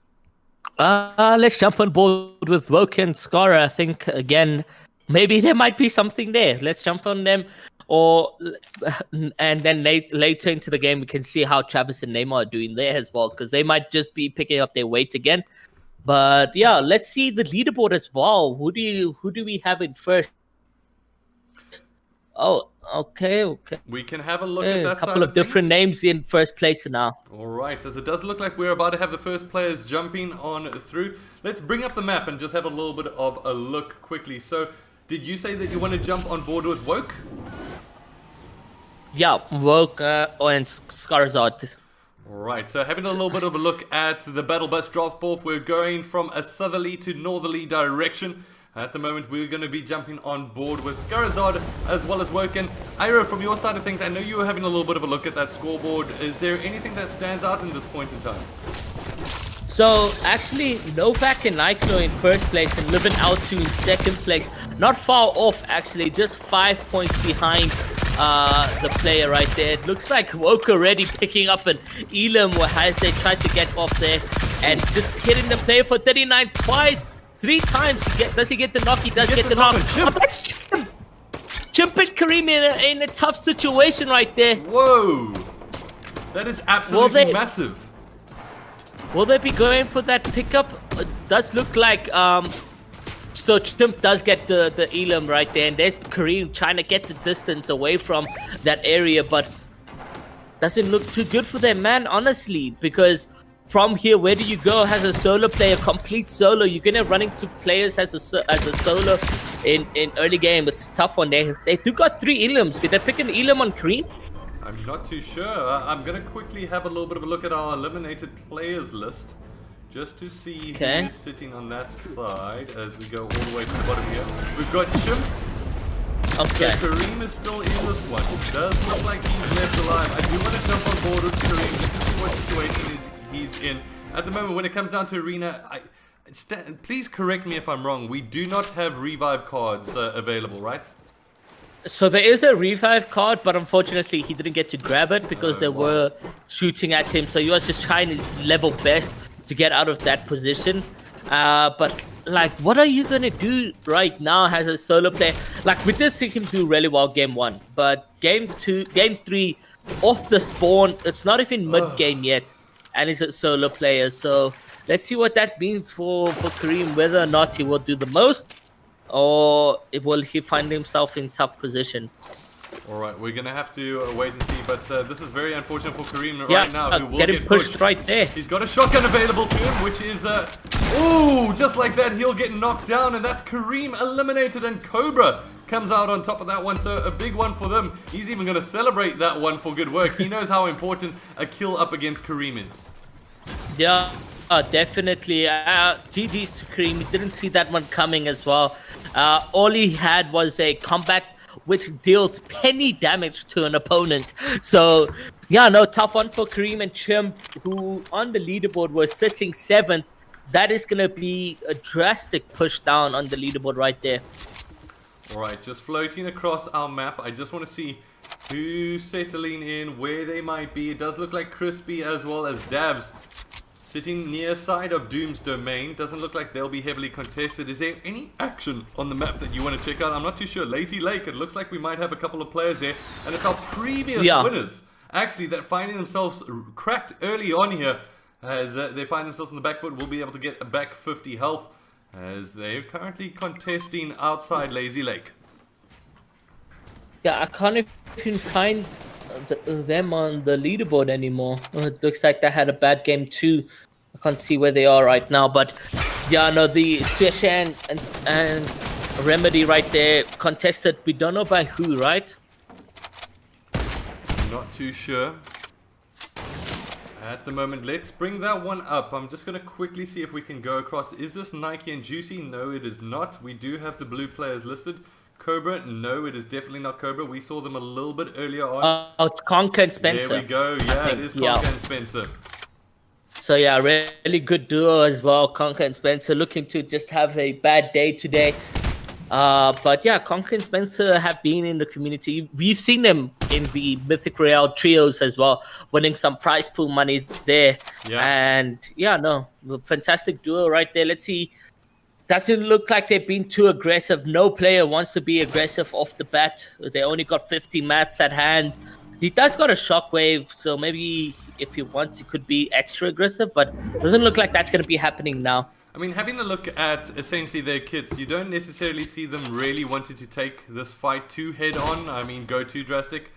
Let's jump on board with Woke and Scara. I think, again, maybe there might be something there. Let's jump on them. And then later into the game, we can see how Travis and Neymar are doing there as well, because they might just be picking up their weight again. But yeah, let's see the leaderboard as well. Who do we have in first? Oh, okay. We can have a look at A that couple side of different things. names in first place now. All right, as it does look like we're about to have the first players jumping on through. Let's bring up the map and just have a little bit of a look quickly. So, did you say that you want to jump on board with Woke? Yeah, Woke and Skarzard. Alright, so having a little bit of a look at the battle bus drop off, we're going from a southerly to northerly direction. At the moment, we're going to be jumping on board with Skarazard as well as Woken. Iro, from your side of things, I know you were having a little bit of a look at that scoreboard. Is there anything that stands out in this point in time? So actually, Novak and Nyclo in first place and Living Out 2 in second place. Not far off actually, just 5 points behind the player right there. It looks like Woke already picking up an Elam as they tried to get off there and just hitting the player for 39 twice. 3 times. Does he get the knock? He does get the knock. Oh, that's Chimp. Chimp and Kareem in a tough situation right there. Whoa! That is absolutely massive. Will they be going for that pickup? It does look like so Chimp does get the Elam right there, and there's Kareem trying to get the distance away from that area, but doesn't look too good for them, man, honestly, because from here, where do you go as a solo player, complete solo? You're gonna run into players as a solo in early game. It's tough one. They do got 3 Elams. Did they pick an Elam on Kareem? I'm not too sure. I'm going to quickly have a little bit of a look at our eliminated players list. Just to see who is sitting on that side as we go all the way to the bottom here. We've got Chimp. Okay. So Kareem is still in this one. It does look like he's left alive. I do want to jump on board with Kareem just to see what situation he's in. At the moment, when it comes down to Arena, please correct me if I'm wrong. We do not have revive cards available, right? So there is a revive card, but unfortunately he didn't get to grab it because they were shooting at him. So he was just trying his level best to get out of that position. But like, what are you gonna do right now as a solo player? Like, we did see him do really well game 1, but game 3, off the spawn, it's not even mid game yet, and he's a solo player. So let's see what that means for Kareem, whether or not he will do the most, or will he find himself in tough position. Alright, we're going to have to wait and see, but this is very unfortunate for Kareem right now, who will get pushed right there. He's got a shotgun available to him, which is, ooh, just like that, he'll get knocked down, and that's Kareem eliminated, and Cobra comes out on top of that one, so a big one for them. He's even going to celebrate that one for good work. He knows how important a kill up against Kareem is. Yeah, definitely. GG's to Kareem. He didn't see that one coming as well. All he had was a comeback which deals penny damage to an opponent. So, yeah, no, tough one for Kareem and Chimp, who on the leaderboard was sitting 7th. That is going to be a drastic push down on the leaderboard right there. Alright, just floating across our map. I just want to see who's settling in, where they might be. It does look like Crispy as well as Davs sitting near side of Doom's domain. Doesn't look like they'll be heavily contested. Is there any action on the map that you want to check out? I'm not too sure. Lazy Lake, it looks like we might have a couple of players there. And it's our previous winners, actually, that finding themselves cracked early on here. As they find themselves on the back foot, will be able to get back 50 health. As they're currently contesting outside Lazy Lake. Yeah, I can't even find them on the leaderboard anymore. It looks like they had a bad game too. I can't see where they are right now, but yeah, no, the Swish and Remedy right there contested. We don't know by who, right? Not too sure. At the moment, let's bring that one up. I'm just going to quickly see if we can go across. Is this Nike and Juicy? No, it is not. We do have the blue players listed. Cobra? No, it is definitely not Cobra. We saw them a little bit earlier on. Oh, it's Conker and Spencer. There we go. Yeah, it is Conker and Spencer. So yeah, really good duo as well. Conker and Spencer looking to just have a bad day today. But yeah, Conker and Spencer have been in the community. We've seen them in the Mythic Royale trios as well, winning some prize pool money there. Yeah. And yeah, no, fantastic duo right there. Let's see. Doesn't look like they've been too aggressive. No player wants to be aggressive off the bat. They only got 50 mats at hand. He does got a shockwave, so maybe if he wants, he could be extra aggressive, but doesn't look like that's going to be happening now. I mean, having a look at essentially their kits, you don't necessarily see them really wanting to take this fight too head on. I mean, go too drastic.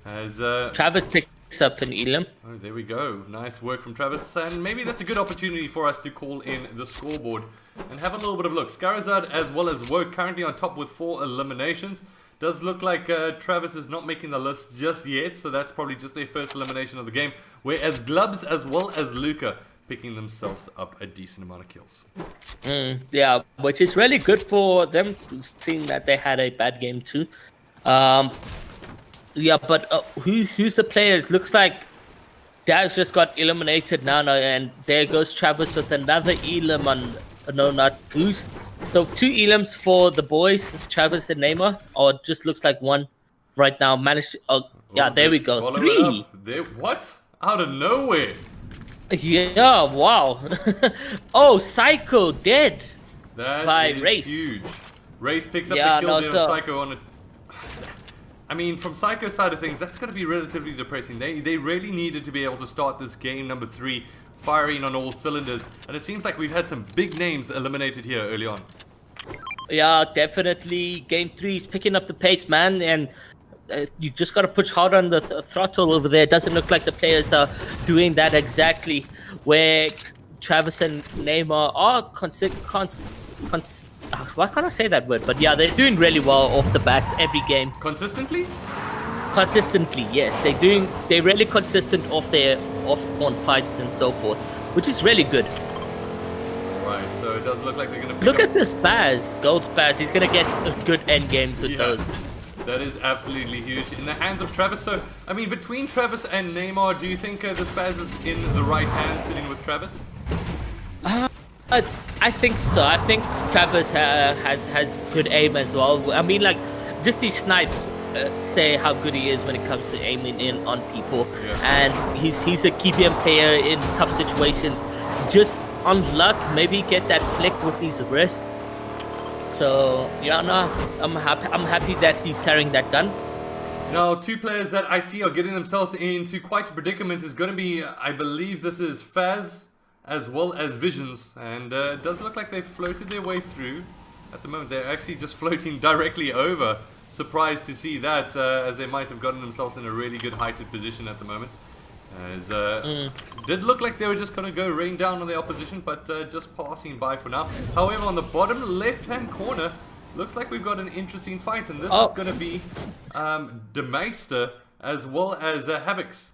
As Travis picks up an Elam. oh, there we go. Nice work from Travis. And maybe that's a good opportunity for us to call in the scoreboard and have a little bit of a look. Scarazard as well as Woke currently on top with 4 eliminations. Does look like Travis is not making the list just yet, so that's probably just their first elimination of the game. Whereas Glubs as well as Luca picking themselves up a decent amount of kills. Yeah, which is really good for them, seeing that they had a bad game too. Yeah, but who's the players? Looks like Daz just got eliminated now, and there goes Travis with another Elam on, no, not Goose. So 2 Elams for the boys, Travis and Neymar, or it just looks like one right now. Managed. Oh, yeah, there we go. Follow 3. it up. There, what? Out of nowhere. Yeah, wow. Oh, Psycho dead. That By is Race. huge. Race picks up Yeah, the kill no, there so- on Psycho on it. I mean, from Psycho's side of things, that's going to be relatively depressing. They really needed to be able to start this game number 3 firing on all cylinders. And it seems like we've had some big names eliminated here early on. Yeah, definitely. Game 3 is picking up the pace, man, and you just got to push hard on the throttle over there. It doesn't look like the players are doing that exactly. Where Travis and Neymar are why can't I say that word? But yeah, they're doing really well off the bat every game. Consistently? Consistently, yes. They're really consistent off their off-spawn fights and so forth, which is really good. Right, so it does look like they're going to pick Look up. at this Spaz, Gold Spaz. He's going to get good end games with those. That is absolutely huge in the hands of Travis. So, I mean, between Travis and Neymar, do you think the Spaz is in the right hand sitting with Travis? I think so. I think Travis has good aim as well. I mean, like, just these snipes say how good he is when it comes to aiming in on people. Yeah. And he's a key game player in tough situations. Just on luck, maybe get that flick with his wrist. So yeah, no, I'm happy that he's carrying that gun. Now, 2 players that I see are getting themselves into quite a predicament is going to be, I believe this is Faz as well as Visions. And it does look like they've floated their way through. At the moment, they're actually just floating directly over. Surprised to see that, as they might have gotten themselves in a really good heighted position at the moment. As did look like they were just going to go rain down on the opposition, but just passing by for now. However, on the bottom left-hand corner, looks like we've got an interesting fight, and this is going to be De Meister as well as Havocs.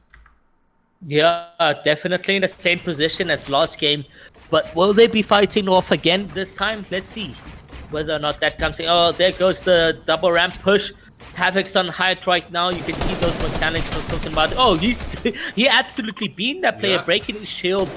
Yeah, definitely in the same position as last game. But will they be fighting off again this time? Let's see whether or not that comes in. Oh, there goes the double ramp push. Havoc's on height right now. You can see those mechanics I was talking about. Oh, he absolutely beamed that player, breaking his shield.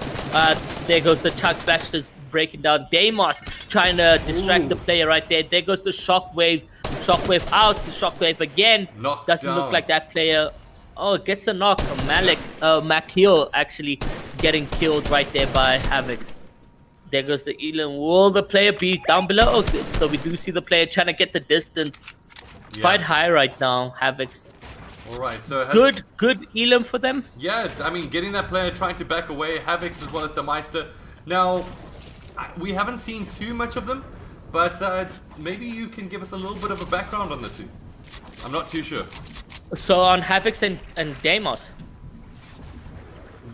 There goes the Chug Splashers breaking down. Deimos trying to distract the player right there. There goes the Shockwave. Shockwave out to Shockwave again. Knocked Doesn't down. look like that player. Oh, gets a knock. Makil actually getting killed right there by Havoc's. There goes the Elam. Will the player be down below? Oh, good. So we do see the player trying to get the distance. Quite high right now, Havoc's. Alright, so... Good Elam for them. Yeah, I mean, getting that player trying to back away, Havocs as well as the Meister. Now, we haven't seen too much of them, but maybe you can give us a little bit of a background on the 2. I'm not too sure. So on Havoc's and Deimos.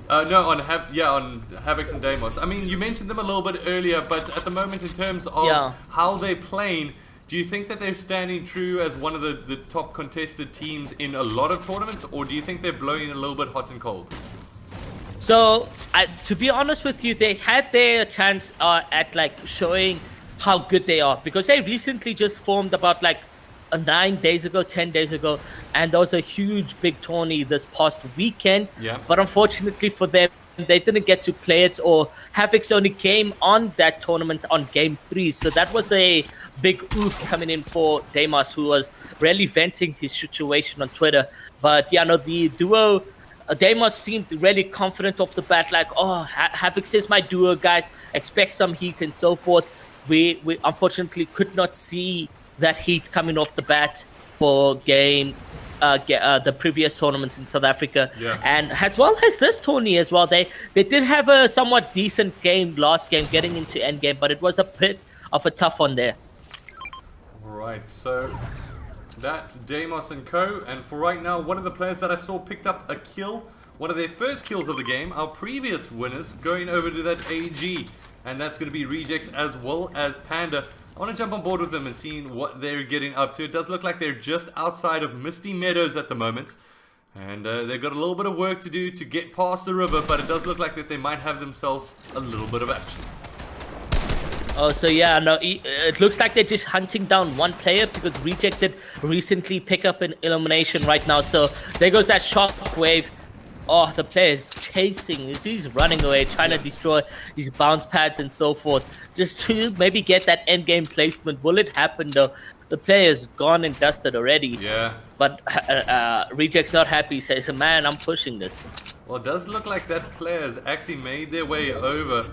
No, on Havocs and Deimos. I mean, you mentioned them a little bit earlier, but at the moment, in terms of how they're playing, do you think that they're standing true as one of the top contested teams in a lot of tournaments, or do you think they're blowing a little bit hot and cold? So, to be honest with you, they had their chance at like showing how good they are, because they recently just formed about like 9 days ago, 10 days ago, and there was a huge big tourney this past weekend. Yeah. But unfortunately for them, they didn't get to play it, or Havoc's only came on that tournament on game 3. So that was a big oof coming in for Deimos, who was really venting his situation on Twitter. But yeah, no, the duo, Deimos seemed really confident off the bat, like, oh, Havoc's is my duo, guys, expect some heat and so forth. We unfortunately could not see that heat coming off the bat for game the previous tournaments in South Africa, Yeah. and as well as this tourney as well. They did have a somewhat decent game last game, getting into endgame, but it was a bit of a tough one there. Right, so that's Deimos and Co. And for right now, one of the players that I saw picked up a kill, one of their first kills of the game, our previous winners, going over to that AG. And that's going to be Rejects as well as Panda. I want to jump on board with them and see what they're getting up to. It does look like they're just outside of Misty Meadows at the moment. And they've got a little bit of work to do to get past the river, but it does look like that they might have themselves a little bit of action. Oh, so yeah, no, it looks like they're just hunting down one player because Rejected recently pick up an elimination right now. So there goes that shockwave. Oh, the player is chasing. He's running away, trying to destroy these bounce pads and so forth, just to maybe get that end game placement. Will it happen though? The player is gone and dusted already. Yeah. But Reject's not happy. He says, "Man, I'm pushing this." Well, it does look like that player has actually made their way over.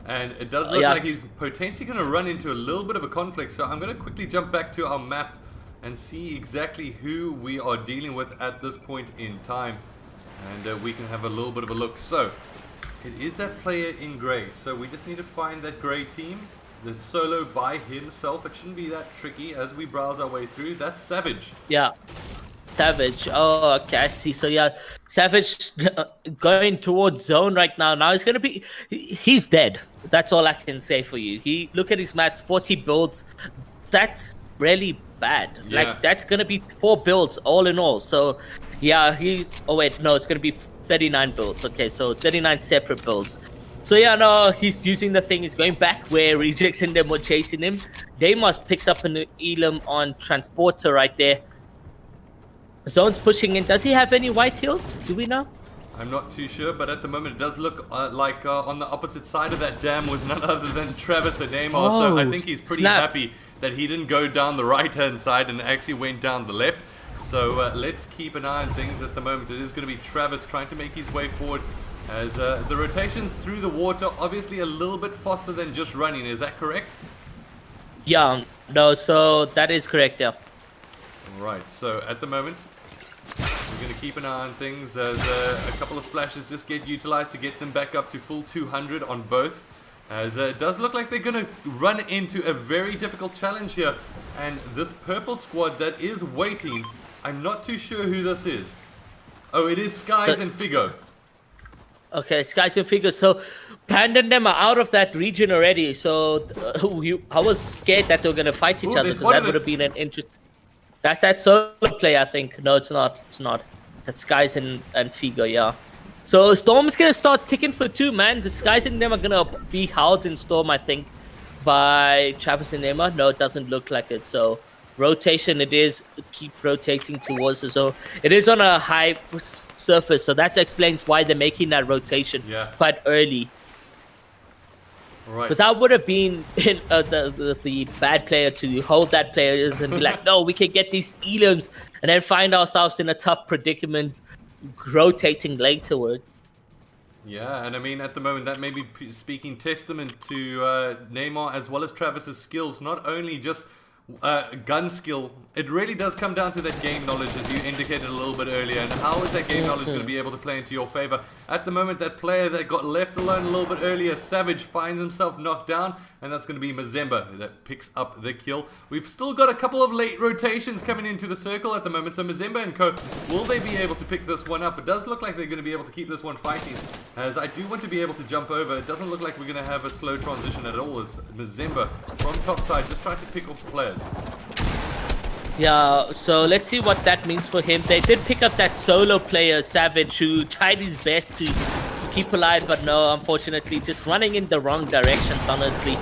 And it does look like he's potentially going to run into a little bit of a conflict. So I'm going to quickly jump back to our map and see exactly who we are dealing with at this point in time. And we can have a little bit of a look. So it is that player in grey. So we just need to find that grey team. The solo by himself. It shouldn't be that tricky as we browse our way through. That's Savage. Yeah. Savage. Oh, okay, I see. So yeah, Savage going towards zone right now. Now he's gonna be. He's dead. That's all I can say for you. Look at his mats. 40 builds. That's really bad. Yeah. Like that's gonna be 4 builds all in all. So yeah, he's. Oh wait, no, it's gonna be 39 builds. Okay, so 39 separate builds. So yeah, no, he's using the thing. He's going back where Rejects and them were chasing him. Deimos picks up an elim on Transporter right there. Zone's pushing in. Does he have any white heals? Do we know? I'm not too sure, but at the moment it does look like on the opposite side of that dam was none other than Travis Ademo. So I think he's pretty happy that he didn't go down the right-hand side and actually went down the left. So let's keep an eye on things at the moment. It is going to be Travis trying to make his way forward as the rotations through the water, obviously a little bit faster than just running. Is that correct? Yeah, no, so that is correct, yeah. Right, so at the moment, we're going to keep an eye on things as a couple of splashes just get utilized to get them back up to full 200 on both. As it does look like they're going to run into a very difficult challenge here. And this purple squad that is waiting, I'm not too sure who this is. Oh, it is Skies and Figo. Okay, Skies and Figo. So Panda and them are out of that region already. So I was scared that they were going to fight each other because that would have been an interesting... That's that solo play, I think. No, it's not. It's not. That's Skies and Figo, yeah. So Storm's gonna start ticking for 2, man. The Skies and them are gonna be held in Storm, I think, by Travis and Emma. No, it doesn't look like it. So rotation, it is. Keep rotating towards the zone. It is on a high surface, so that explains why they're making that rotation quite early. Right. Because I would have been the bad player to hold that player and be like, no, we can get these elims, and then find ourselves in a tough predicament rotating laterward. Yeah, and I mean, at the moment, that may be speaking testament to Neymar as well as Travis's skills, not only just gun skill. It really does come down to that game knowledge, as you indicated a little bit earlier. And how is that game knowledge going to be able to play into your favor? At the moment, that player that got left alone a little bit earlier, Savage, finds himself knocked down, and that's going to be Mazemba that picks up the kill. We've still got a couple of late rotations coming into the circle at the moment, so Mazemba and Co, will they be able to pick this one up? It does look like they're going to be able to keep this one fighting, as I do want to be able to jump over. It doesn't look like we're going to have a slow transition at all, as Mazemba from top side just trying to pick off players. Yeah, so let's see what that means for him. They did pick up that solo player, Savage, who tried his best to keep alive, but no, unfortunately, just running in the wrong directions, honestly.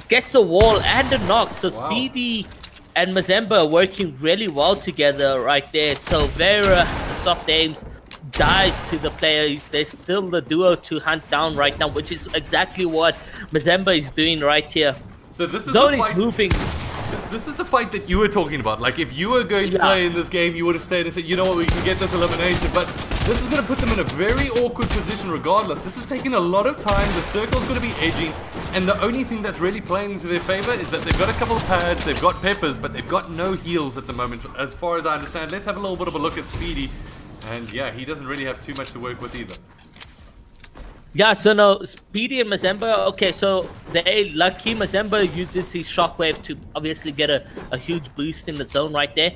Gets the wall and the knock, so wow. Speedy and Mazemba working really well together right there. So Vera, soft aims, dies to the player. There's still the duo to hunt down right now, which is exactly what Mazemba is doing right here. So this is Zone is moving. This is the fight that you were talking about. Like, if you were going to play in this game, you would have stayed and said, you know what, we can get this elimination. But this is going to put them in a very awkward position regardless. This is taking a lot of time. The circle's going to be edging, and the only thing that's really playing into their favor is that they've got a couple of pads, they've got peppers, but they've got no heals at the moment, as far as I understand. Let's have a little bit of a look at Speedy, and yeah, he doesn't really have too much to work with either. Yeah, so no, Speedy and Mazemba, okay, so they lucky. Mazemba uses his shockwave to obviously get a huge boost in the zone right there.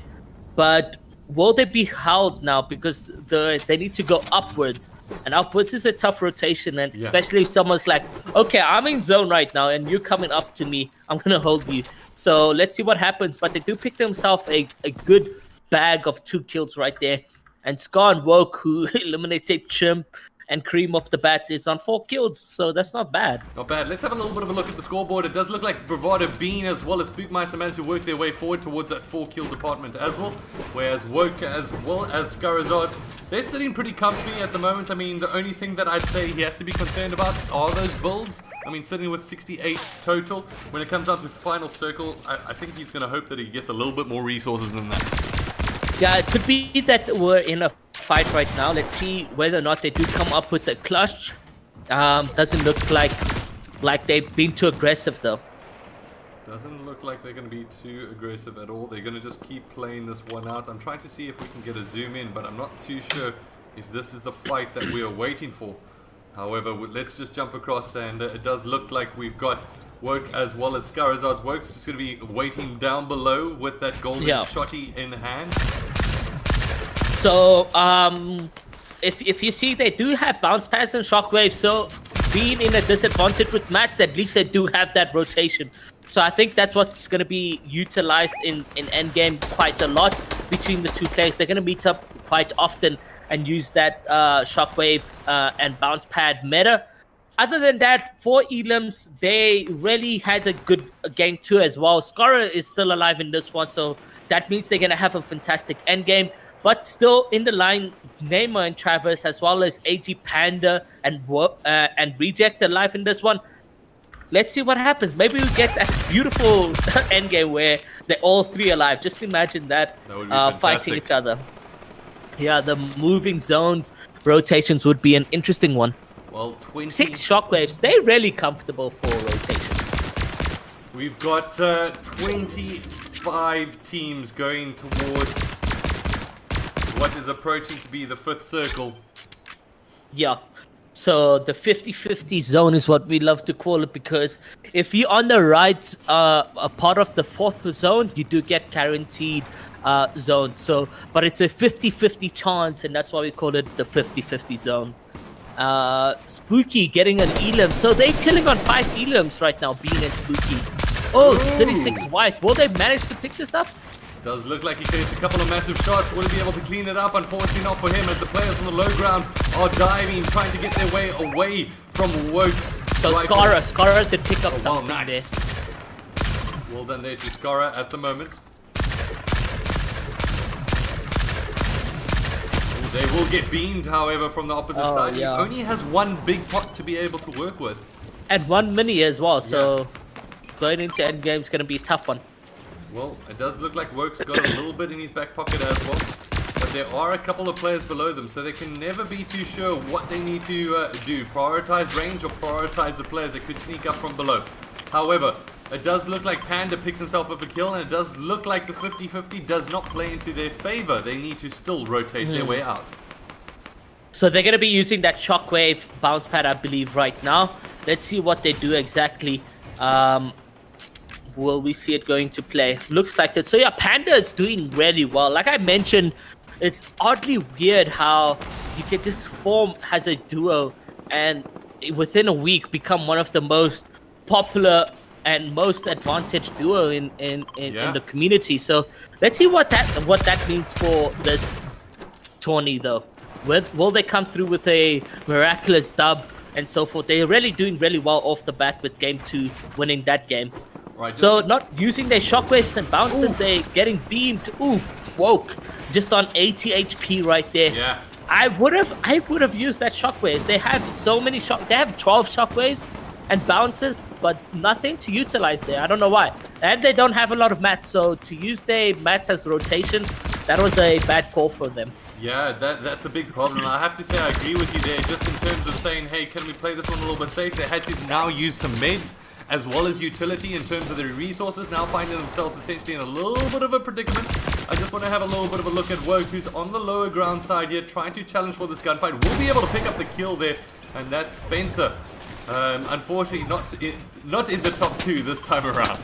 But will they be held now? Because they need to go upwards. And upwards is a tough rotation, and especially if someone's like, okay, I'm in zone right now, and you're coming up to me, I'm going to hold you. So let's see what happens. But they do pick themselves a good bag of 2 kills right there. And Scar and Woke, who eliminated Chimp and Cream off the bat, is on 4 kills, so that's not bad. Not bad. Let's have a little bit of a look at the scoreboard. It does look like Bravado Bean as well as Spookmeister managed to work their way forward towards that 4-kill department as well, whereas Woke as well as Scarazard, they're sitting pretty comfy at the moment. I mean, the only thing that I'd say he has to be concerned about are those builds. I mean, sitting with 68 total. When it comes down to final circle, I think he's going to hope that he gets a little bit more resources than that. Yeah, it could be that we're in a fight right now. Let's see whether or not they do come up with a clutch. Doesn't look like they've been too aggressive though. Doesn't look like they're going to be too aggressive at all. They're going to just keep playing this one out. I'm trying to see if we can get a zoom in, but I'm not too sure if this is the fight that we are waiting for. However, let's just jump across, and it does look like we've got Woke as well as Scarazard's. Woke's just going to be waiting down below with that golden shotty in hand. So, if you see, they do have bounce pads and shockwave, so being in a disadvantage with mats, at least they do have that rotation. So I think that's what's going to be utilized in endgame quite a lot between the two players. They're going to meet up quite often and use that shockwave and bounce pad meta. Other than that, for Elims, they really had a good game too as well. Scara is still alive in this one, so that means they're going to have a fantastic endgame. But still in the line, Neymar and Travis, as well as AG Panda and Reject alive in this one. Let's see what happens. Maybe we get that beautiful endgame where they're all 3 alive. Just imagine that fighting each other. Yeah, the moving zones, rotations would be an interesting one. Well, 6 shockwaves, they're really comfortable for rotation. We've got 25 teams going towards what is approaching to be the 5th circle. Yeah. So the 50-50 zone is what we love to call it, because if you're on the right a part of the 4th zone, you do get guaranteed zone. So, but it's a 50-50 chance, and that's why we call it the 50-50 zone. Spooky getting an Elim. So they're chilling on 5 Elims right now, Bean and Spooky. Oh, 36 white. Will they manage to pick this up? Does look like he takes a couple of massive shots. Will he be able to clean it up? Unfortunately not for him, as the players on the low ground are diving, trying to get their way away from Woke's. So Scara did pick up something nice there. Well done there to Scara at the moment. They will get beamed, however, from the opposite side. Yeah. He only has 1 big pot to be able to work with. And 1 mini as well, so going into endgame is going to be a tough one. Well, it does look like Woke's got a little bit in his back pocket as well. But there are a couple of players below them, so they can never be too sure what they need to do. Prioritize range or prioritize the players that could sneak up from below. However, it does look like Panda picks himself up a kill, and it does look like the 50-50 does not play into their favor. They need to still rotate their way out. So they're going to be using that shockwave bounce pad, I believe, right now. Let's see what they do exactly. Will we see it going to play? Looks like it. So yeah, Panda is doing really well. Like I mentioned, it's oddly weird how you can just form as a duo and within a week become one of the most popular and most advantaged duo in the community. So let's see what that means for this tourney though. Will they come through with a miraculous dub and so forth? They're really doing really well off the bat with game 2, winning that game. Right, so not using their shockwaves and bounces, they're getting beamed. Ooh, Woke just on 80 HP right there. Yeah. I would have used that shockwaves. They have so many they have 12 shockwaves and bounces, but nothing to utilize there. I don't know why. And they don't have a lot of mats, so to use their mats as rotation, that was a bad call for them. Yeah, that's a big problem. I have to say I agree with you there, just in terms of saying, hey, can we play this one a little bit safe? They had to now use some meds as well as utility in terms of their resources, now finding themselves essentially in a little bit of a predicament. I just want to have a little bit of a look at Woke, who's on the lower ground side here, trying to challenge for this gunfight. Will be able to pick up the kill there, and that's Spencer. Unfortunately, not in the top 2 this time around.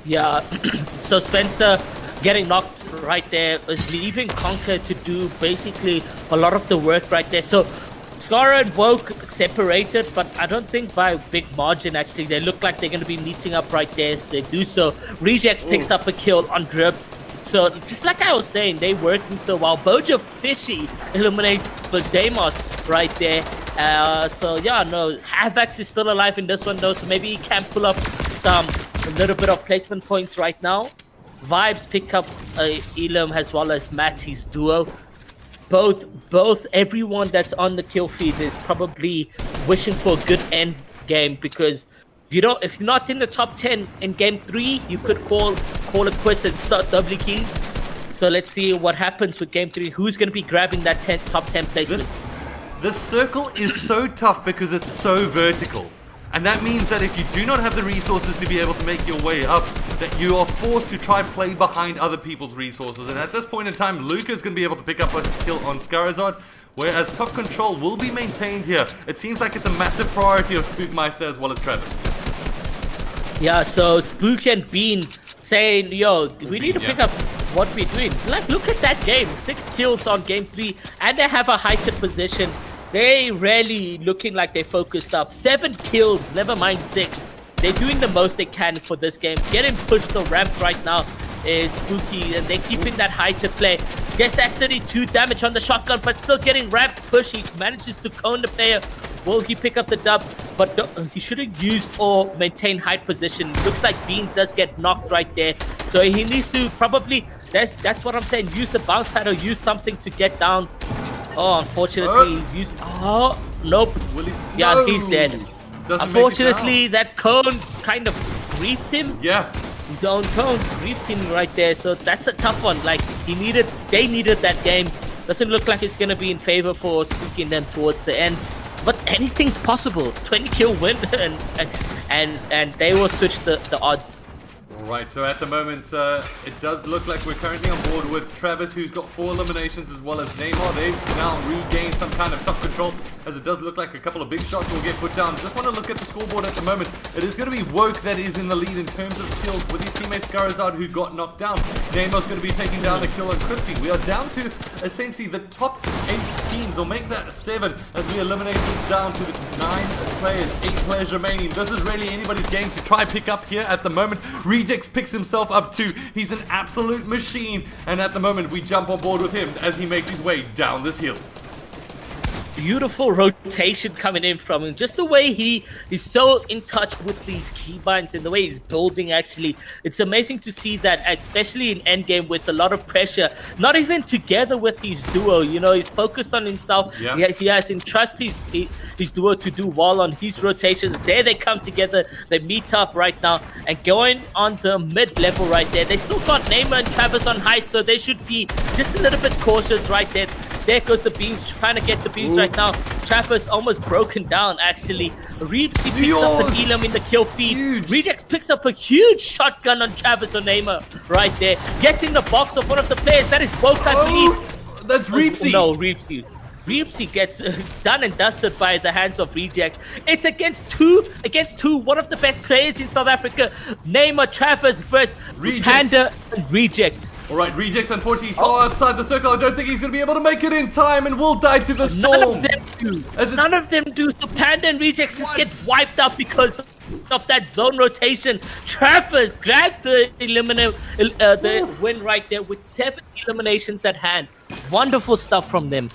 Yeah, so Spencer getting knocked right there is leaving Conquer to do basically a lot of the work right there. So Scara and Woke separated, but I don't think by a big margin actually. They look like they're going to be meeting up right there, so they do so. Rejects picks up a kill on Drips. So just like I was saying, they working so well. Bojo Fishy eliminates Deimos right there. So yeah, no, Havoc is still alive in this one though, so maybe he can pull up a little bit of placement points right now. Vibes pick up Elam as well as Matty's duo. Both everyone that's on the kill feed is probably wishing for a good end game, because if you're not in the top 10 in game 3, you could call it quits and start doubly keying. So let's see what happens with game 3. Who's going to be grabbing that top 10 placement? This circle is so tough because it's so vertical. And that means that if you do not have the resources to be able to make your way up, that you are forced to try play behind other people's resources. And at this point in time, Luca is going to be able to pick up a kill on Scarazard, whereas top control will be maintained here. It seems like it's a massive priority of Spookmeister as well as Travis. Yeah, so Spook and Bean saying, yo, we need to pick up what we're doing. Like, look at that game. 6 kills on game 3, and they have a heightened position. They really looking like they focused up. 7 kills, never mind 6. They're doing the most they can for this game. Getting pushed the ramp right now is Spooky, and they're keeping that high to play. Gets that 32 damage on the shotgun, but still getting ramp push. He manages to cone the player. Will he pick up the dub? But he shouldn't use or maintain height position. Looks like Bean does get knocked right there. So he needs to probably, that's what I'm saying, use the bounce pad or use something to get down. Oh, unfortunately, he's used. Oh, nope. Yeah, no. He's dead. Unfortunately, that cone kind of griefed him. Yeah. His own cone griefed him right there. So that's a tough one. Like, they needed that game. Doesn't look like it's going to be in favor for Spooky and them towards the end. But anything's possible. 20 kill win, and they will switch the odds. Alright, so at the moment, it does look like we're currently on board with Travis, who's got 4 eliminations, as well as Neymar. They've now regained some kind of top control, as it does look like a couple of big shots will get put down. Just want to look at the scoreboard at the moment. It is going to be Woke that is in the lead in terms of kills, with his teammate Scarazard, who got knocked down. Neymar's going to be taking down the kill on Crispy. We are down to essentially the top 8 teams. We'll make that 7 as we eliminate it down to the 9 players, 8 players remaining. This is really anybody's game to try pick up here at the moment. Rejects picks himself up too. He's an absolute machine, and at the moment we jump on board with him as he makes his way down this hill. Beautiful rotation coming in from him. Just the way he is so in touch with these keybinds and the way he's building, actually. It's amazing to see that, especially in endgame with a lot of pressure. Not even together with his duo, you know, he's focused on himself. Yeah. He has entrusted his duo to do well on his rotations. There they come together. They meet up right now and going on the mid-level right there. They still got Neymar and Travis on height, so they should be just a little bit cautious right there. There goes the beams, trying to get the beams right now. Travis almost broken down, actually. Reeves, he picks up an Elam in the kill feed. Reject picks up a huge shotgun on Travis or Neymar right there. Gets in the box of one of the players. That is Woke, I believe. That's Reepsy. No, Reepsy. Reepsy gets done and dusted by the hands of Reject. It's against two, one of the best players in South Africa. Neymar, Travis versus Panda and Reject. Alright, Rejects unfortunately far outside the circle. I don't think he's going to be able to make it in time and will die to the storm. None of them do. None of them do. So Panda and Rejects just get wiped out because of that zone rotation. Travis grabs the win right there with 7 eliminations at hand. Wonderful stuff from them.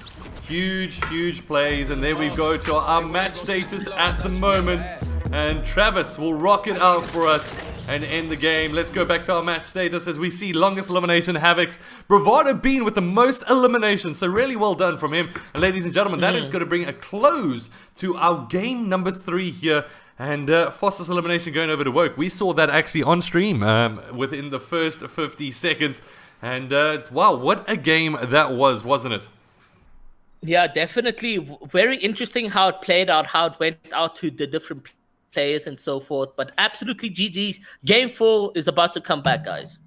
Huge plays, and there we go to our match status at the moment. And Travis will rock it out for us and end the game. Let's go back to our match status as we see longest elimination Havocs. Bravado Bean with the most eliminations, so really well done from him. And ladies and gentlemen, that is going to bring a close to our game number 3 here. And Foster's elimination going over to Woke. We saw that actually on stream within the first 50 seconds. And wow, what a game that was, wasn't it? Yeah, definitely. Very interesting how it played out, how it went out to the different players and so forth. But absolutely GG's. Game 4 is about to come back, guys.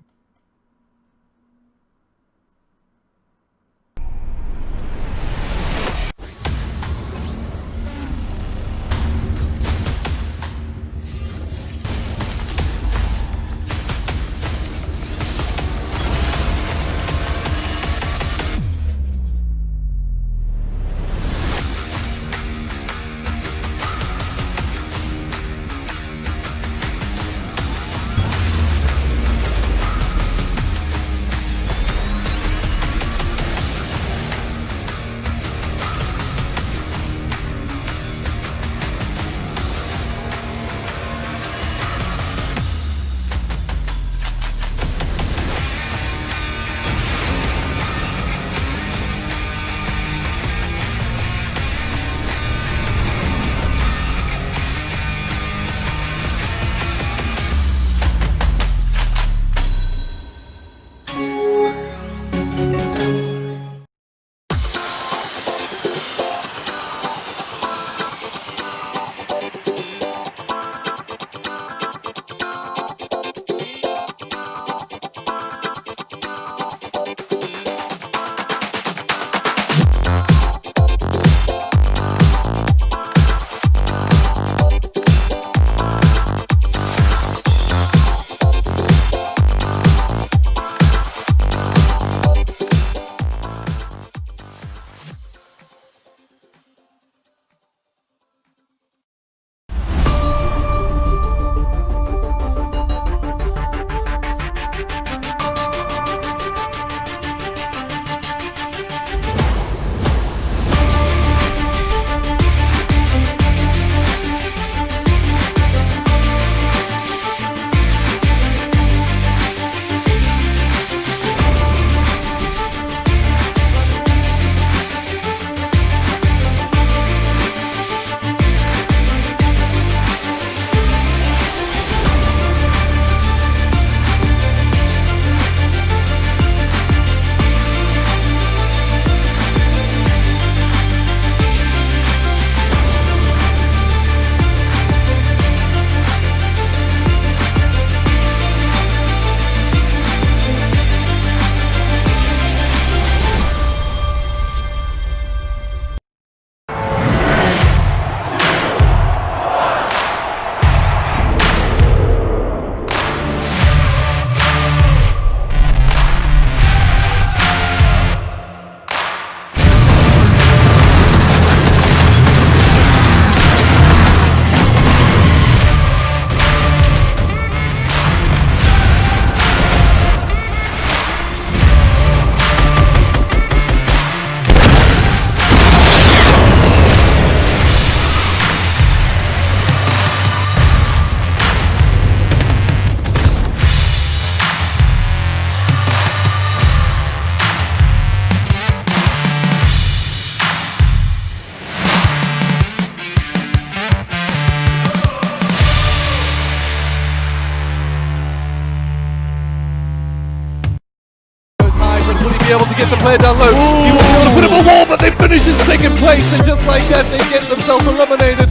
Be able to get the player down low. He will be able to put him a wall, but they finish in second place, and just like that, they get themselves eliminated.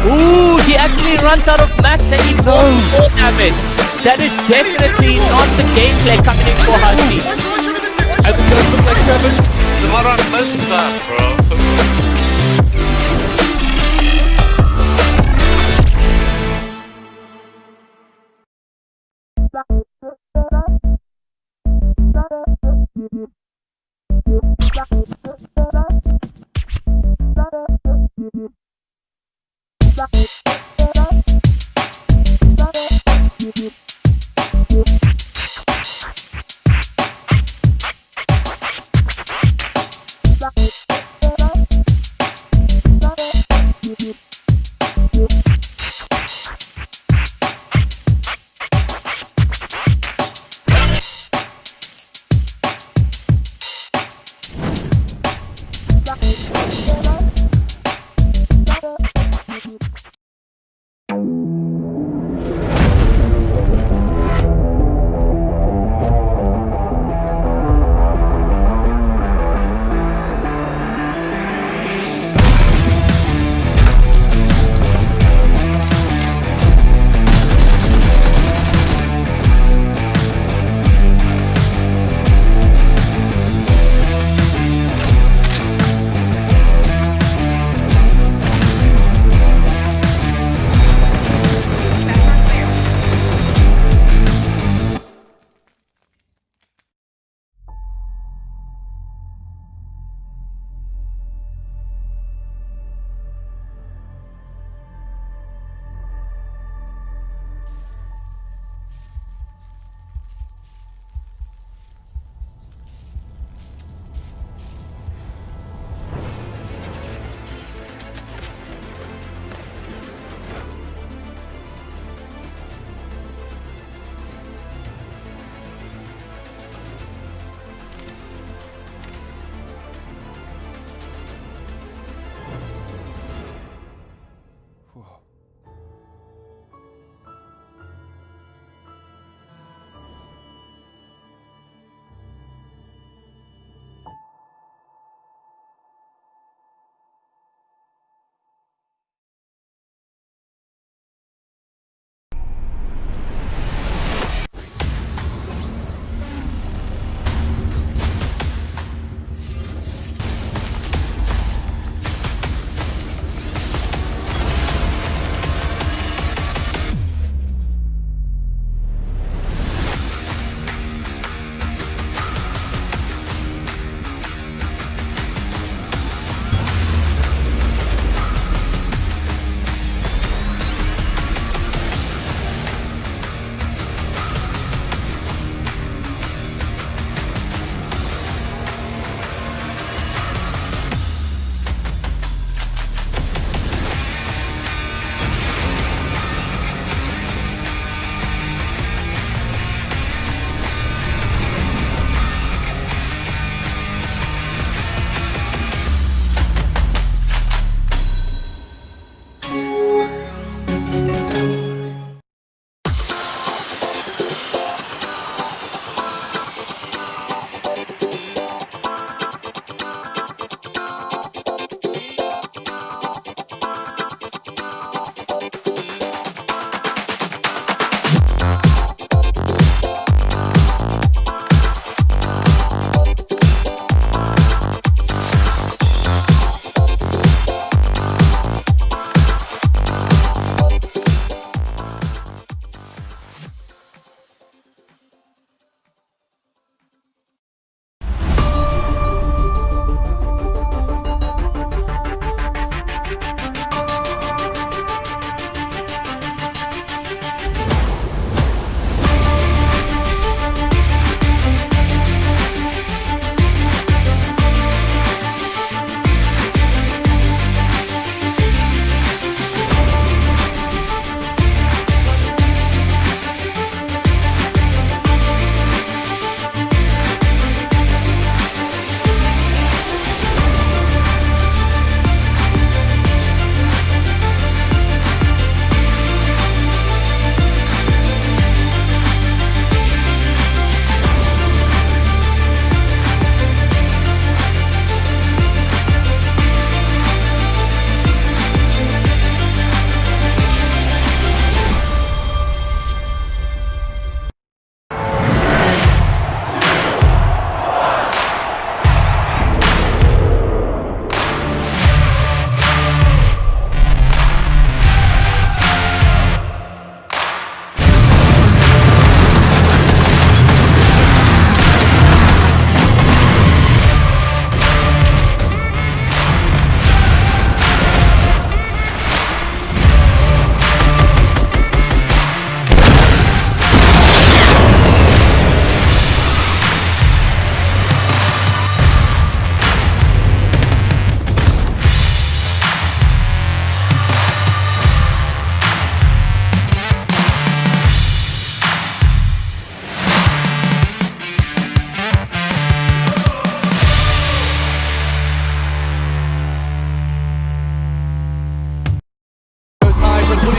Ooh, he actually runs out of mats and he falls 4 damage. That is definitely not the gameplay coming in for Husky. And it does look like Trevor. What I missed that, bro.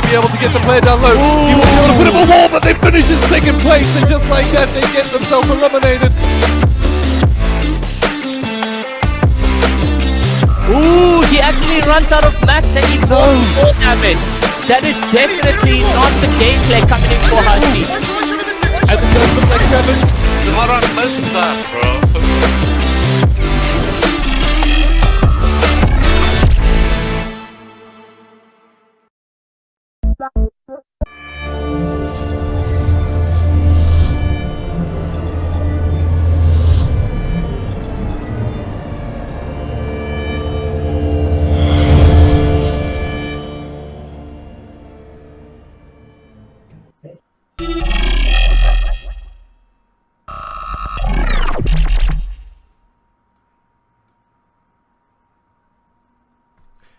be able to get the player down low. He will be able to put him a wall, but they finish in second place, and just like that, they get themselves eliminated. Ooh, he actually runs out of max and he falls 4 damage. That is definitely not the gameplay coming in for Husky. And it does look like Travis. How did I miss that, bro?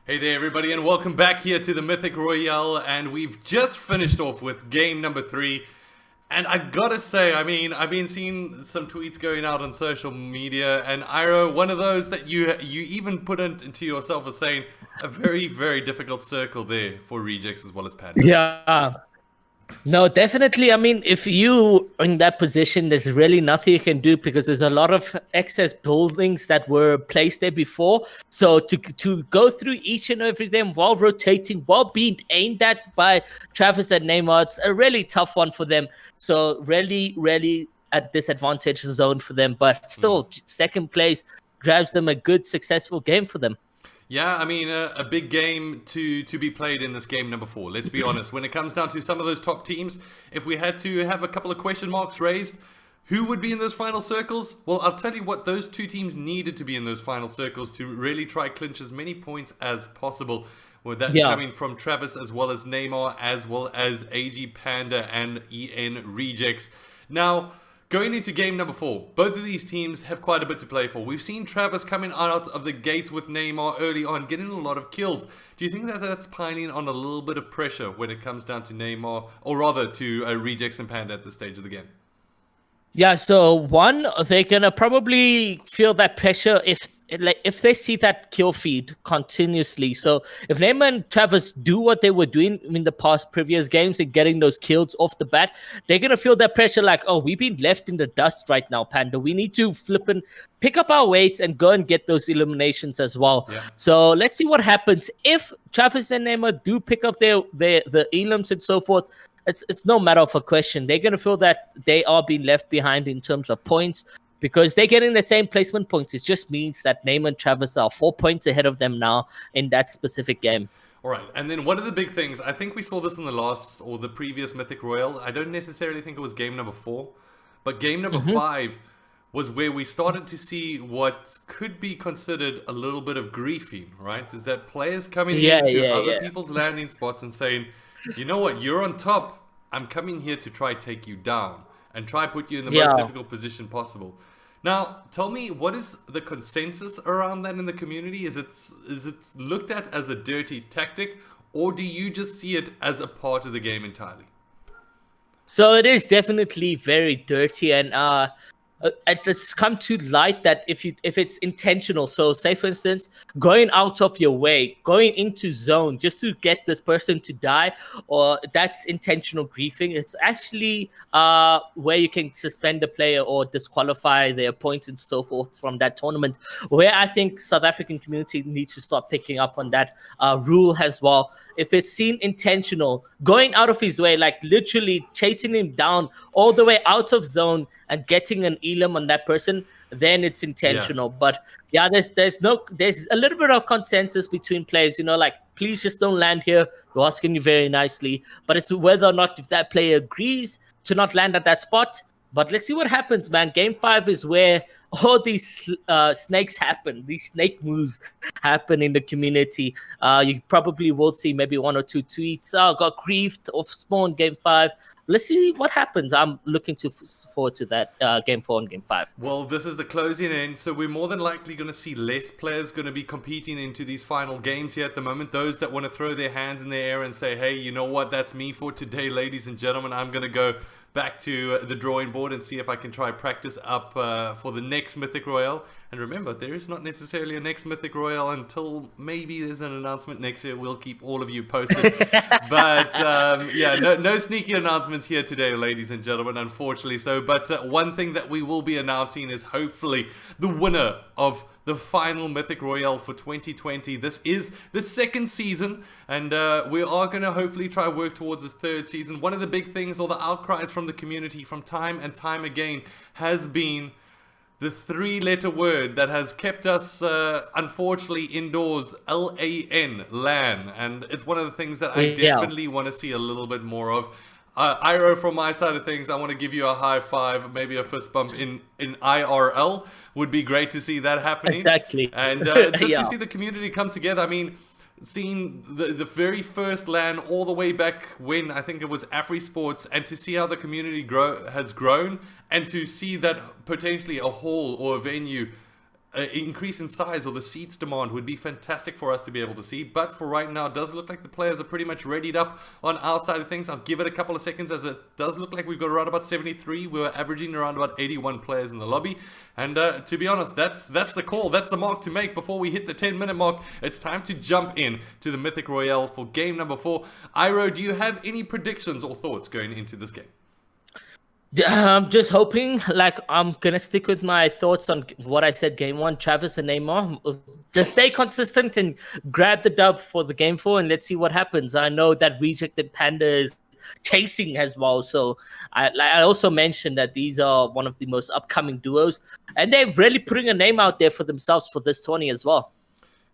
Hey there everybody and welcome back here to the Mythic Royale, and we've just finished off with game number 3. And I gotta say, I mean, I've been seeing some tweets going out on social media, and Iro, one of those that you even put into yourself as saying a very, very difficult circle there for Rejects as well as Panda. Yeah. No, definitely. I mean, if you are in that position, there's really nothing you can do because there's a lot of excess buildings that were placed there before. So to go through each and every them while rotating, while being aimed at by Travis and Neymar, it's a really tough one for them. So really, really a disadvantage zone for them. But still, second place grabs them a good, successful game for them. Yeah, I mean, a big game to be played in this game number 4. Let's be honest. When it comes down to some of those top teams, if we had to have a couple of question marks raised, who would be in those final circles? Well, I'll tell you what, those two teams needed to be in those final circles to really try clinch as many points as possible. With that coming from Travis as well as Neymar, as well as AG Panda and EN Rejects. Now, going into game number 4, both of these teams have quite a bit to play for. We've seen Travis coming out of the gates with Neymar early on, getting a lot of kills. Do you think that that's piling on a little bit of pressure when it comes down to Neymar, or rather to Rejects and Panda at this stage of the game? Yeah, so one, they're gonna probably feel that pressure if they see that kill feed continuously. So if Neymar and Travis do what they were doing in the past previous games and getting those kills off the bat, they're gonna feel that pressure like, oh, we've been left in the dust right now, Panda. We need to flip and pick up our weights and go and get those eliminations as well. Yeah. So let's see what happens if Travis and Neymar do pick up the elims and so forth. It's no matter of a question. They're going to feel that they are being left behind in terms of points because they're getting the same placement points. It just means that Neymar and Travis are 4 points ahead of them now in that specific game. All right, and then one of the big things, I think we saw this in the last or the previous Mythic Royale. I don't necessarily think it was game number 4, but game number 5 was where we started to see what could be considered a little bit of griefing, right? Is that players coming into other people's landing spots and saying, you know what, you're on top. I'm coming here to try take you down and try put you in the most difficult position possible. Now, tell me, what is the consensus around that in the community? Is it looked at as a dirty tactic, or do you just see it as a part of the game entirely? So it is definitely very dirty, and it's come to light that if it's intentional, so say for instance going out of your way, going into zone just to get this person to die, or that's intentional griefing. It's actually where you can suspend a player or disqualify their points and so forth from that tournament, where I think South African community needs to start picking up on that rule as well. If it's seen intentional, going out of his way, like literally chasing him down all the way out of zone and getting an elim on that person, then it's intentional. But yeah, there's a little bit of consensus between players, you know, like, please just don't land here. We're asking you very nicely, but it's whether or not if that player agrees to not land at that spot. But let's see what happens, man. Game 5 is where all these snakes happen. These snake moves happen in the community. You probably will see maybe 1 or 2 tweets. Oh, got griefed off spawn game 5. Let's see what happens. I'm looking forward to that game 4 and game 5. Well, this is the closing end, so we're more than likely going to see less players going to be competing into these final games here at the moment. Those that want to throw their hands in the air and say, hey, you know what, that's me for today, ladies and gentlemen. I'm going to go back to the drawing board and see if I can try practice up for the next Mythic Royale. And remember, there is not necessarily a next Mythic Royale until maybe there's an announcement next year. We'll keep all of you posted. But yeah, no sneaky announcements here today, ladies and gentlemen, unfortunately so. But one thing that we will be announcing is hopefully the winner of the final Mythic Royale for 2020. This is the second season, and we are going to hopefully try work towards this third season. One of the big things, or the outcries from the community from time and time again, has been the three-letter word that has kept us, unfortunately, indoors, LAN, LAN. And it's one of the things that I definitely want to see a little bit more of. Iro, from my side of things, I want to give you a high five, maybe a fist bump in IRL. Would be great to see that happening. Exactly. And just to see the community come together. I mean, seeing the very first LAN all the way back when I think it was Afri Sports, and to see how the community has grown, and to see that potentially a hall or a venue increase in size, or the seats demand, would be fantastic for us to be able to see. But for right now, it does look like the players are pretty much readied up on our side of things. I'll give it a couple of seconds, as it does look like we've got around about 73. We were averaging around about 81 players in the lobby. And to be honest, that's the call. That's the mark to make before we hit the 10-minute mark. It's time to jump in to the Mythic Royale for game number 4. Iro, do you have any predictions or thoughts going into this game? I'm just hoping, like, I'm gonna stick with my thoughts on what I said game 1. Travis and Neymar, just stay consistent and grab the dub for the game 4, and let's see what happens. I know that Rejected Panda is chasing as well, so I also mentioned that these are one of the most upcoming duos, and they're really putting a name out there for themselves for this tourney as well.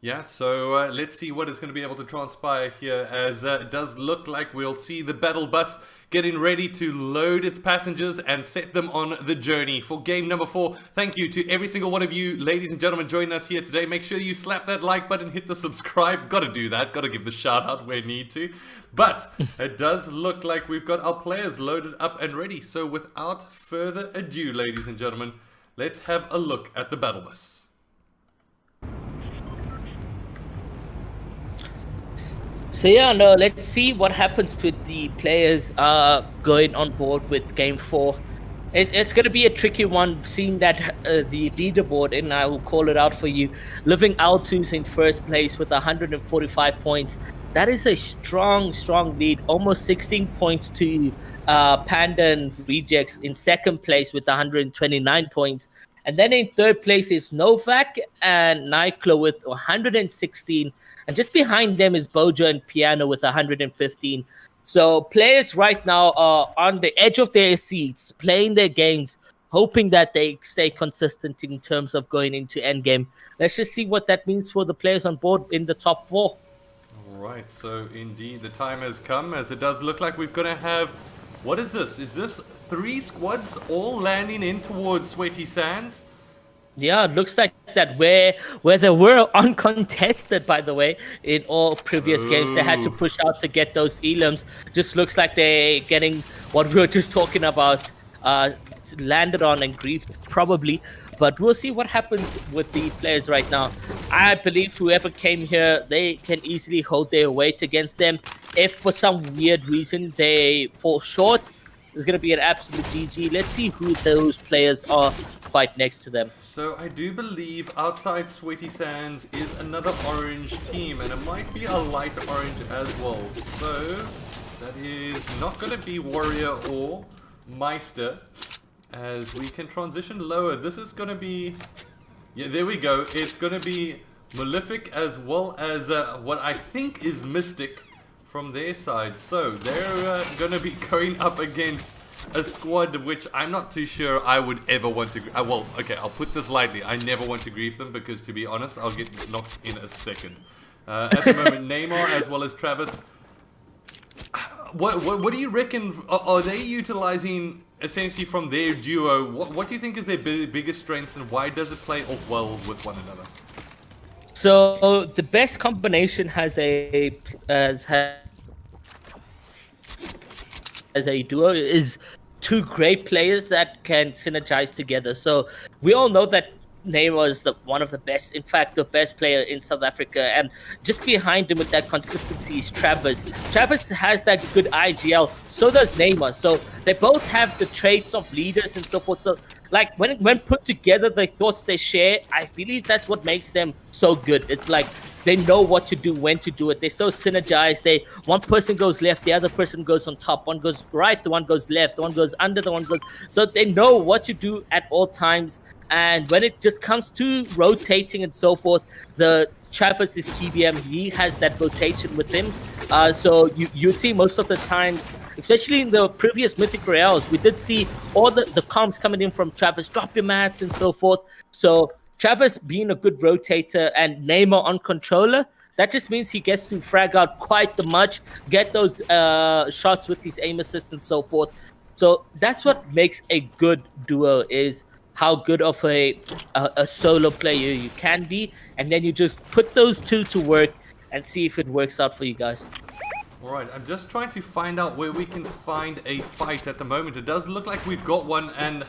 Yeah, so let's see what is going to be able to transpire here, as it does look like we'll see the battle bus getting ready to load its passengers and set them on the journey for game number 4. Thank you to every single one of you, ladies and gentlemen, joining us here today. Make sure you slap that like button, hit the subscribe. Got to do that. Got to give the shout out where need to. But it does look like we've got our players loaded up and ready. So without further ado, ladies and gentlemen, let's have a look at the battle bus. So yeah, no, let's see what happens with the players going on board with game 4. It's going to be a tricky one, seeing that the leaderboard, and I will call it out for you, Living Altus in first place with 145 points. That is a strong lead, almost 16 points to Panda and Rejects in second place with 129 points. And then in third place is Novak and Nyclo with 116. And just behind them is Bojo and Piano with 115. So players right now are on the edge of their seats, playing their games, hoping that they stay consistent in terms of going into endgame. Let's just see what that means for the players on board in the top 4. All right, so indeed the time has come, as it does look like we're going to have... What is this? Is this 3 squads all landing in towards Sweaty Sands? Yeah, it looks like that where they were uncontested, by the way, in all previous games. They had to push out to get those elims. Just looks like they're getting what we were just talking about, landed on and griefed, probably. But we'll see what happens with the players right now. I believe whoever came here, they can easily hold their weight against them. If for some weird reason they fall short, it's going to be an absolute GG. Let's see who those players are quite next to them. So I do believe outside Sweaty Sands is another orange team, and it might be a light orange as well. So that is not going to be Warrior or Meister, as we can transition lower. This is going to be... Yeah, there we go. It's going to be Malefic as well as what I think is Mystic from their side. So they're going to be going up against a squad which I'm not too sure I would ever want to... well, okay, I'll put this lightly. I never want to grief them, because to be honest, I'll get knocked in a second. At the moment, Neymar as well as Travis. What do you reckon? Are they utilizing essentially from their duo? What do you think is their biggest strengths, and why does it play off well with one another? So the best combination has a duo is 2 great players that can synergize together. So we all know that Neymar is one of the best, in fact, the best player in South Africa. And just behind him with that consistency is Travis. Travis has that good IGL, so does Neymar. So they both have the traits of leaders and so forth. So like when put together, the thoughts they share, I believe that's what makes them so good. It's like they know what to do, when to do it. They're so synergized. One person goes left, the other person goes on top. One goes right, the one goes left, the one goes under, the one goes. So they know what to do at all times. And when it just comes to rotating and so forth, the Travis is KBM. He has that rotation with him. So you see most of the times, especially in the previous Mythic Royales, we did see all the comms coming in from Travis, drop your mats and so forth. So Travis being a good rotator and Neymar on controller, that just means he gets to frag out quite the much, get those shots with his aim assist and so forth. So that's what makes a good duo, is how good of a solo player you can be, and then you just put those two to work and see if it works out for you guys. Alright, I'm just trying to find out where we can find a fight at the moment. It does look like we've got one, and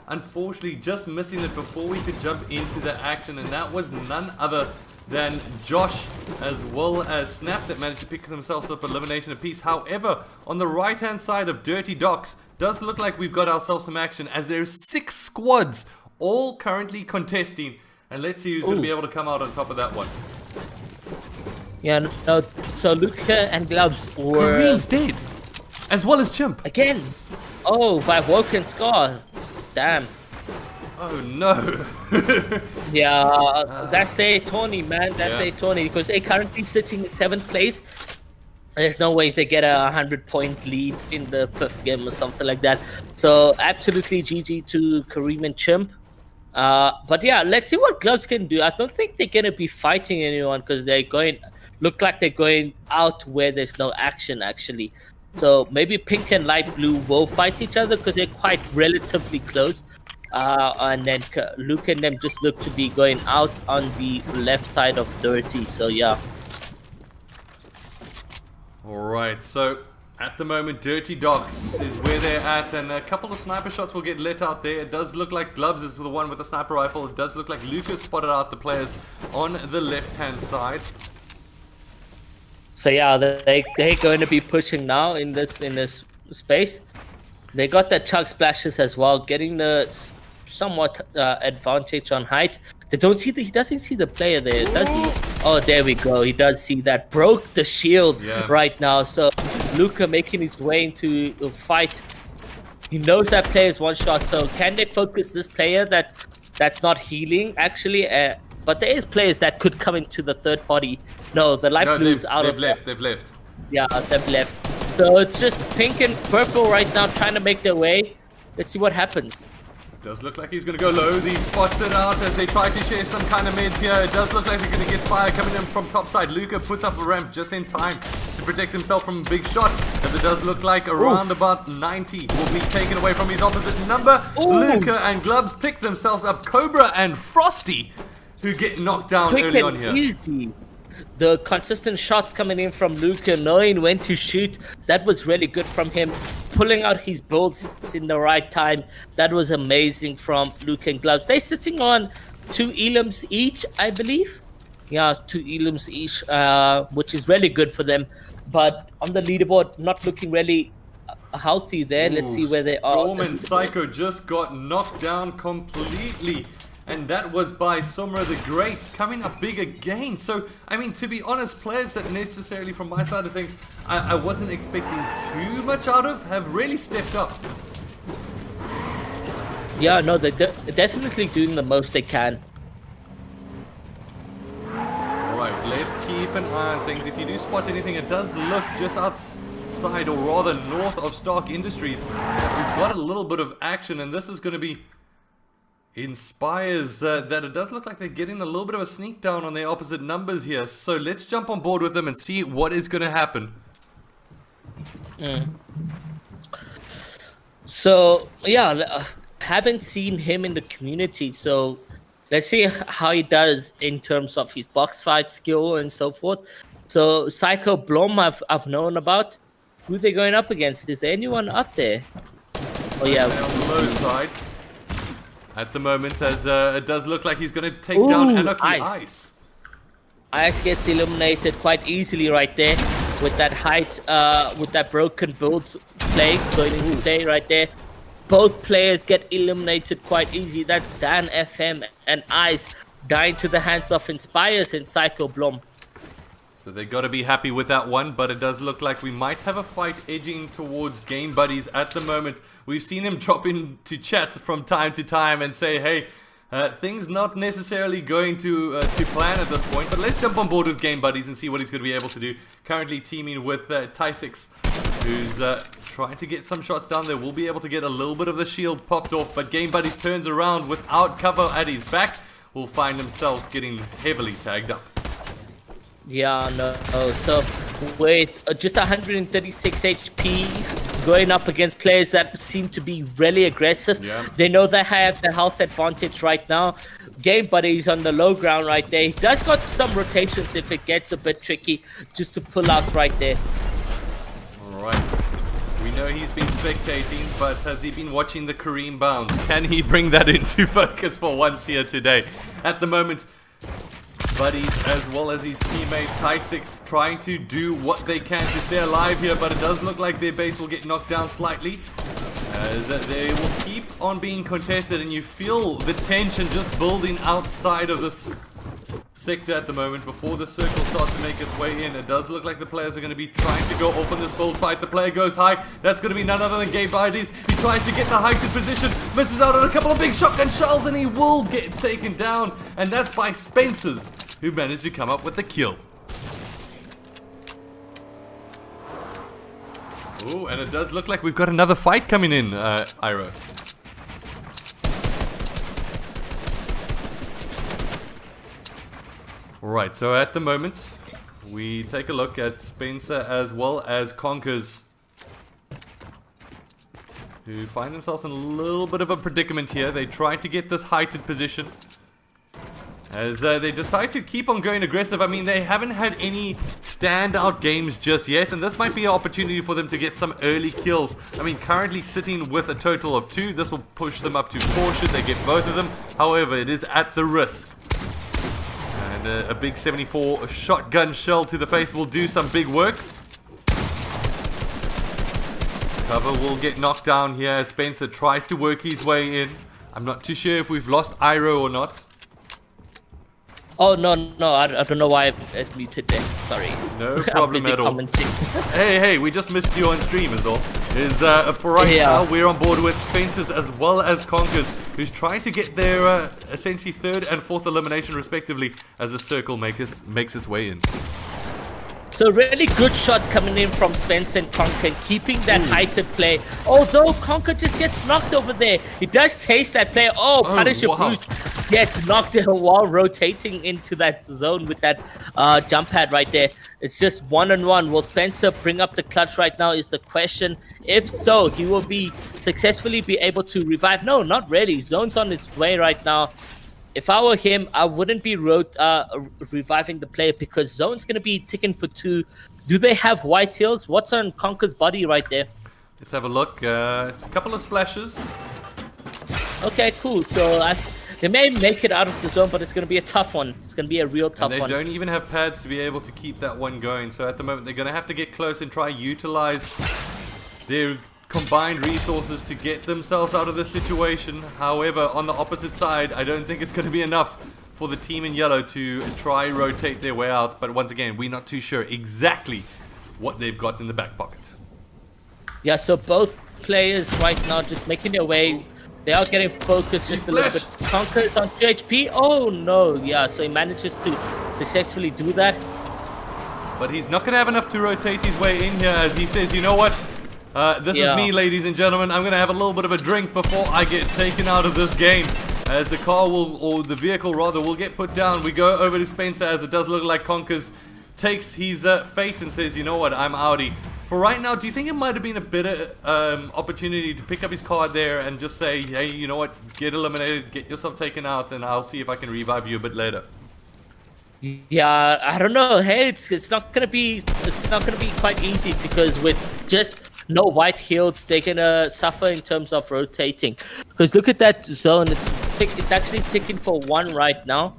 unfortunately just missing it before we could jump into the action, and that was none other than Josh as well as Snap that managed to pick themselves up elimination apiece. However, on the right hand side of Dirty Docks, does look like we've got ourselves some action, as there's 6 squads all currently contesting, and let's see who's going to be able to come out on top of that one. Yeah, no, so Luca and Gloves were Kareem's dead, as well as Chimp. again. Oh, by Woken Scar. Damn. Oh no. Yeah, that's their tourney, man. That's their tourney, because they're currently sitting in 7th place. There's no ways they get a 100-point lead in the 5th game or something like that. So absolutely GG to Kareem and Chimp. But yeah, let's see what Gloves can do. I don't think they're gonna be fighting anyone, because look like they're going out where there's no action actually. So maybe Pink and Light Blue will fight each other because they're quite relatively close. And then Luke and them just look to be going out on the left side of Dirty. So yeah. Alright, so at the moment Dirty Docks is where they're at, and a couple of sniper shots will get let out there. It does look like Gloves is the one with the sniper rifle. It does look like Lucas spotted out the players on the left hand side. So yeah, they're going to be pushing now in this space. They got the chug splashes as well, getting the somewhat advantage on height. They don't see he doesn't see the player there, does he? Oh, there we go. He does see that. Broke the shield right now. So Luca making his way into the fight. He knows that player is one shot. So can they focus this player that's not healing actually? But there is players that could come into the third party. No, the light blue's out of left. They've left. Yeah, they've left. So it's just pink and purple right now trying to make their way. Let's see what happens. Does look like he's going to go low. They've spotted out as they try to share some kind of meds here. It does look like they're going to get fire coming in from top side. Luca puts up a ramp just in time to protect himself from big shots, as it does look like around about 90 will be taken away from his opposite number. Luca and Gloves pick themselves up. Cobra and Frosty, who get knocked down Quick early and on here. easy. The consistent shots coming in from Luca, knowing when to shoot, that was really good from him. Pulling out his builds in the right time, that was amazing from Luca and Gloves. They're sitting on 2 elims each, I believe. Yeah, 2 elims each, which is really good for them. But on the leaderboard, not looking really healthy there. Let's see where they are. Storm and Psycho just got knocked down completely. And that was by Sumra the Great, coming up big again. So, I mean, to be honest, players that necessarily from my side of things, I wasn't expecting too much out of, have really stepped up. Yeah, no, they're definitely doing the most they can. Alright, let's keep an eye on things. If you do spot anything, it does look just outside, or rather north of Stark Industries, that we've got a little bit of action, and this is going to be Inspires that it does look like they're getting a little bit of a sneak down on their opposite numbers here. So let's jump on board with them and see what is going to happen. So yeah, haven't seen him in the community, so let's see how he does in terms of his box fight skill and so forth. So Psycho Blom I've known about. Who they going up against? Is there anyone up there? Oh yeah, on the low side at the moment, as it does look like he's going to take down Anarchy Ice. Ice gets eliminated quite easily right there with that height, with that broken build play going into play right there. both players get eliminated quite easy. That's Dan FM and Ice dying to the hands of Inspires and Psycho Blom. So they got to be happy with that one, but it does look like we might have a fight edging towards Game Buddies at the moment. We've seen him drop into chat from time to time and say, hey, things not necessarily going to plan at this point, but let's jump on board with Game Buddies and see what he's going to be able to do. Currently teaming with Tysix, who's trying to get some shots down there. We'll be able to get a little bit of the shield popped off, but Game Buddies turns around without cover at his back. Will find themselves getting heavily tagged up. Yeah, no. So with just 136 HP, going up against players that seem to be really aggressive, they know they have the health advantage right now. Game Buddies on the low ground right there. He does got some rotations if it gets a bit tricky, just to pull out right there. Alright. We know he's been spectating, but has he been watching the Kareem bounce? Can he bring that into focus for once here today? At the moment, Buddies as well as his teammate Tysix trying to do what they can to stay alive here, but it does look like their base will get knocked down slightly, as they will keep on being contested, and you feel the tension just building outside of this sector at the moment before the circle starts to make its way in. It does look like the players are going to be trying to go off on this build fight. The player goes high. That's going to be none other than Game Buddies. He tries to get the heightened position, misses out on a couple of big shotgun shells, and he will get taken down, and that's by Spencer's, who managed to come up with the kill. Oh, and it does look like we've got another fight coming in, Iro. Alright, so at the moment, we take a look at Spencer as well as Conkers, who find themselves in a little bit of a predicament here. They try to get this heightened position, as they decide to keep on going aggressive. I mean, they haven't had any standout games just yet, and this might be an opportunity for them to get some early kills. I mean, currently sitting with a total of 2. This will push them up to 4 should they get both of them. However, it is at the risk. And a big 74 shotgun shell to the face will do some big work. Cover will get knocked down here as Spencer tries to work his way in. I'm not too sure if we've lost Iro or not. Oh, no, I don't know why it muted there. Sorry. No problem at all. Commenting. Hey, we just missed you on stream is all. For right now, we're on board with Spencer's as well as Conkers, who's trying to get their essentially 3rd and 4th elimination respectively as the circle makes its way in. So really good shots coming in from Spencer and Conker, keeping that heightened play. Although Conker just gets knocked over there. He does taste that play. Punisher Boots gets knocked while rotating into that zone with that jump pad right there. It's just 1-on-1. Will Spencer bring up the clutch right now is the question. If so, he will be successfully be able to revive. No, not really. Zone's on its way right now. If I were him, I wouldn't be reviving the player because Zone's going to be ticking for 2. Do they have white heals? What's on Conker's body right there? Let's have a look. It's a couple of splashes. Okay, cool. So they may make it out of the zone, but it's going to be a tough one. It's going to be a real tough one. They don't even have pads to be able to keep that one going. So at the moment, they're going to have to get close and try utilize their combined resources to get themselves out of this situation. However, on the opposite side, I don't think it's going to be enough for the team in yellow to try rotate their way out. But once again, we're not too sure exactly what they've got in the back pocket. Yeah, so both players right now just making their way. They are getting focused just a little bit. Conker's on 2 HP. Oh no, yeah, so he manages to successfully do that. But he's not going to have enough to rotate his way in here, as he says, you know what? This is me, ladies and gentlemen. I'm going to have a little bit of a drink before I get taken out of this game. As the car will, or the vehicle rather, will get put down. We go over to Spencer, as it does look like Conkers takes his fate and says, you know what, I'm outie. For right now, do you think it might have been a better opportunity to pick up his card there and just say, hey, you know what, get eliminated, get yourself taken out, and I'll see if I can revive you a bit later? Yeah, I don't know. Hey, it's not gonna be quite easy because with just no white heals, they're gonna suffer in terms of rotating. Because look at that zone; it's actually ticking for 1 right now,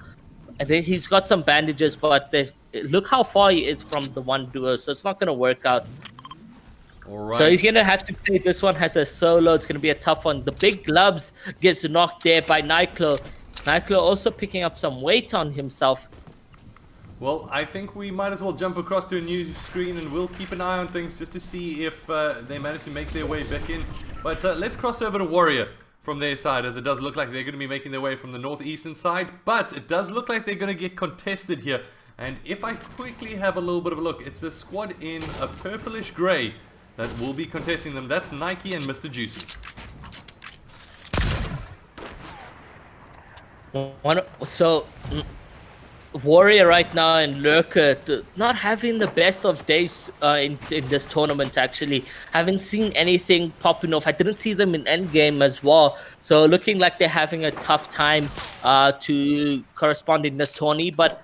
and then he's got some bandages, but look how far he is from the 1 duo, so it's not gonna work out. Alright. So he's gonna have to play this one as a solo. It's gonna be a tough one. The big gloves gets knocked there by Nyclo. Nyclo also picking up some weight on himself. Well, I think we might as well jump across to a new screen and we'll keep an eye on things just to see if they manage to make their way back in. But let's cross over to Warrior from their side, as it does look like they're going to be making their way from the northeastern side. But it does look like they're going to get contested here. And if I quickly have a little bit of a look, it's the squad in a purplish grey that will be contesting them. That's Nike and Mr. Juicy. Warrior right now and Lurker not having the best of days in this tournament. Actually, haven't seen anything popping off. I didn't see them in endgame as well, so looking like they're having a tough time to correspond in this tourney. But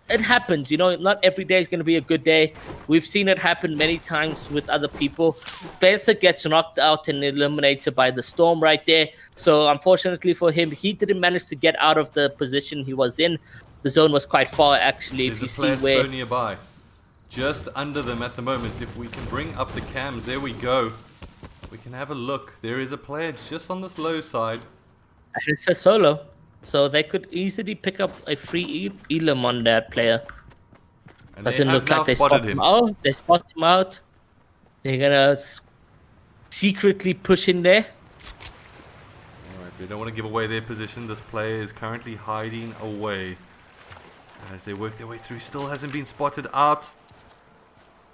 it happens, not every day is going to be a good day. We've seen it happen many times with other people. Spencer gets knocked out and eliminated by the Storm right there. So unfortunately for him, he didn't manage to get out of the position he was in. The zone was quite far, actually. There's if you a see player where so nearby, just under them at the moment. If we can bring up the cams, there we go. We can have a look. There is a player just on this low side. it's a solo, so they could easily pick up a free elim on that player. And they Doesn't have look now like they spotted spot him. him out. They spot him out. They're gonna secretly push in there. Alright, they don't want to give away their position. This player is currently hiding away as they work their way through. Still hasn't been spotted out.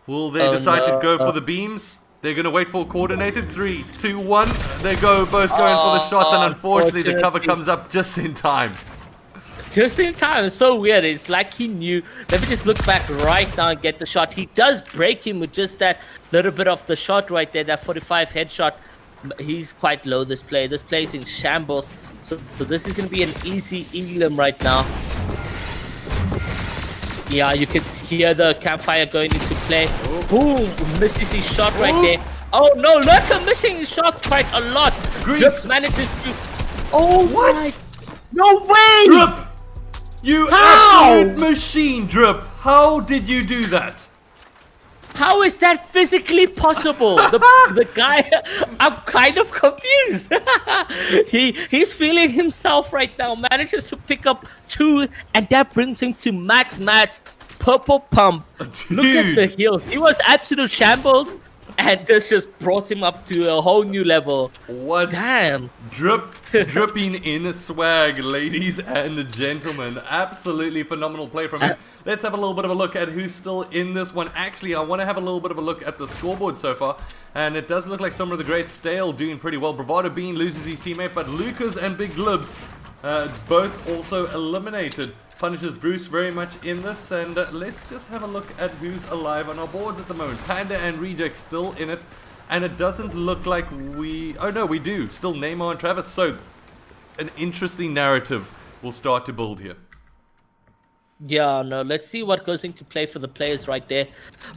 Will they decide to go for the beams? They're going to wait for a coordinated 3, 2, 1. They go, both going for the shots, and unfortunately the cover comes up just in time. Just in time. It's so weird. It's like he knew. Let me just look back right now and get the shot. He does break him with just that little bit of the shot right there, that 45 headshot. He's quite low, this play. This play's in shambles. So this is going to be an easy elim right now. Yeah, you can hear the campfire going into play. Boom! Misses his shot right there. Oh no, Lurker missing his shots quite a lot. Drift manages to... Oh What? my... No way! Drip! You How? absolute machine, Drip! How did you do that? How is that physically possible? The guy, I'm kind of confused. He's feeling himself right now. Manages to pick up 2, and that brings him to max mats, purple pump. Look at the heals. He was absolute shambles, and this just brought him up to a whole new level. What? Damn. Dripping in swag, ladies and gentlemen. Absolutely phenomenal play from him. Let's have a little bit of a look at who's still in this one. Actually, I want to have a little bit of a look at the scoreboard so far. And it does look like some of the great Stale doing pretty well. Bravado Bean loses his teammate, but Lucas and Big Glibs both also eliminated. Punishes Bruce very much in this. And let's just have a look at who's alive on our boards at the moment. Panda and Reject still in it. And it doesn't look like we... Oh no, we do. Still Neymar and Travis. So, an interesting narrative will start to build here. Yeah, no, let's see what goes into play for the players right there.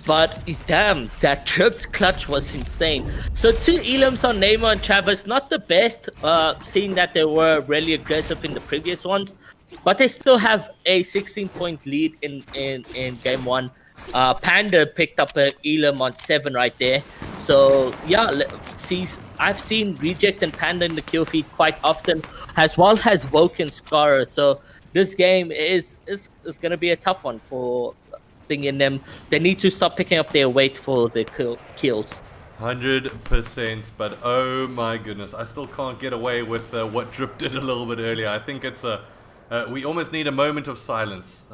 But damn, that Trips clutch was insane. So 2 elims on Neymar and Travis, not the best, seeing that they were really aggressive in the previous ones. But they still have a 16-point lead in game 1. Panda picked up an elim on 7 right there. So yeah, I've seen Reject and Panda in the kill feed quite often, as well as Woke and Scar. So this game is going to be a tough one for thinking them. They need to stop picking up their weight for the kills. 100%, but oh my goodness, I still can't get away with what Drip did a little bit earlier. I think it's a... we almost need a moment of silence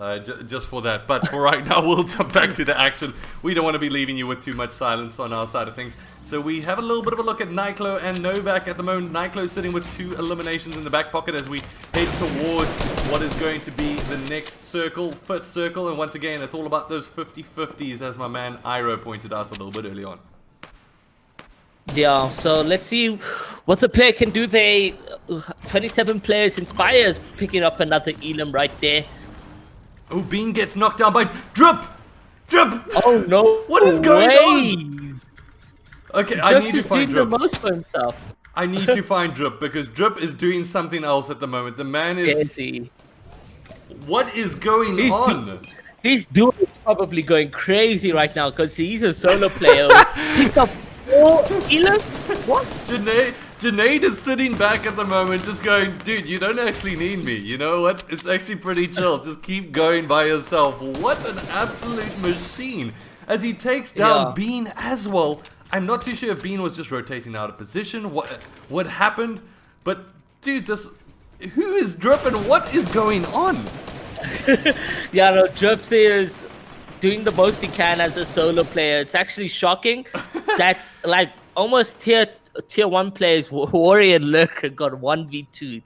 just for that. But for right now, we'll jump back to the action. We don't want to be leaving you with too much silence on our side of things. So we have a little bit of a look at Nyclo and Novak at the moment. Nyclo sitting with 2 eliminations in the back pocket as we head towards what is going to be the next circle, 5th circle. And once again, it's all about those 50-50s, as my man Iro pointed out a little bit early on. Yeah, so let's see what the player can do. 27 players Inspires picking up another elim right there. Oh, Bean gets knocked down by Drip! Drip! Oh no! What is going on? on? Okay, I need to is find doing Drip. the most for himself. I need to find Drip because Drip is doing something else at the moment. The man is... Is he? What is going on? This dude is probably going crazy right now because he's a solo player. Picked up 4 elims? What? Junaid is sitting back at the moment just going, dude, you don't actually need me. You know what? It's actually pretty chill. Just keep going by yourself. What an absolute machine. As he takes down Bean as well. I'm not too sure if Bean was just rotating out of position. What happened? But, dude, who is Drip and what is going on? Yeah, no, Drips is doing the most he can as a solo player. It's actually shocking that, like, almost tier 1 players, Warrior and Lurker, got 1v2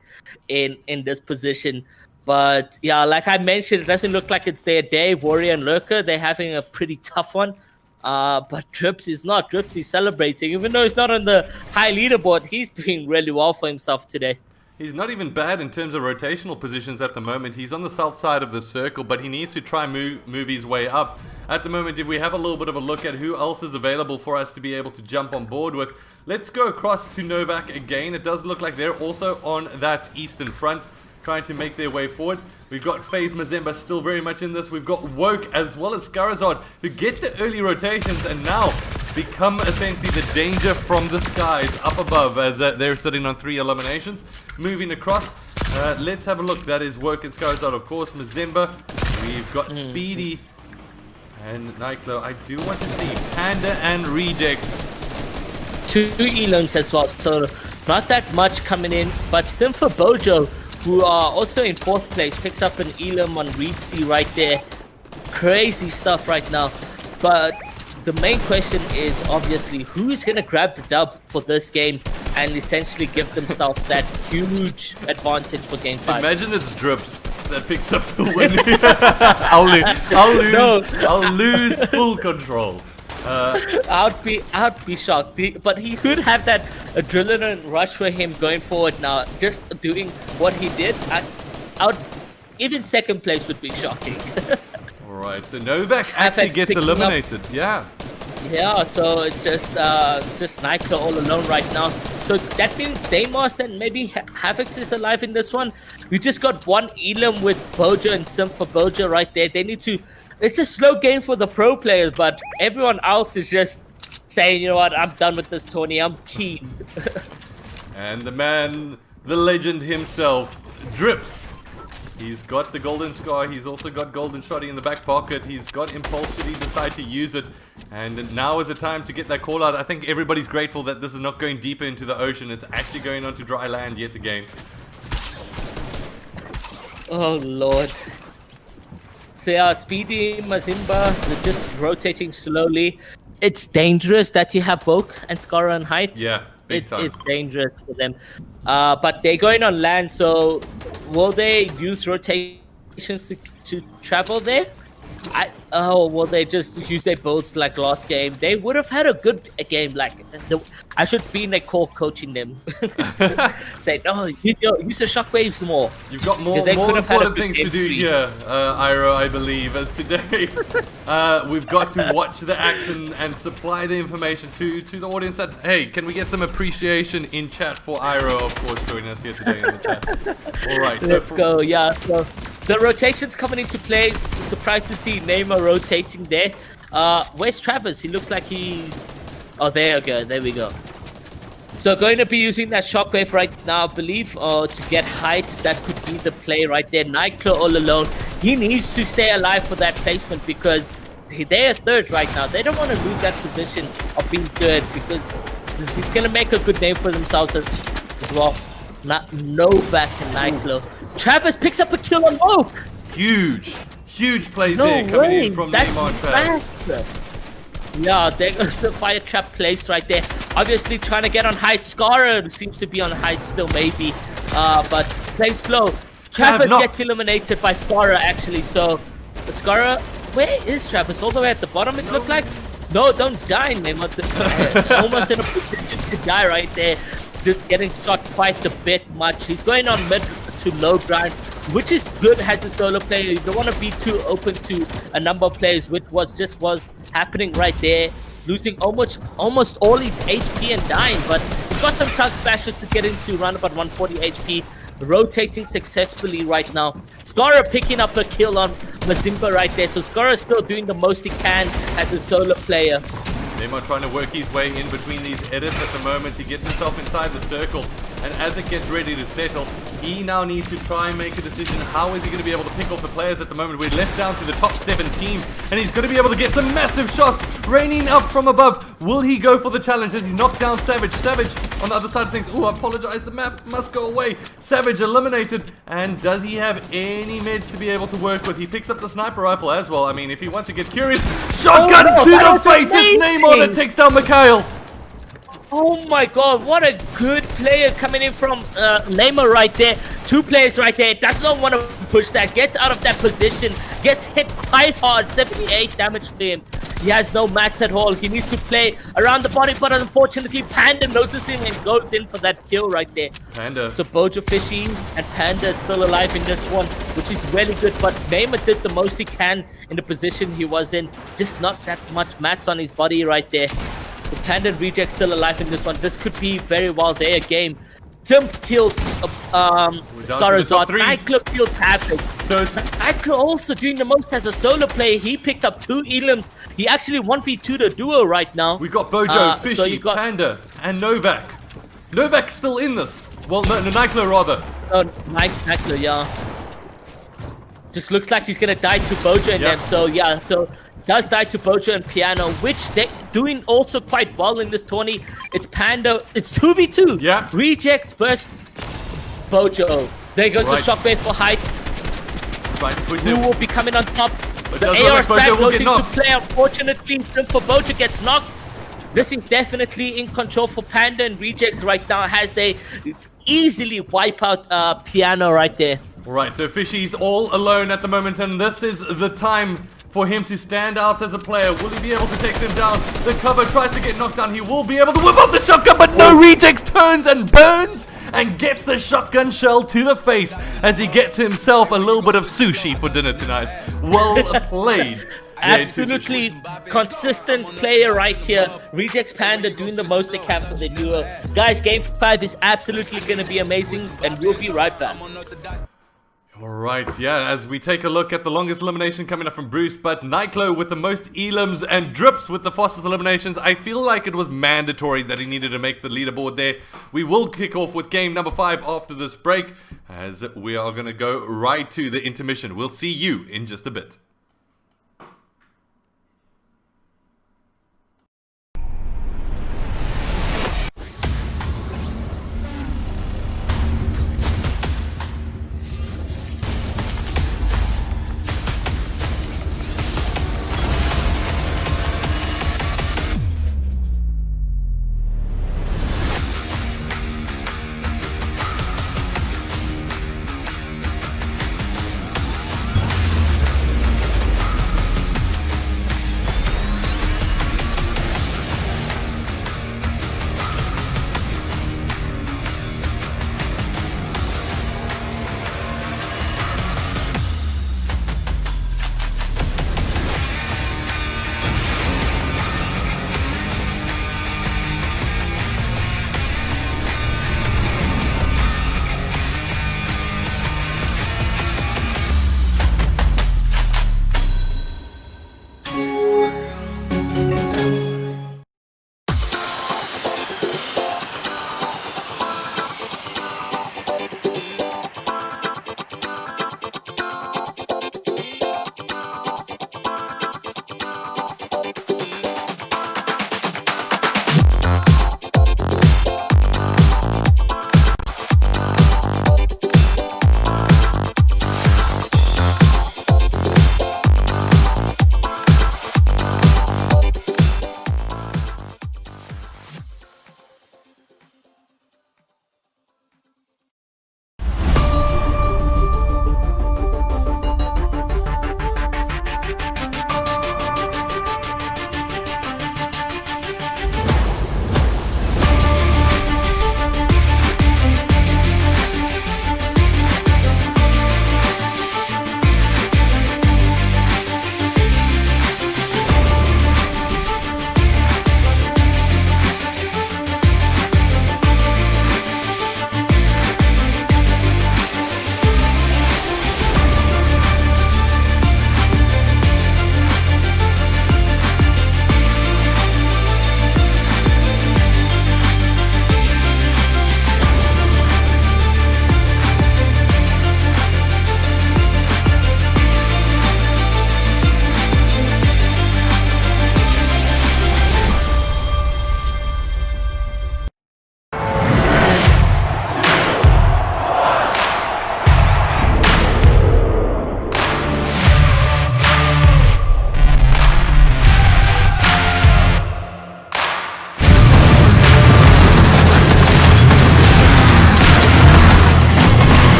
in this position. But yeah, like I mentioned, it doesn't look like it's their day. Warrior and Lurker, they're having a pretty tough one. But Drips is not. Drips is celebrating. Even though he's not on the high leaderboard, he's doing really well for himself today. He's not even bad in terms of rotational positions at the moment. He's on the south side of the circle, but he needs to try move his way up. At the moment, if we have a little bit of a look at who else is available for us to be able to jump on board with, let's go across to Novak again. It does look like they're also on that eastern front, trying to make their way forward. We've got FaZe Mazemba still very much in this. We've got Woke as well as Skarazard who get the early rotations and now become essentially the danger from the skies up above as they're sitting on 3 eliminations. Moving across, let's have a look. That is Woke and Skarazard, of course. Mazemba, we've got Speedy and Nyclo. I do want to see Panda and Rejects. 2 elims as well, so not that much coming in. But Simfa Bojo, who are also in 4th place, picks up an elim on Reepsy right there. Crazy stuff right now. But the main question is obviously who is going to grab the dub for this game and essentially give themselves that huge advantage for game 5. Imagine it's Drips that picks up the win. I'll lose full control. I'd be shocked. But he could have that adrenaline rush for him going forward now. Just doing what he did, even 2nd place would be shocking. Alright, so Novak actually gets eliminated. Yeah. Yeah, so it's just Nyclo all alone right now. So that means Deimos and maybe Havix is alive in this one. We just got 1 elim with Bojo and Sim for Bojo right there. They need to... It's a slow game for the pro players, but everyone else is just saying, you know what, I'm done with this tourney. I'm keen. And the man, the legend himself, Drips. He's got the golden scar. He's also got golden shotty in the back pocket. He's got impulse should he decide to use it. And now is the time to get that call out. I think everybody's grateful that this is not going deeper into the ocean. It's actually going onto dry land yet again. Oh, Lord. So yeah, Speedy, Mazimba, they're just rotating slowly. It's dangerous that you have Vogue and Scara on height. Yeah, big time. It's dangerous for them. But they're going on land, so will they use rotations to travel there? Will they just use their boats like last game? They would have had a good game. Like I should be in a call coaching them. Say, no, use the shockwaves more. You've got more important things to do here, Iro, I believe, as today we've got to watch the action and supply the information to the audience that, hey, can we get some appreciation in chat for Iro, of course, joining us here today in the chat. All right. Let's go, yeah. So the rotations coming into play. Surprised to see Neymar rotating there. Where's Travis? He looks like he's... Oh, there we go. There we go. So going to be using that shockwave right now, I believe, to get height. That could be the play right there. Nyclo all alone. He needs to stay alive for that placement because they're 3rd right now. They don't want to lose that position of being 3rd because he's going to make a good name for themselves as well. Novak and Nyclo. Travis picks up a kill on Oak. Huge plays there coming in from Neymar and Travis. Yeah, there's a fire trap place right there. Obviously trying to get on height. Scara seems to be on height still maybe. But play slow. Travis gets eliminated by Scara actually. So Scara, where is Travis? All the way at the bottom it looked like? No, don't die, Neymar. Almost in a position to die right there. Just getting shot quite a bit much. He's going on mid to low ground, which is good as a solo player. You don't want to be too open to a number of players, which was happening right there. Losing almost all his HP and dying, but he's got some chug splashes to get into around about 140 HP. Rotating successfully right now. Scara picking up a kill on Mazimba right there. So Skara is still doing the most he can as a solo player. Neymar trying to work his way in between these edits at the moment. He gets himself inside the circle, and as it gets ready to settle, he now needs to try and make a decision. How is he going to be able to pick off the players at the moment? We're left down to the top 7 teams, and he's going to be able to get some massive shots raining up from above. Will he go for the challenge as he's knocked down Savage? Savage on the other side of things. Oh, I apologize. The map must go away. Savage eliminated, and does he have any meds to be able to work with? He picks up the sniper rifle as well. I mean, if he wants to get curious, shotgun no, to that the was face. It's Neymar that takes down Mikhail. Oh my god, what a good player coming in from Neymar right there. 2 players right there. Does not want to push that. Gets out of that position. Gets hit quite hard. 78 damage to him. He has no mats at all. He needs to play around the body, but unfortunately Panda notices him and goes in for that kill right there. Panda. So Bojo Fishy and Panda is still alive in this one, which is really good. But Neymar did the most he can in the position he was in. Just not that much mats on his body right there. So Panda and Reject still alive in this one. This could be very well their game. Tim kills Skarazot. Nightclub kills Havoc. So Nightclub also doing the most as a solo player. He picked up 2 elims. He actually 1v2 the duo right now. we've got Bojo, So Fishy, you got Panda, and Novak. Novak's still in this. Well, no, Nightclub rather. Nightclub, yeah. Just looks like he's gonna die to Bojo and them. So yeah, so does die to Bojo and Piano, which they're doing also quite well in this tourney. It's Panda. It's 2v2. Yeah. Rejects versus Bojo. There goes the shockwave for height. Right, push Who him. will be coming on top? But The does look AR like Bojo spam will goes get into knocked. play. Unfortunately, for Bojo gets knocked. This is definitely in control for Panda, and Rejects right now as they easily wipe out Piano right there. Alright, so Fishy's all alone at the moment, and this is the time for him to stand out as a player. Will he be able to take them down? The cover tries to get knocked down. He will be able to whip out the shotgun, but no, Rejects turns and burns and gets the shotgun shell to the face as he gets himself a little bit of sushi for dinner tonight. Well played. Absolutely consistent player right here. Rejects Panda doing the most they can for the duo. Guys, game 5 is absolutely going to be amazing, and we'll be right back. Alright, yeah, as we take a look at the longest elimination coming up from Bruce, but Nightclo with the most elims and Drips with the fastest eliminations. I feel like it was mandatory that he needed to make the leaderboard there. We will kick off with game number 5 after this break, as we are going to go right to the intermission. We'll see you in just a bit.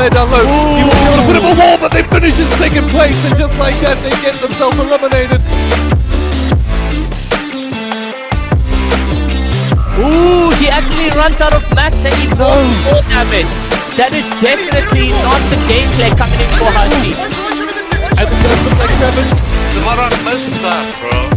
guy down low. He won't be able to put him on wall, but they finish in second place, and just like that, they get themselves eliminated. Ooh, he actually runs out of mats and he falls 4 damage. That is definitely not the gameplay coming in for Husky. And it does look like Trevor. The Maran missed that, bro.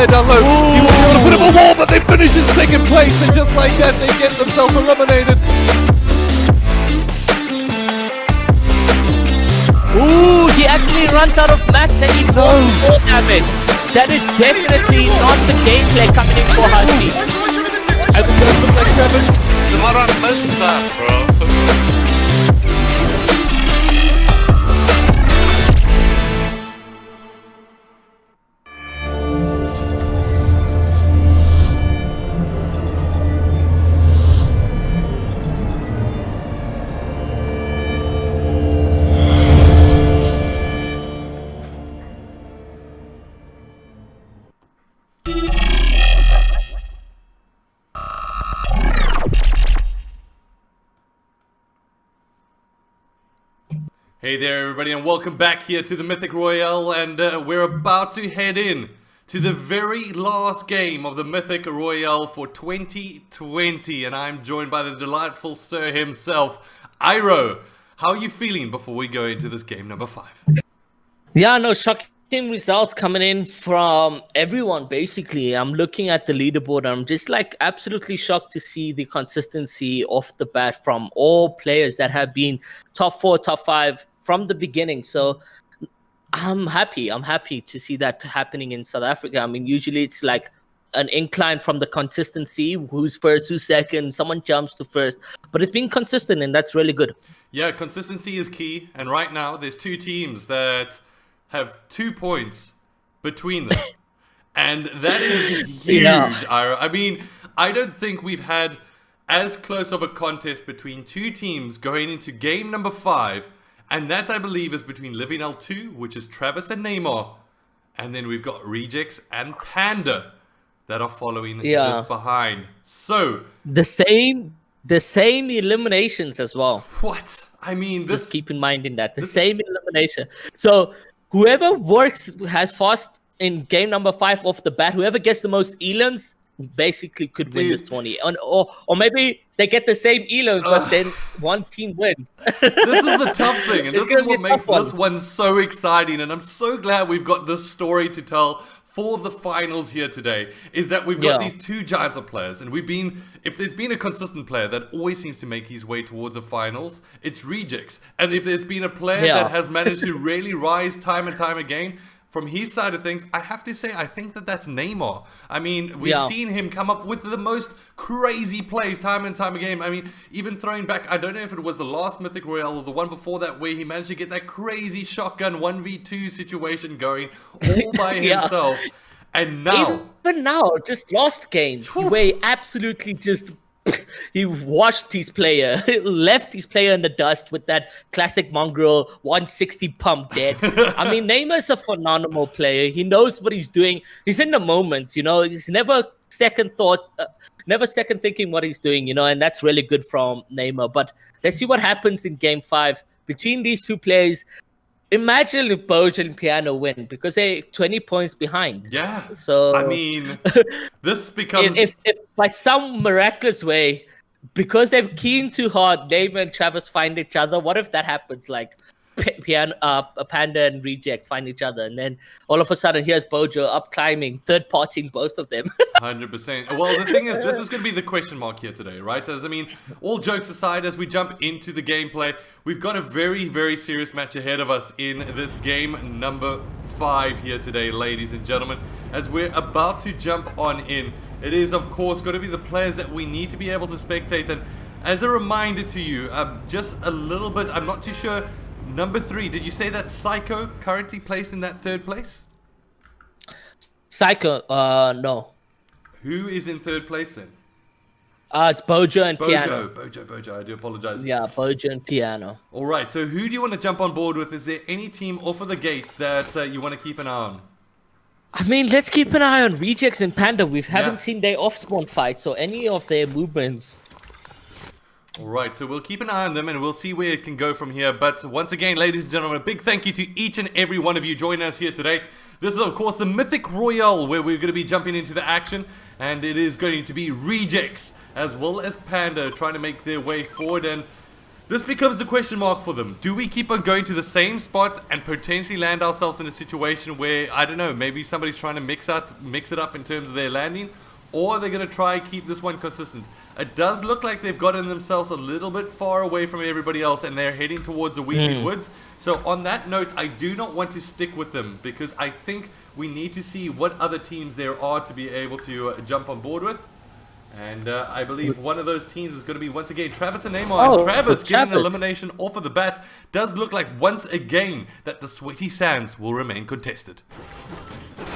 player down low. He will be able to put him a wall, but they finish in second place, and just like that, they get themselves eliminated. Ooh, he actually runs out of max and he falls 4 damage. That is definitely not the gameplay coming in for Husky. And the turn looks like 7. Maran missed that, bro. Hey there everybody and welcome back here to the Mythic Royale, and we're about to head in to the very last game of the Mythic Royale for 2020, and I'm joined by the delightful sir himself, Iro. How are you feeling before we go into this game number 5? Yeah, no, shocking results coming in from everyone, basically. I'm looking at the leaderboard and I'm just like absolutely shocked to see the consistency off the bat from all players that have been top 4, top 5 from the beginning. So I'm happy to see that happening in South Africa. I mean, usually it's like an incline from the consistency, who's first, who's second, someone jumps to first, but it's been consistent and that's really good. Yeah, consistency is key, and right now there's 2 teams that have 2 points between them, and that is huge. Yeah. Ira. I mean, I don't think we've had as close of a contest between 2 teams going into game number 5, and that I believe is between Living L2, which is Travis and Neymar, and then we've got Rejects and Panda that are following just behind. So the same eliminations as well. what? I mean, this, just keep in mind in that the same elimination. So whoever has fast in game number 5 off the bat, whoever gets the most elims basically could win this tourney. Or maybe they get the same elims, but then one team wins. This is the tough thing, and It's this is gonna be what a makes tough this one so exciting, and I'm so glad we've got this story to tell for the finals here today, is that we've got these 2 giants of players, and if there's been a consistent player that always seems to make his way towards the finals, it's Rejects. And if there's been a player that has managed to really rise time and time again, from his side of things, I have to say, I think that's Neymar. I mean, we've seen him come up with the most crazy plays time and time again. I mean, even throwing back, I don't know if it was the last Mythic Royale or the one before that, where he managed to get that crazy shotgun 1v2 situation going all by himself. And now... Even now, just last game, where he absolutely just... he washed his player, left his player in the dust with that classic mongrel 160 pump dead. I mean, Neymar's a phenomenal player. He knows what he's doing. He's in the moment, you know. He's never second thinking what he's doing, you know, and that's really good from Neymar. But let's see what happens in game 5 between these 2 players. Imagine if Bojan and Piano win, because they're 20 points behind. Yeah. So I mean, this becomes... If by some miraculous way, because they're keen too hard, Neymar and Travis find each other, what if that happens? Like, Panda and Reject find each other, and then all of a sudden here's Bojo up climbing, third-partying both of them. 100%. Well, the thing is, this is going to be the question mark here today, right? As I mean, all jokes aside, as we jump into the gameplay, we've got a very, very serious match ahead of us in this game number 5 here today, ladies and gentlemen. As we're about to jump on in, it is, of course, going to be the players that we need to be able to spectate. And as a reminder to you, just a little bit, I'm not too sure, number 3, did you say that Psycho currently placed in that 3rd place? Psycho, no. Who is in 3rd place then? It's Bojo and Piano. Bojo, I do apologize. Yeah, Bojo and Piano. All right, so who do you want to jump on board with? Is there any team off of the gate that you want to keep an eye on? I mean, let's keep an eye on Rejects and Panda. We haven't seen their off-spawn fight, so any of their movements. All right, so we'll keep an eye on them and we'll see where it can go from here. But once again, ladies and gentlemen, a big thank you to each and every one of you joining us here today. This is, of course, the Mythic Royale, where we're going to be jumping into the action. And it is going to be Rejects as well as Panda trying to make their way forward. And This becomes a question mark for them. Do we keep on going to the same spot and potentially land ourselves in a situation where, I don't know, maybe somebody's trying to mix it up in terms of their landing, or they're going to try and keep this one consistent? It does look like they've gotten themselves a little bit far away from everybody else, and they're heading towards the Weeping Woods. So on that note, I do not want to stick with them, because I think we need to see what other teams there are to be able to jump on board with. And I believe one of those teams is going to be, once again, Travis and Neymar. And Travis getting an elimination off of the bat. Does look like, once again, that the Sweaty Sands will remain contested.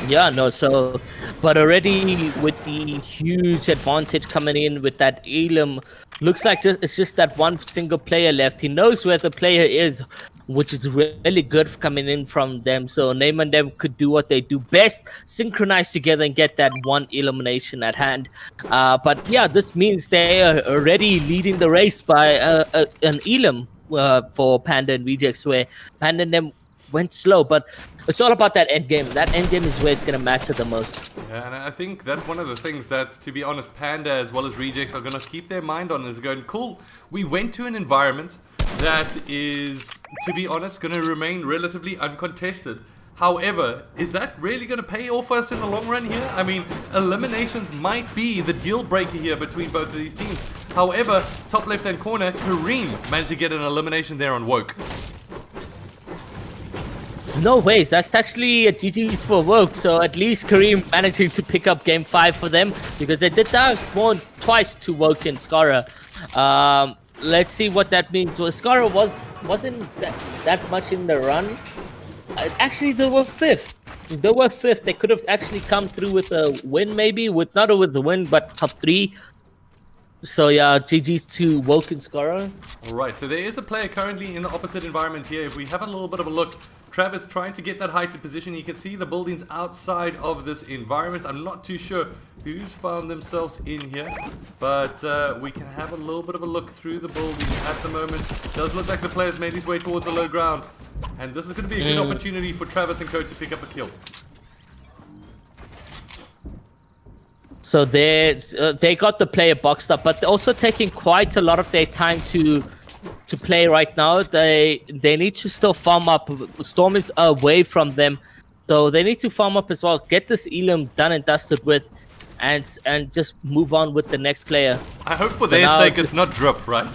Yeah, no, so, but already with the huge advantage coming in with that Elam, looks like it's just that one single player left. He knows where the player is, which is really good for coming in from them. So Neymar and them could do what they do best, synchronize together and get that one elimination at hand. But yeah, this means they are already leading the race by an Elam for Panda and Rejects, where Panda and them went slow, but it's all about that end game. That end game is where it's going to matter the most. Yeah, and I think that's one of the things that, to be honest, Panda as well as Rejects are going to keep their mind on, is going, cool, we went to an environment that is, to be honest, going to remain relatively uncontested. However, is that really going to pay off us in the long run here? I mean, eliminations might be the deal breaker here between both of these teams. However, top left-hand corner, Kareem managed to get an elimination there on Woke. No ways, that's actually a GG's for Woke. So at least Kareem managing to pick up game 5 for them, because they did that spawn twice to Woke and Skara. Let's see what that means. Well, Skara wasn't that much in the run. Actually, they were 5th. They were 5th. They could have actually come through with a win, maybe, not with the win, but top 3. So yeah, GG's to Woke and Skara. Alright, so there is a player currently in the opposite environment here. If we have a little bit of a look, Travis trying to get that heighted position. You can see the buildings outside of this environment. I'm not too sure who's found themselves in here, but we can have a little bit of a look through the building at the moment. Does look like the player's made his way towards the low ground, and this is going to be a good opportunity for Travis and co to pick up a kill. So they got the player boxed up, but also taking quite a lot of their time to play right now. They need to still farm up. Storm is away from them, so they need to farm up as well. Get this Elam done and dusted with, and just move on with the next player. I hope for their sake it's not Drip, right?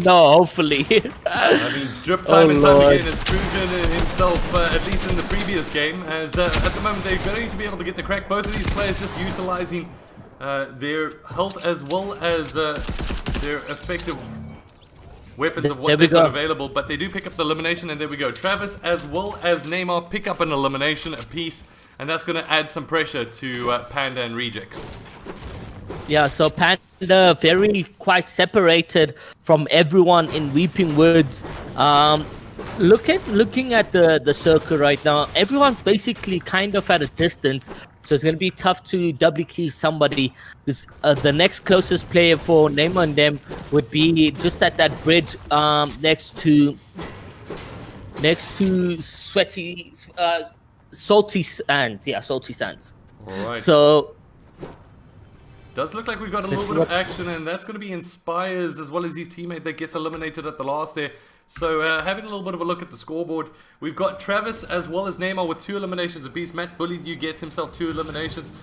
No, hopefully. I mean, Drip time and time again has proven himself, at least in the previous game, as at the moment they're going to be able to get the crack. Both of these players just utilizing their health as well as their effective weapons of what they've got available, but they do pick up the elimination, and there we go. Travis as well as Neymar pick up an elimination apiece, and that's going to add some pressure to Panda and Rejects. Yeah, so Panda very quite separated from everyone in Weeping Woods. Looking at the circle right now, everyone's basically kind of at a distance. So it's going to be tough to doubly key somebody, because the next closest player for Neymar and them would be just at that bridge next to Salty Sands. Yeah, Salty Sands. All right. So does look like we've got a little bit of action, and that's going to be Inspires as well as his teammate that gets eliminated at the last there. So having a little bit of a look at the scoreboard, we've got Travis as well as Neymar with 2 eliminations apiece. Matt Bullied You gets himself 2 eliminations.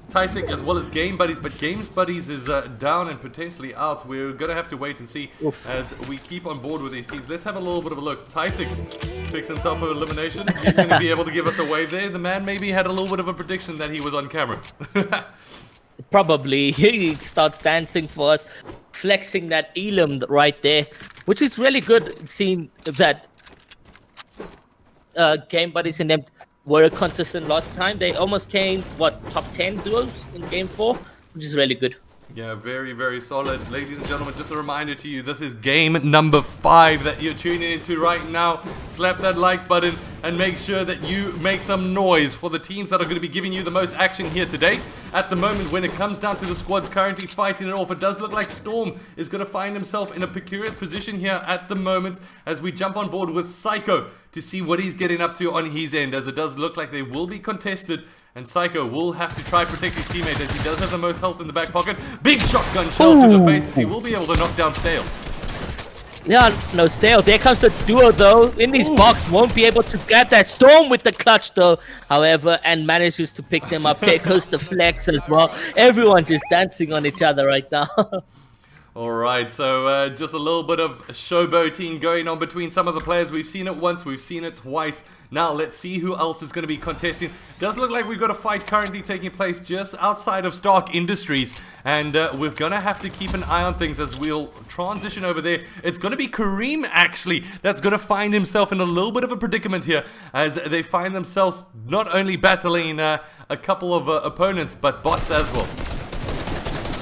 Tysic as well as Game Buddies, but Games Buddies is down and potentially out. We're going to have to wait and see as we keep on board with these teams. Let's have a little bit of a look. Tysic picks himself an elimination. He's going to be able to give us a wave there. The man maybe had a little bit of a prediction that he was on camera. Probably. He starts dancing for us, flexing that Elam right there, which is really good, seeing that Game Buddies and them were consistent last time. They almost came, top 10 duos in game 4, which is really good. Yeah, very, very solid. Ladies and gentlemen, just a reminder to you, this is game number 5 that you're tuning into right now. Slap that like button and make sure that you make some noise for the teams that are going to be giving you the most action here today. At the moment, when it comes down to the squads currently fighting it off, it does look like Storm is going to find himself in a precarious position here at the moment as we jump on board with Psycho to see what he's getting up to on his end, as it does look like they will be contested. And Psycho will have to try protect his teammate as he does have the most health in the back pocket. Big shotgun shell to the face as he will be able to knock down Stale. Yeah, no, Stale. There comes the duo, though. In his box, won't be able to get that Storm with the clutch, though. However, and manages to pick them up. There goes the flex as well. Everyone just dancing on each other right now. Alright, so just a little bit of showboating going on between some of the players. We've seen it once, we've seen it twice. Now let's see who else is going to be contesting. Does look like we've got a fight currently taking place just outside of Stark Industries. And we're going to have to keep an eye on things as we'll transition over there. It's going to be Kareem, actually, that's going to find himself in a little bit of a predicament here. As they find themselves not only battling a couple of opponents, but bots as well.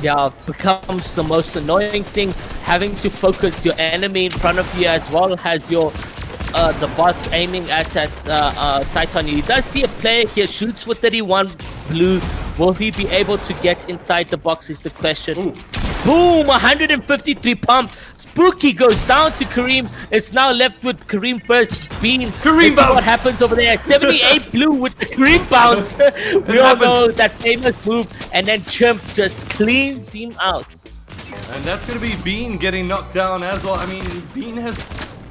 Yeah, becomes the most annoying thing, having to focus your enemy in front of you as well as your the bots aiming at that sight on you. He does see a player here, shoots for 31 blue. Will he be able to get inside the box is the question. Ooh. Boom, 153 pump. Spooky goes down to Kareem. It's now left with Kareem first. Bean. Kareem bounce. What happens over there? 78 blue with the Kareem bounce. We all know that famous move. And then Chimp just cleans him out. And that's going to be Bean getting knocked down as well. I mean, Bean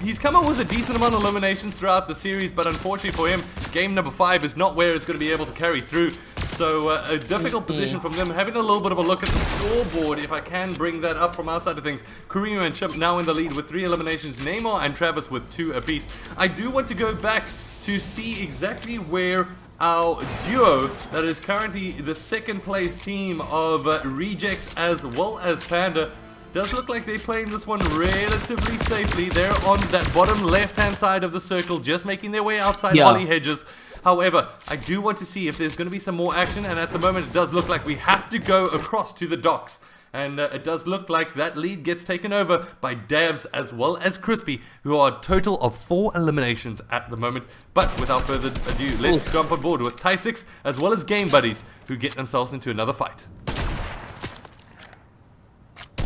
he's come up with a decent amount of eliminations throughout the series, but unfortunately for him, game number 5 is not where it's going to be able to carry through. So a difficult position from them. Having a little bit of a look at the scoreboard, if I can bring that up from our side of things. Kareem and Chimp now in the lead with 3 eliminations. Neymar and Travis with 2 apiece. I do want to go back to see exactly where our duo, that is currently the second place team of Rejects as well as Panda, does look like they're playing this one relatively safely. They're on that bottom left-hand side of the circle, just making their way outside Holly Hedges. However, I do want to see if there's going to be some more action, and at the moment it does look like we have to go across to the docks. And it does look like that lead gets taken over by Davs as well as Crispy, who are a total of 4 eliminations at the moment. But without further ado, let's jump on board with Ty6 as well as Game Buddies, who get themselves into another fight.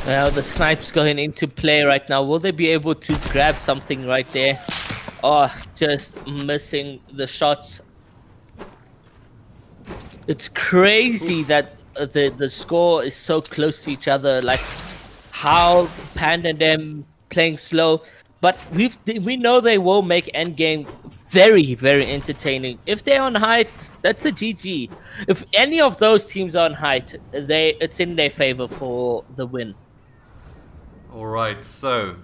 Well, the snipes going into play right now. Will they be able to grab something right there? Oh, just missing the shots. It's crazy that the score is so close to each other. Like how Panda and them playing slow, but we know they will make endgame very, very entertaining. If they're on height, that's a GG. If any of those teams are on height, it's in their favor for the win. Alright, so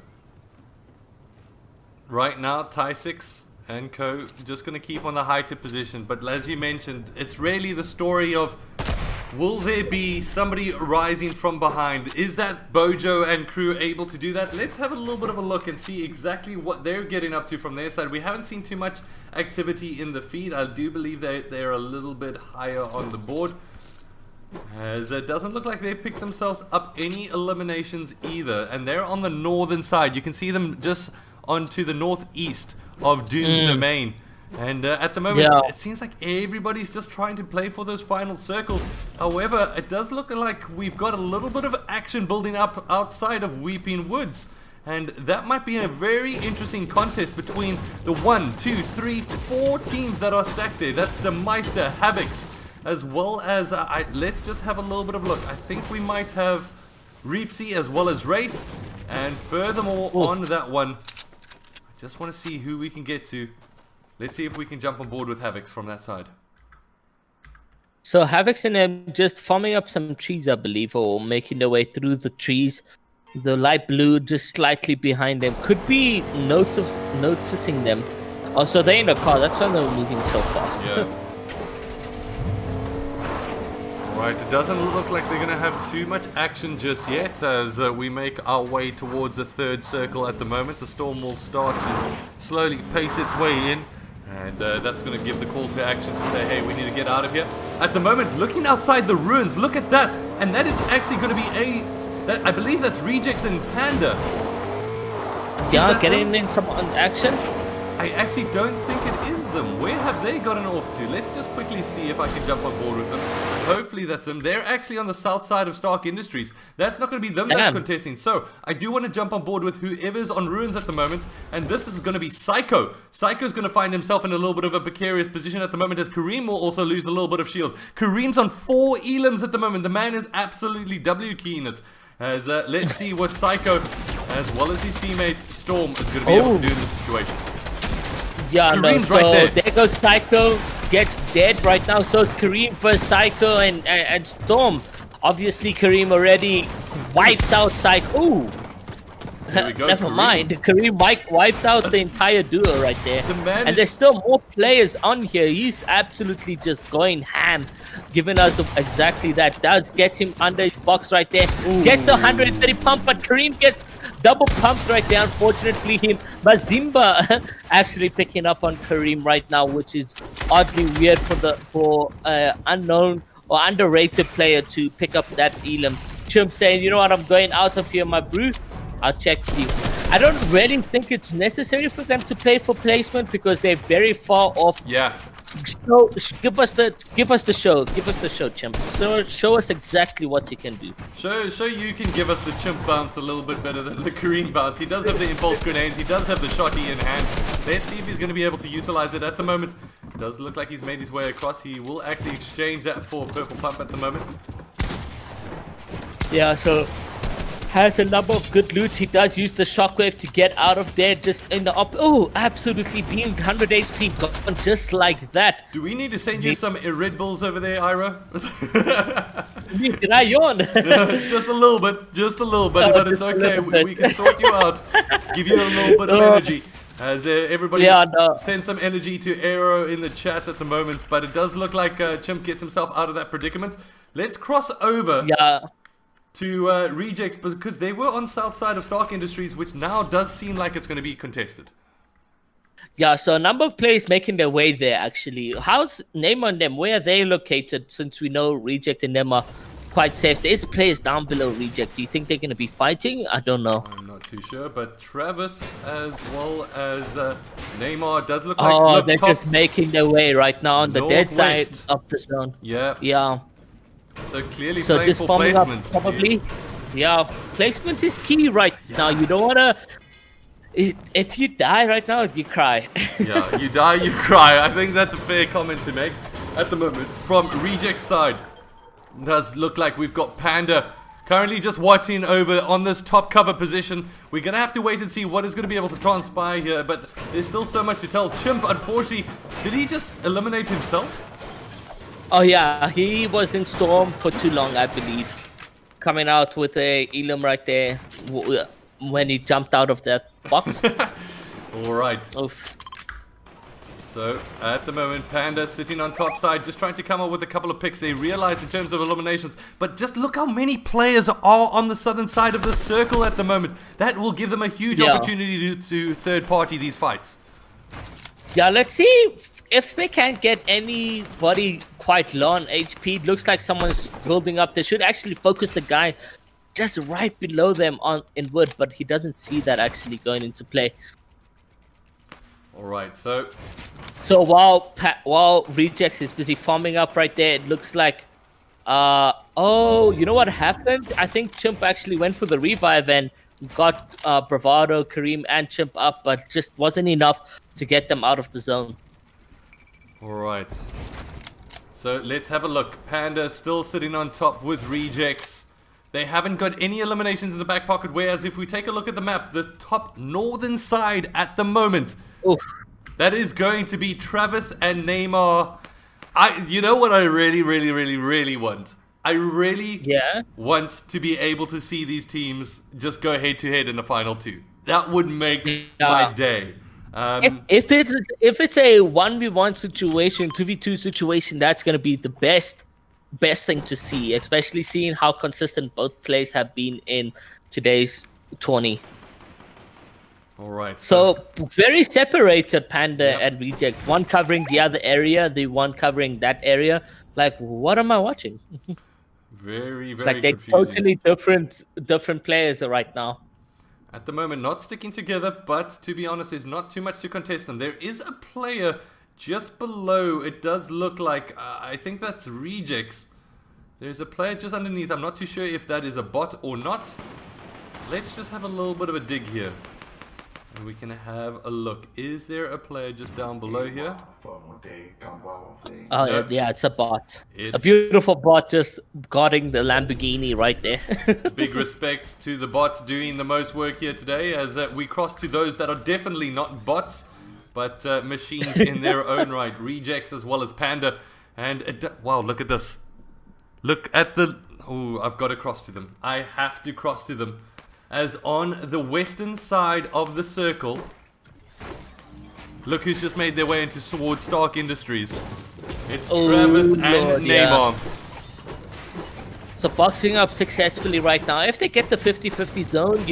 right now Ty6 and co just going to keep on the heighted position, but as you mentioned, it's really the story of, will there be somebody rising from behind? Is that Bojo and crew able to do that? Let's have a little bit of a look and see exactly what they're getting up to from their side. We haven't seen too much activity in the feed. I do believe they're a little bit higher on the board, as it doesn't look like they've picked themselves up any eliminations either. And they're on the northern side. You can see them just onto the northeast of Doom's domain. And at the moment, it seems like everybody's just trying to play for those final circles. However, it does look like we've got a little bit of action building up outside of Weeping Woods. And that might be a very interesting contest between the 1, 2, 3, 4 teams that are stacked there. That's the Meister, Havocs, as well as, let's just have a little bit of a look. I think we might have Reepsy as well as Race. And furthermore, on that one, I just want to see who we can get to. Let's see if we can jump on board with Havocs from that side. So Havocs and them just farming up some trees, I believe, or making their way through the trees. The light blue just slightly behind them. Could be noticing them. Also, they're in a car. That's why they're moving so fast. Yeah. Alright, it doesn't look like they're going to have too much action just yet as we make our way towards the third circle at the moment. The storm will start to slowly pace its way in. And that's going to give the call to action to say, hey, we need to get out of here. At the moment, looking outside the ruins, look at that. And that is actually going to be I believe that's Rejects and Panda. Yeah, getting in some action. I actually don't think it is them. Where have they gotten off to? Let's just quickly see if I can jump on board with them. Hopefully that's them. They're actually on the south side of Stark Industries. That's not going to be them that's contesting. So I do want to jump on board with whoever's on ruins at the moment. And this is going to be Psycho. Psycho's going to find himself in a little bit of a precarious position at the moment, as Kareem will also lose a little bit of shield. Kareem's on 4 elims at the moment. The man is absolutely W-keying it. As let's see what Psycho as well as his teammate Storm is going to be able to do in this situation. Yeah, no, Kareem's so right there. there goes Psycho, gets dead right now, so it's Kareem versus Psycho and Storm. Obviously, Kareem already wiped out Psycho. Ooh! There we go, Never Kareem. mind, Kareem wiped out the entire duo right there. The man and is- there's still more players on here. He's absolutely just going ham, giving us exactly that. Does get him under his box right there. Gets the 130 pump, but Kareem gets double pumped right there. Unfortunately, him Mazimba actually picking up on Kareem right now, which is oddly weird for unknown or underrated player to pick up that Elam. Chimp saying, you know what, I'm going out of here, my brew. I'll check you. I don't really think it's necessary for them to play for placement because they're very far off. Yeah. So give us the show, Chimp. So show us exactly what you can do. So you can give us the chimp bounce a little bit better than the Kareem bounce. He does have the impulse grenades. He does have the shotty in hand. Let's see if he's going to be able to utilize it at the moment. Does look like he's made his way across. He will actually exchange that for purple pump at the moment. Yeah, so has a number of good loot. He does use the shockwave to get out of there just in the oh, absolutely being 100 HP gone just like that. Do we need to send you some Red Bulls over there, Ira? Did I yawn? Just a little bit, Oh, but it's just a okay. little bit. We can sort you out. Give you a little bit of energy. As everybody send some energy to Aero in the chat at the moment, but it does look like Chimp gets himself out of that predicament. Let's cross over to Rejects, because they were on south side of Stark Industries, which now does seem like it's going to be contested. Yeah, so a number of players making their way there, actually. How's name on them? Where are they located, since we know Reject and them are quite safe? There's players down below Reject. Do you think they're going to be fighting? I don't know. I'm not too sure, but Travis as well as Neymar does look like Oh, look they're top just making their way right now on the dead side northwest. of the zone. Yeah. Yeah. So clearly So playing just for forming up, placement. probably. Yeah, placement is key right now. You don't want to... If you die right now, you cry. Yeah, you die, you cry. I think that's a fair comment to make at the moment. From Reject side, it does look like we've got Panda currently just watching over on this top cover position. We're going to have to wait and see what is going to be able to transpire here, but there's still so much to tell. Chimp, unfortunately, did he just eliminate himself? Oh yeah, he was in Storm for too long, I believe. Coming out with a Elam right there when he jumped out of that box. Alright. Oof. So, at the moment, Panda sitting on top side, just trying to come up with a couple of picks. They realize in terms of eliminations, but just look how many players are on the southern side of the circle at the moment. That will give them a huge opportunity to third party these fights. Yeah, let's see if they can't get anybody quite low on HP. It looks like someone's building up. They should actually focus the guy just right below them in wood, but he doesn't see that actually going into play. Alright, so while Rejects is busy farming up right there, it looks like oh, you know what happened? I think Chimp actually went for the revive and got Bravado, Kareem and Chimp up, but just wasn't enough to get them out of the zone. Alright. So let's have a look. Panda still sitting on top with Rejects. They haven't got any eliminations in the back pocket, whereas if we take a look at the map, the top northern side at the moment, Oof. that is going to be Travis and Neymar. You know what I really want? I really want to be able to see these teams just go head to head in the final two. That would make my day. If it's a 1v1 situation, 2v2 situation, that's going to be the best thing to see, especially seeing how consistent both plays have been in today's tourney. All right. So very separated, Panda and Reject. One covering the other area, the one covering that area. Like, what am I watching? Very It's like they're confusing. totally different players right now. At the moment, not sticking together, but to be honest, there's not too much to contest them. There is a player just below. It does look like, I think that's Rejects. There's a player just underneath. I'm not too sure if that is a bot or not. Let's just have a little bit of a dig here. And we can have a look. Is there a player just down below here? Oh, Nope. yeah, it's a bot. A It's- beautiful bot just guarding the Lamborghini right there. Big respect to the bots doing the most work here today, as we cross to those that are definitely not bots, but machines in their own right. Rejects as well as Panda. And wow, look at this. Look at the... Oh, I've got to cross to them. I have to cross to them. As on the western side of the circle, look who's just made their way into towards Stark Industries. It's Travis and Lord, Neymar. yeah. So boxing up successfully right now. If they get the 50-50 zone,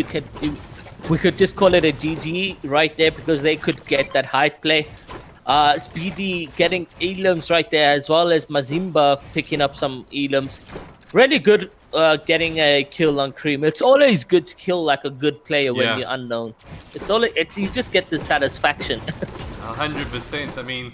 we could just call it a GG right there, because they could get that height play. Speedy getting elims right there, as well as Mazimba picking up some elims. Really good getting a kill on Cream. It's always good to kill like a good player when you're unknown. You just get the satisfaction. 100%. I mean,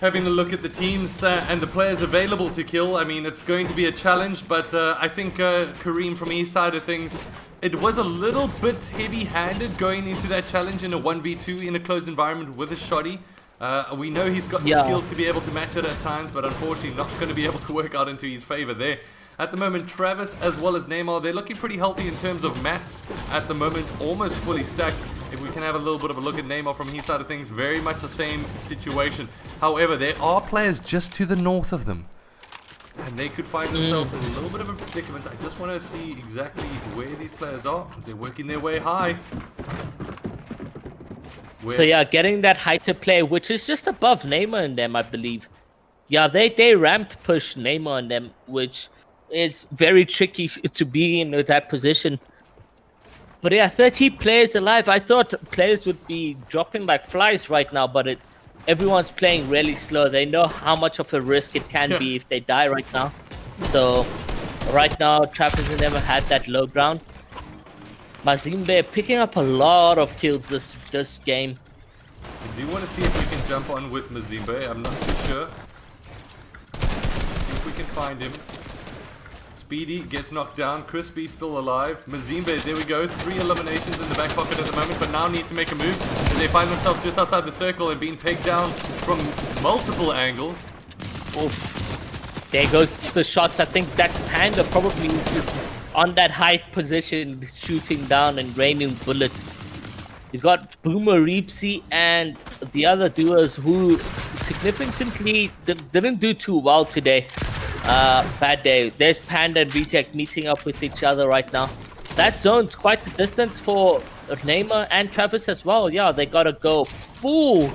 having a look at the teams and the players available to kill, I mean, it's going to be a challenge, but I think Kareem from his side of things, it was a little bit heavy-handed going into that challenge in a 1v2 in a closed environment with a shoddy. We know he's got the skills to be able to match it at times, but unfortunately not going to be able to work out into his favor there. At the moment, Travis as well as Neymar, they're looking pretty healthy in terms of mats at the moment, almost fully stacked. If we can have a little bit of a look at Neymar from his side of things, very much the same situation. However, there are players just to the north of them, and they could find themselves in a little bit of a predicament. I just want to see exactly where these players are. They're working their way high. So yeah, getting that height to play, which is just above Neymar and them, I believe. Yeah, they ramped push Neymar and them, which is very tricky to be in that position. But yeah, 30 players alive. I thought players would be dropping like flies right now, but everyone's playing really slow. They know how much of a risk it can be if they die right now. So right now, Travis has never had that low ground. Mazimbe picking up a lot of kills this game. I do want to see if we can jump on with Mazimbe. I'm not too sure. See if we can find him. Speedy gets knocked down. Crispy still alive. Mazimbe, there we go. 3 eliminations in the back pocket at the moment, but now needs to make a move as they find themselves just outside the circle and being pegged down from multiple angles. Oof. There goes the shots. I think that's Panda probably just on that high position, shooting down and raining bullets. You got Boomer Reepsy and the other duos who significantly didn't do too well today. Bad day. There's Panda and Reject meeting up with each other right now. That zone's quite the distance for Neymar and Travis as well. Yeah, they gotta go full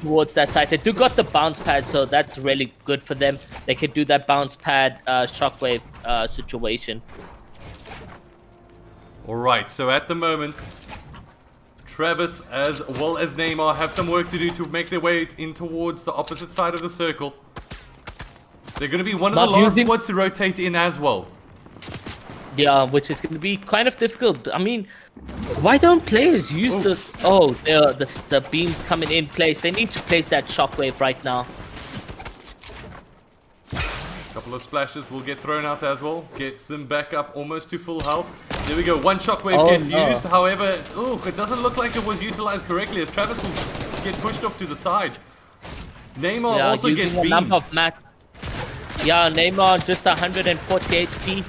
towards that side. They do got the bounce pad, so that's really good for them. They can do that bounce pad shockwave situation. Alright, so at the moment, Travis as well as Neymar have some work to do to make their way in towards the opposite side of the circle. They're going to be one of the last squads to rotate in as well. Yeah, which is going to be kind of difficult. I mean, why don't players use the beams coming in place? They need to place that shockwave right now. Couple of splashes will get thrown out as well. Gets them back up almost to full health. There we go. One shockwave gets used. However, it doesn't look like it was utilized correctly as Travis will get pushed off to the side. Neymar also gets beamed. Yeah, Neymar just 140 HP.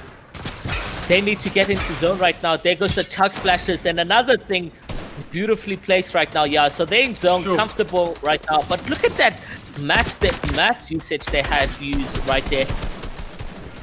They need to get into zone right now. There goes the chug splashes and another thing beautifully placed right now. Yeah, so they're in zone, comfortable right now. But look at that max usage they had used right there.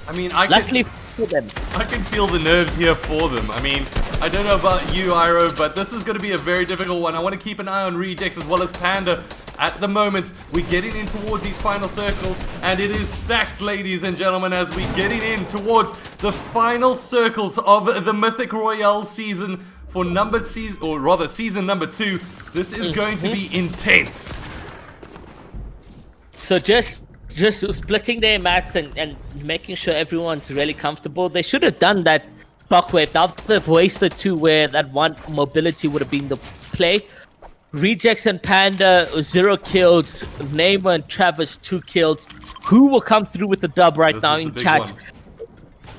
I mean, luckily for them. I can feel the nerves here for them. I mean, I don't know about you, Iro, but this is going to be a very difficult one. I want to keep an eye on Rejects as well as Panda. At the moment, we're getting in towards these final circles, and it is stacked, ladies and gentlemen, as we're getting in towards the final circles of the Mythic Royale season for season number 2. This is going to be intense. So just splitting their mats and making sure everyone's really comfortable. They should have done that shockwave. Now they've wasted 2 where that one mobility would have been the play. Rejects and Panda 0 kills. Neymar and Travis 2 kills. Who will come through with the dub right now in chat?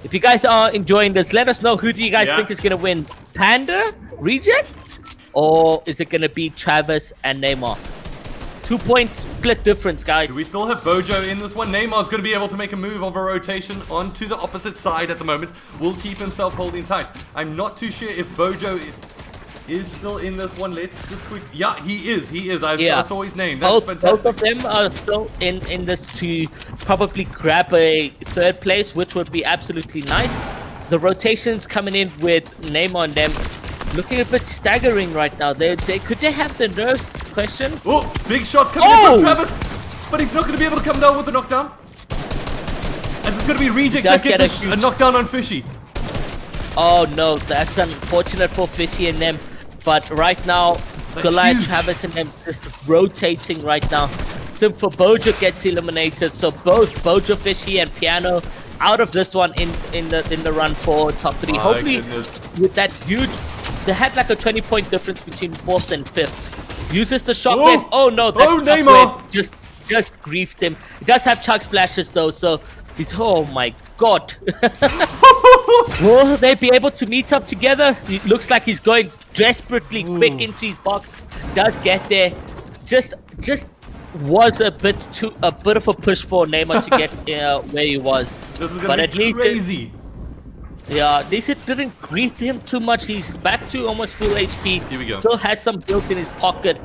If you guys are enjoying this, let us know who do you guys think is gonna win. Panda? Reject? or is it going to be Travis and Neymar? 2-point split difference, guys. Do we still have Bojo in this one? Neymar's going to be able to make a move of a rotation onto the opposite side at the moment. Will keep himself holding tight. I'm not too sure if Bojo is still in this one. Let's just quick. Yeah, he is. He is. I saw his name. That's fantastic. Both of them are still in this to probably grab a third place, which would be absolutely nice. The rotations coming in with Neymar and them looking a bit staggering right now. They could they have the nerves? Question. Oh, big shots coming in from Travis, but he's not going to be able to come down with a knockdown. And it's going to be Reject that gets a knockdown on Fishy. Oh no, that's unfortunate for Fishy and them. But right now, Goliath, Travis and them just rotating right now. So for Bojo gets eliminated. So both Bojo, Fishy and Piano out of this one in the run for top 3. Hopefully with that huge, they had like a 20-point difference between 4th and 5th. Uses the shockwave. Oh no, that shockwave just griefed him. He does have chug splashes though, so he's, oh my god. Will they be able to meet up together? It looks like he's going desperately quick into his box. Does get there. Just was a bit of a push for Neymar to get where he was. This is gonna be crazy. Yeah, at least it didn't grief him too much. He's back to almost full HP. Here we go. Still has some built in his pocket.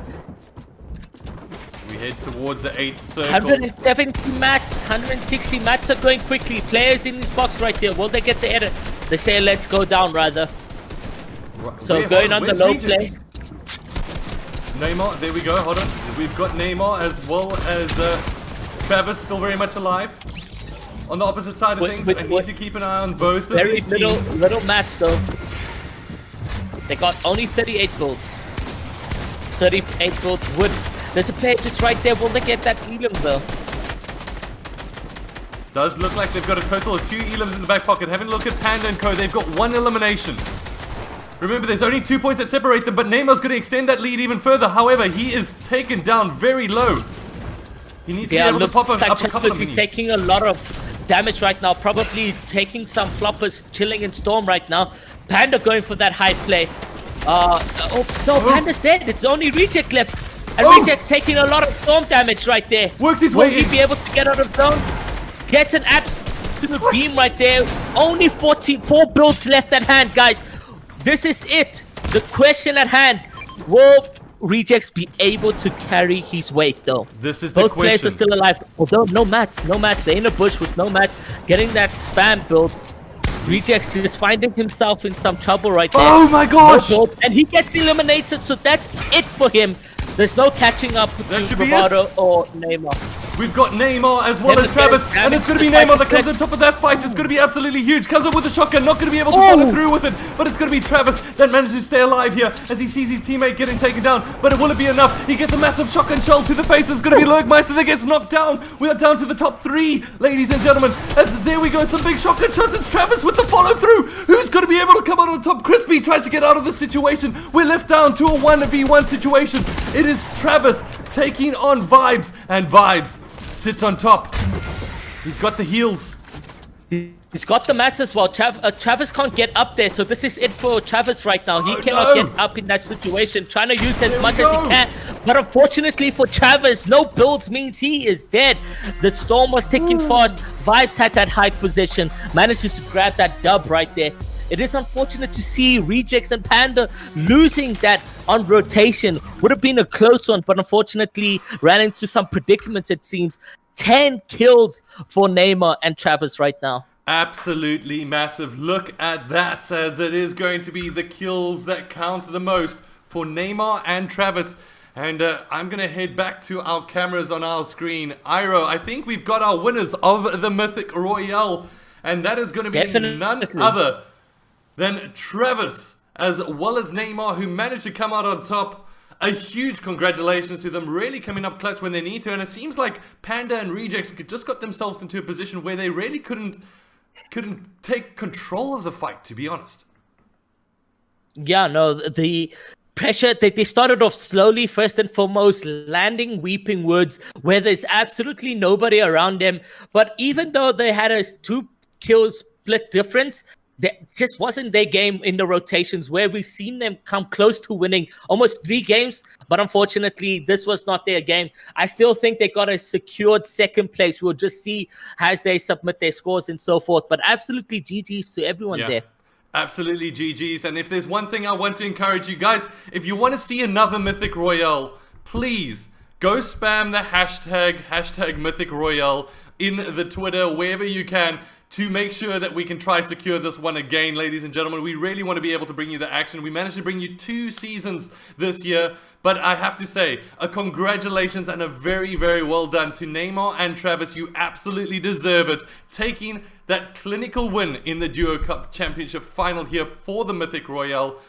We head towards the 8th circle. 170 mats, 160 mats are going quickly. Players in his box right there. Will they get the edit? They say let's go down rather. So going on the low play. Neymar, there we go. Hold on. We've got Neymar as well as Travis still very much alive. On the opposite side of things, I need to keep an eye on both of these teams. Little mats though. They got only 38 builds. 38 builds would. There's a player just right there. Will they get that elim though? Does look like they've got a total of 2 elims in the back pocket. Having a look at Panda and Co, they've got 1 elimination. Remember, there's only 2 points that separate them, but Neymar's going to extend that lead even further. However, he is taken down very low. He needs to be able to pop up a couple of minis. He's taking a lot of damage right now, probably taking some floppers, chilling in Storm right now. Panda going for that high play. Panda's dead. It's only Reject left. And Reject's taking a lot of Storm damage right there. Works his way in. Will he be able to get out of zone? Gets an absolute beam right there. Only 4 builds left at hand, guys. This is it. The question at hand. Will Rejects be able to carry his weight though? This is the Both question. players are still alive. Although no mats. They're in a bush with no mats. Getting that spam build. Rejects just finding himself in some trouble right there. Oh my gosh! No build, and he gets eliminated, so that's it for him. There's no catching up to Bravado or Neymar. We've got Neymar as well as Travis, and it's going to be Neymar that comes on top of that fight. It's going to be absolutely huge. Comes up with a shotgun, not going to be able to follow through with it, but it's going to be Travis that manages to stay alive here as he sees his teammate getting taken down. But will it be enough? He gets a massive shotgun shell to the face. It's going to be Lurkmeister that gets knocked down. We are down to the top 3, ladies and gentlemen. As there we go, some big shotgun shots. It's Travis with the follow through. Who's going to be able to come out on top? Crispy tries to get out of the situation. We're left down to a 1v1 situation. It is Travis taking on Vibes, and Vibes sits on top. He's got the heals. He's got the mats as well. Travis can't get up there, so this is it for Travis right now. He cannot get up in that situation, trying to use as much as he can. But unfortunately for Travis, no builds means he is dead. The Storm was ticking fast. Vibes had that high position, manages to grab that dub right there. It is unfortunate to see Rejects and Panda losing that on rotation. Would have been a close one, but unfortunately ran into some predicaments, it seems. 10 kills for Neymar and Travis right now. Absolutely massive. Look at that, as it is going to be the kills that count the most for Neymar and Travis. And I'm going to head back to our cameras on our screen. Iro, I think we've got our winners of the Mythic Royale. And that is going to be none other than Travis, as well as Neymar, who managed to come out on top. A huge congratulations to them, really coming up clutch when they need to. And it seems like Panda and Rejects just got themselves into a position where they really couldn't take control of the fight, to be honest. Yeah, no, the pressure, they started off slowly, first and foremost, landing Weeping Woods, where there's absolutely nobody around them. But even though they had a 2 kill split difference, that just wasn't their game in the rotations where we've seen them come close to winning almost 3 games. But unfortunately, this was not their game. I still think they got a secured second place. We'll just see as they submit their scores and so forth. But absolutely GG's to everyone there. Absolutely GG's. And if there's one thing I want to encourage you guys, if you want to see another Mythic Royale, please go spam the hashtag Mythic Royale in the Twitter, wherever you can, to make sure that we can try secure this one again, ladies and gentlemen. We really want to be able to bring you the action. We managed to bring you 2 seasons this year, but I have to say, a congratulations and a very, very well done to Neymar and Travis. You absolutely deserve it, taking that clinical win in the Duo Cup Championship final here for the Mythic Royale.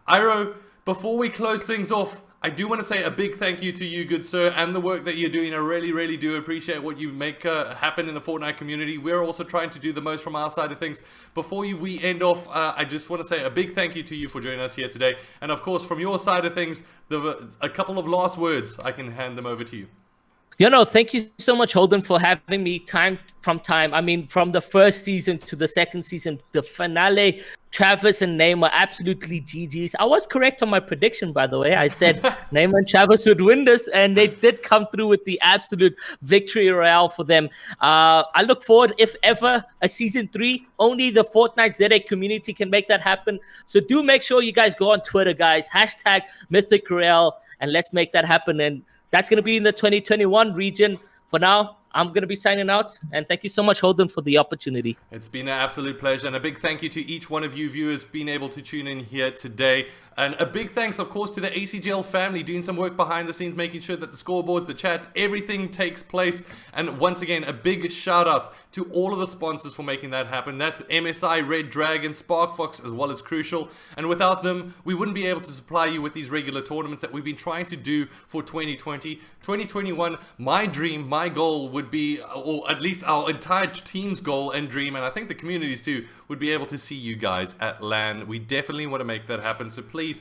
Iro, before we close things off, I do want to say a big thank you to you, good sir, and the work that you're doing. I really, really do appreciate what you make happen in the Fortnite community. We're also trying to do the most from our side of things. Before we end off, I just want to say a big thank you to you for joining us here today. And of course, from your side of things, a couple of last words, I can hand them over to you. Thank you so much, Holden, for having me time from time. I mean, from the first season to the second season, the finale, Travis and Neymar, absolutely GG's. I was correct on my prediction, by the way. I said Neymar and Travis would win this, and they did come through with the absolute victory royale for them. I look forward, if ever, a season 3. Only the Fortnite ZA community can make that happen. So do make sure you guys go on Twitter, guys. Hashtag Mythic Royale, and let's make that happen. And that's going to be in the 2021 region. For now, I'm going to be signing out. And thank you so much, Holden, for the opportunity. It's been an absolute pleasure. And a big thank you to each one of you viewers being able to tune in here today. And a big thanks, of course, to the ACGL family doing some work behind the scenes, making sure that the scoreboards, the chat, everything takes place. And once again, a big shout out to all of the sponsors for making that happen. That's MSI, Red Dragon, SparkFox, as well as Crucial. And without them, we wouldn't be able to supply you with these regular tournaments that we've been trying to do for 2020. 2021, my dream, my goal would be, or at least our entire team's goal and dream, and I think the communities too, would be able to see you guys at LAN. We definitely want to make that happen. So please,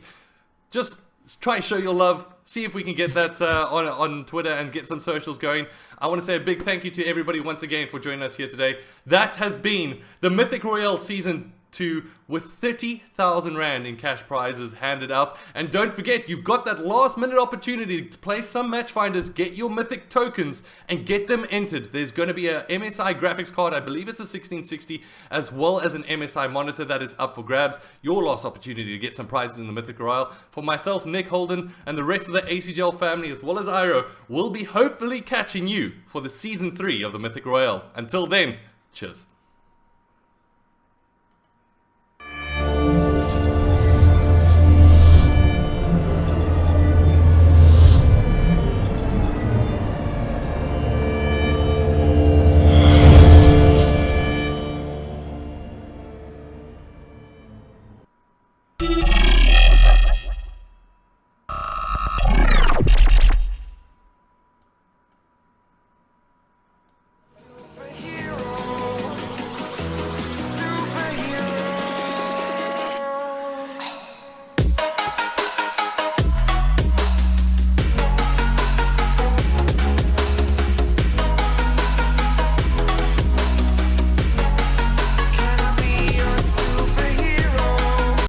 just try show your love. See if we can get that on Twitter and get some socials going. I want to say a big thank you to everybody once again for joining us here today. That has been the Mythic Royale Season 2 with 30,000 Rand in cash prizes handed out. And don't forget, you've got that last minute opportunity to play some matchfinders, get your Mythic tokens, and get them entered. There's going to be a MSI graphics card, I believe it's a 1660, as well as an MSI monitor that is up for grabs. Your last opportunity to get some prizes in the Mythic Royale. For myself, Nick Holden, and the rest of the ACGL family, as well as Iro, we'll be hopefully catching you for the Season 3 of the Mythic Royale. Until then, cheers.